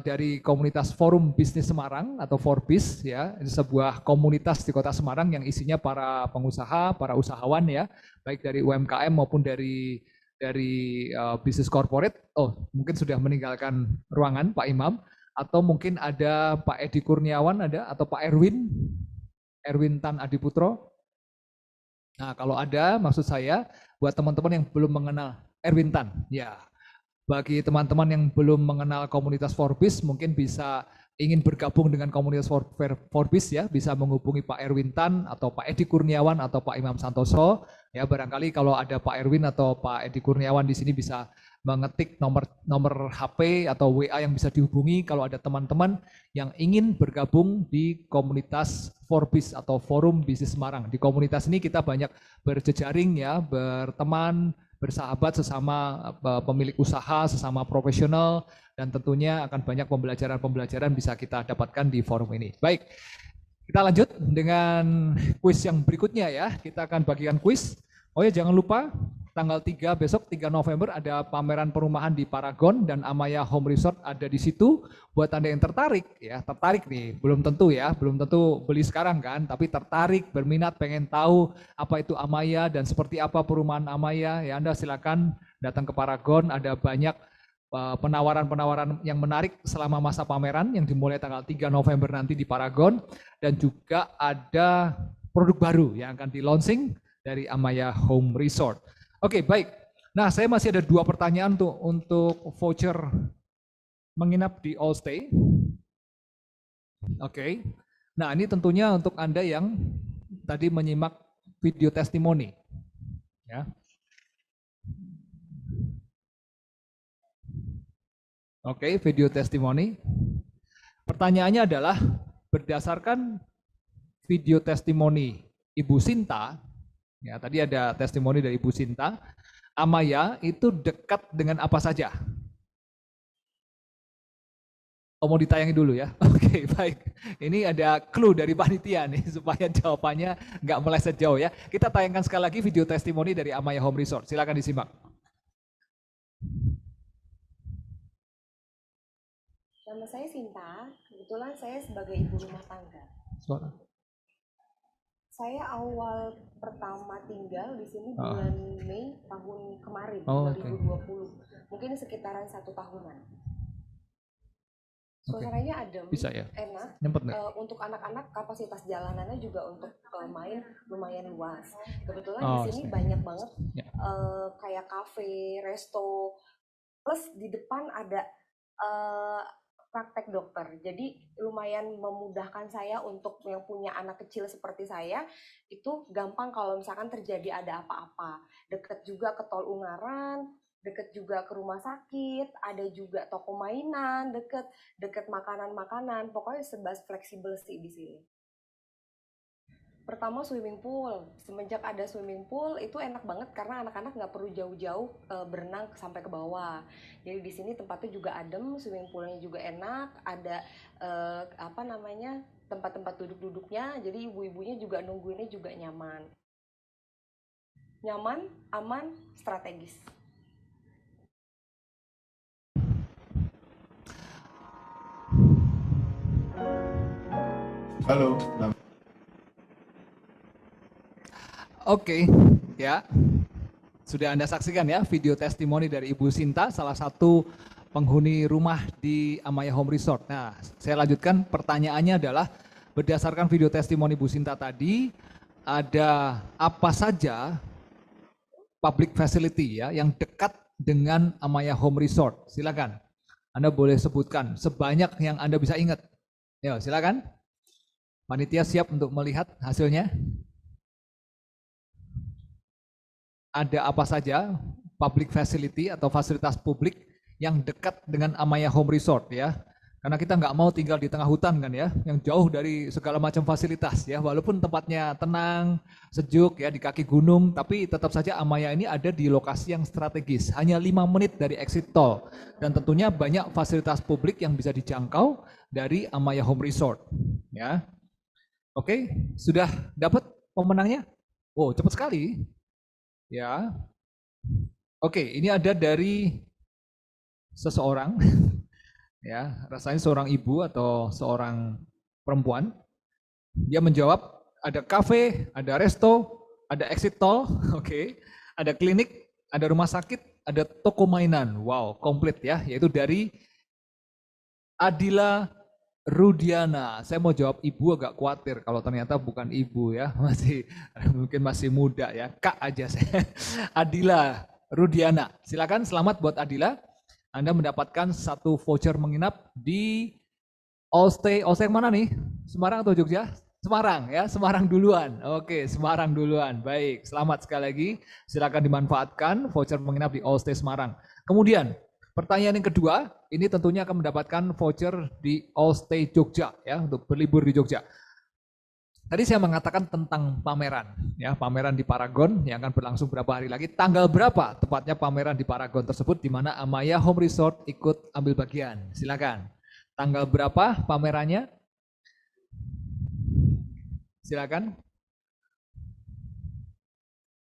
A: dari komunitas Forum Bisnis Semarang atau Forbis ya, sebuah komunitas di Kota Semarang yang isinya para pengusaha, para usahawan ya, baik dari UMKM maupun dari bisnis corporate. Oh, mungkin sudah meninggalkan ruangan Pak Imam, atau mungkin ada Pak Edi Kurniawan ada, atau Pak Erwin Tan Adiputro. Nah, kalau ada, maksud saya buat teman-teman yang belum mengenal Erwin Tan, ya. Bagi teman-teman yang belum mengenal komunitas Forbis, mungkin bisa ingin bergabung dengan komunitas Forbis ya, bisa menghubungi Pak Erwin Tan atau Pak Edi Kurniawan atau Pak Imam Santoso. Ya, barangkali kalau ada Pak Erwin atau Pak Edi Kurniawan di sini bisa mengetik nomor HP atau WA yang bisa dihubungi kalau ada teman-teman yang ingin bergabung di komunitas Forbis atau Forum Bisnis Semarang. Di komunitas ini kita banyak berjejaring ya, berteman, bersahabat sesama pemilik usaha, sesama profesional, dan tentunya akan banyak pembelajaran-pembelajaran bisa kita dapatkan di forum ini. Baik, kita lanjut dengan kuis yang berikutnya ya. Kita akan bagikan kuis. Oh ya, jangan lupa tanggal 3 besok 3 November ada pameran perumahan di Paragon dan Amaya Home Resort ada di situ. Buat Anda yang tertarik ya, tertarik nih, belum tentu ya, belum tentu beli sekarang kan, tapi tertarik, berminat, pengen tahu apa itu Amaya dan seperti apa perumahan Amaya, ya Anda silakan datang ke Paragon. Ada banyak penawaran-penawaran yang menarik selama masa pameran yang dimulai tanggal 3 November nanti di Paragon, dan juga ada produk baru yang akan di-launching dari Amaya Home Resort. Oke, baik. Nah, saya masih ada 2 pertanyaan untuk voucher menginap di All Stay. Oke. Nah, ini tentunya untuk Anda yang tadi menyimak video testimoni. Ya. Oke, video testimoni. Pertanyaannya adalah, berdasarkan video testimoni Ibu Sinta, ya tadi ada testimoni dari Ibu Sinta, Amaya itu dekat dengan apa saja? Oh, mau ditayangin dulu ya? Oke, baik. Ini ada clue dari panitia nih, supaya jawabannya nggak meleset jauh ya. Kita tayangkan sekali lagi video testimoni dari Amaya Home Resort. Silakan disimak.
I: Nama saya Sinta, kebetulan saya sebagai ibu rumah tangga.
A: Suara.
I: Saya awal pertama tinggal di sini bulan Mei tahun kemarin, 2020. Mungkin sekitaran 1 tahunan. Suasananya adem,
A: bisa ya?
I: enak. Untuk anak-anak kapasitas jalanannya juga untuk main lumayan luas. Kebetulan di sini banyak banget kayak kafe, resto, plus di depan ada praktek dokter. Jadi lumayan memudahkan saya untuk yang punya anak kecil seperti saya, itu gampang kalau misalkan terjadi ada apa-apa. Dekat juga ke Tol Ungaran, dekat juga ke rumah sakit, ada juga toko mainan, dekat makanan-makanan. Pokoknya serba fleksibel sih di sini. Pertama swimming pool. Semenjak ada swimming pool itu enak banget karena anak-anak nggak perlu jauh-jauh berenang sampai ke bawah. Jadi di sini tempatnya juga adem, swimming poolnya juga enak, ada tempat-tempat duduk-duduknya. Jadi ibu-ibunya juga nungguinnya juga nyaman. Nyaman, aman, strategis.
G: Halo.
A: Oke, ya. Sudah Anda saksikan ya video testimoni dari Ibu Sinta, salah satu penghuni rumah di Amaya Home Resort. Nah, saya lanjutkan, pertanyaannya adalah, berdasarkan video testimoni Ibu Sinta tadi, ada apa saja public facility ya yang dekat dengan Amaya Home Resort? Silakan. Anda boleh sebutkan sebanyak yang Anda bisa ingat. Ya, silakan. Panitia siap untuk melihat hasilnya. Ada apa saja public facility atau fasilitas publik yang dekat dengan Amaya Home Resort ya. Karena kita nggak mau tinggal di tengah hutan kan ya, yang jauh dari segala macam fasilitas ya. Walaupun tempatnya tenang, sejuk ya di kaki gunung, tapi tetap saja Amaya ini ada di lokasi yang strategis. Hanya 5 menit dari exit tol. Dan tentunya banyak fasilitas publik yang bisa dijangkau dari Amaya Home Resort ya. Oke, sudah dapat pemenangnya? Wow, cepat sekali. Ya, oke, ini ada dari seseorang, ya, rasanya seorang ibu atau seorang perempuan. Dia menjawab, ada kafe, ada resto, ada exit tol, oke, ada klinik, ada rumah sakit, ada toko mainan. Wow, komplit ya, yaitu dari Adila Rudiana. Saya mau jawab ibu, agak khawatir kalau ternyata bukan ibu ya, mungkin masih muda ya, Kak aja saya. Adila Rudiana, silakan, selamat buat Adila. Anda mendapatkan 1 voucher menginap di All stay yang mana nih? Semarang atau Jogja? Semarang ya, Semarang duluan. Oke, Semarang duluan. Baik, selamat sekali lagi. Silakan dimanfaatkan voucher menginap di All Stay Semarang. Kemudian, pertanyaan yang kedua, ini tentunya akan mendapatkan voucher di All Stay Jogja ya, untuk berlibur di Jogja. Tadi saya mengatakan tentang pameran, ya, pameran di Paragon yang akan berlangsung berapa hari lagi. Tanggal berapa tepatnya pameran di Paragon tersebut, di mana Amaya Home Resort ikut ambil bagian. Silakan. Tanggal berapa pamerannya? Silakan.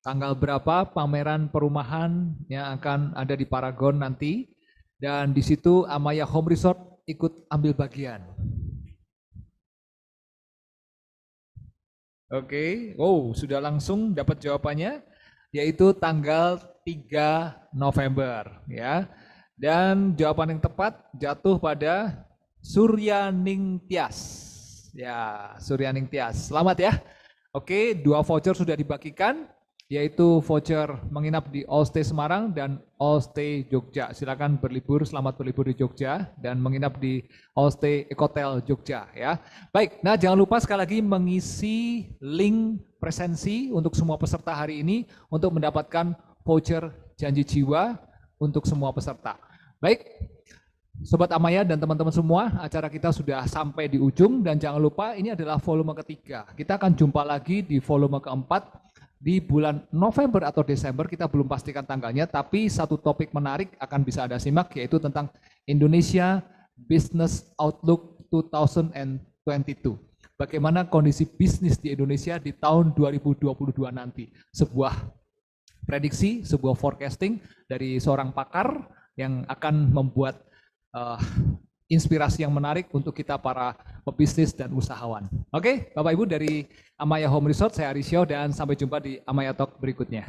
A: Tanggal berapa pameran perumahan yang akan ada di Paragon nanti? Dan di situ Amaya Home Resort ikut ambil bagian. Oke, sudah langsung dapat jawabannya, yaitu tanggal 3 November ya. Dan jawaban yang tepat jatuh pada Suryaning Tias. Ya, Suryaning Tias. Selamat ya. Oke, 2 voucher sudah dibagikan, yaitu voucher menginap di All Stay Semarang dan All Stay Jogja. Silakan berlibur, selamat berlibur di Jogja dan menginap di All Stay Ecotel Jogja ya. Baik, nah jangan lupa sekali lagi mengisi link presensi untuk semua peserta hari ini untuk mendapatkan voucher janji jiwa untuk semua peserta. Baik, Sobat Amaya dan teman-teman semua, acara kita sudah sampai di ujung dan jangan lupa ini adalah volume ketiga. Kita akan jumpa lagi di volume keempat di bulan November atau Desember, kita belum pastikan tanggalnya, tapi satu topik menarik akan bisa Anda simak, yaitu tentang Indonesia Business Outlook 2022. Bagaimana kondisi bisnis di Indonesia di tahun 2022 nanti. Sebuah prediksi, sebuah forecasting dari seorang pakar yang akan membuat inspirasi yang menarik untuk kita para pebisnis dan usahawan. Oke, Bapak Ibu dari Amaya Home Resort, saya Arisyo dan sampai jumpa di Amaya Talk berikutnya.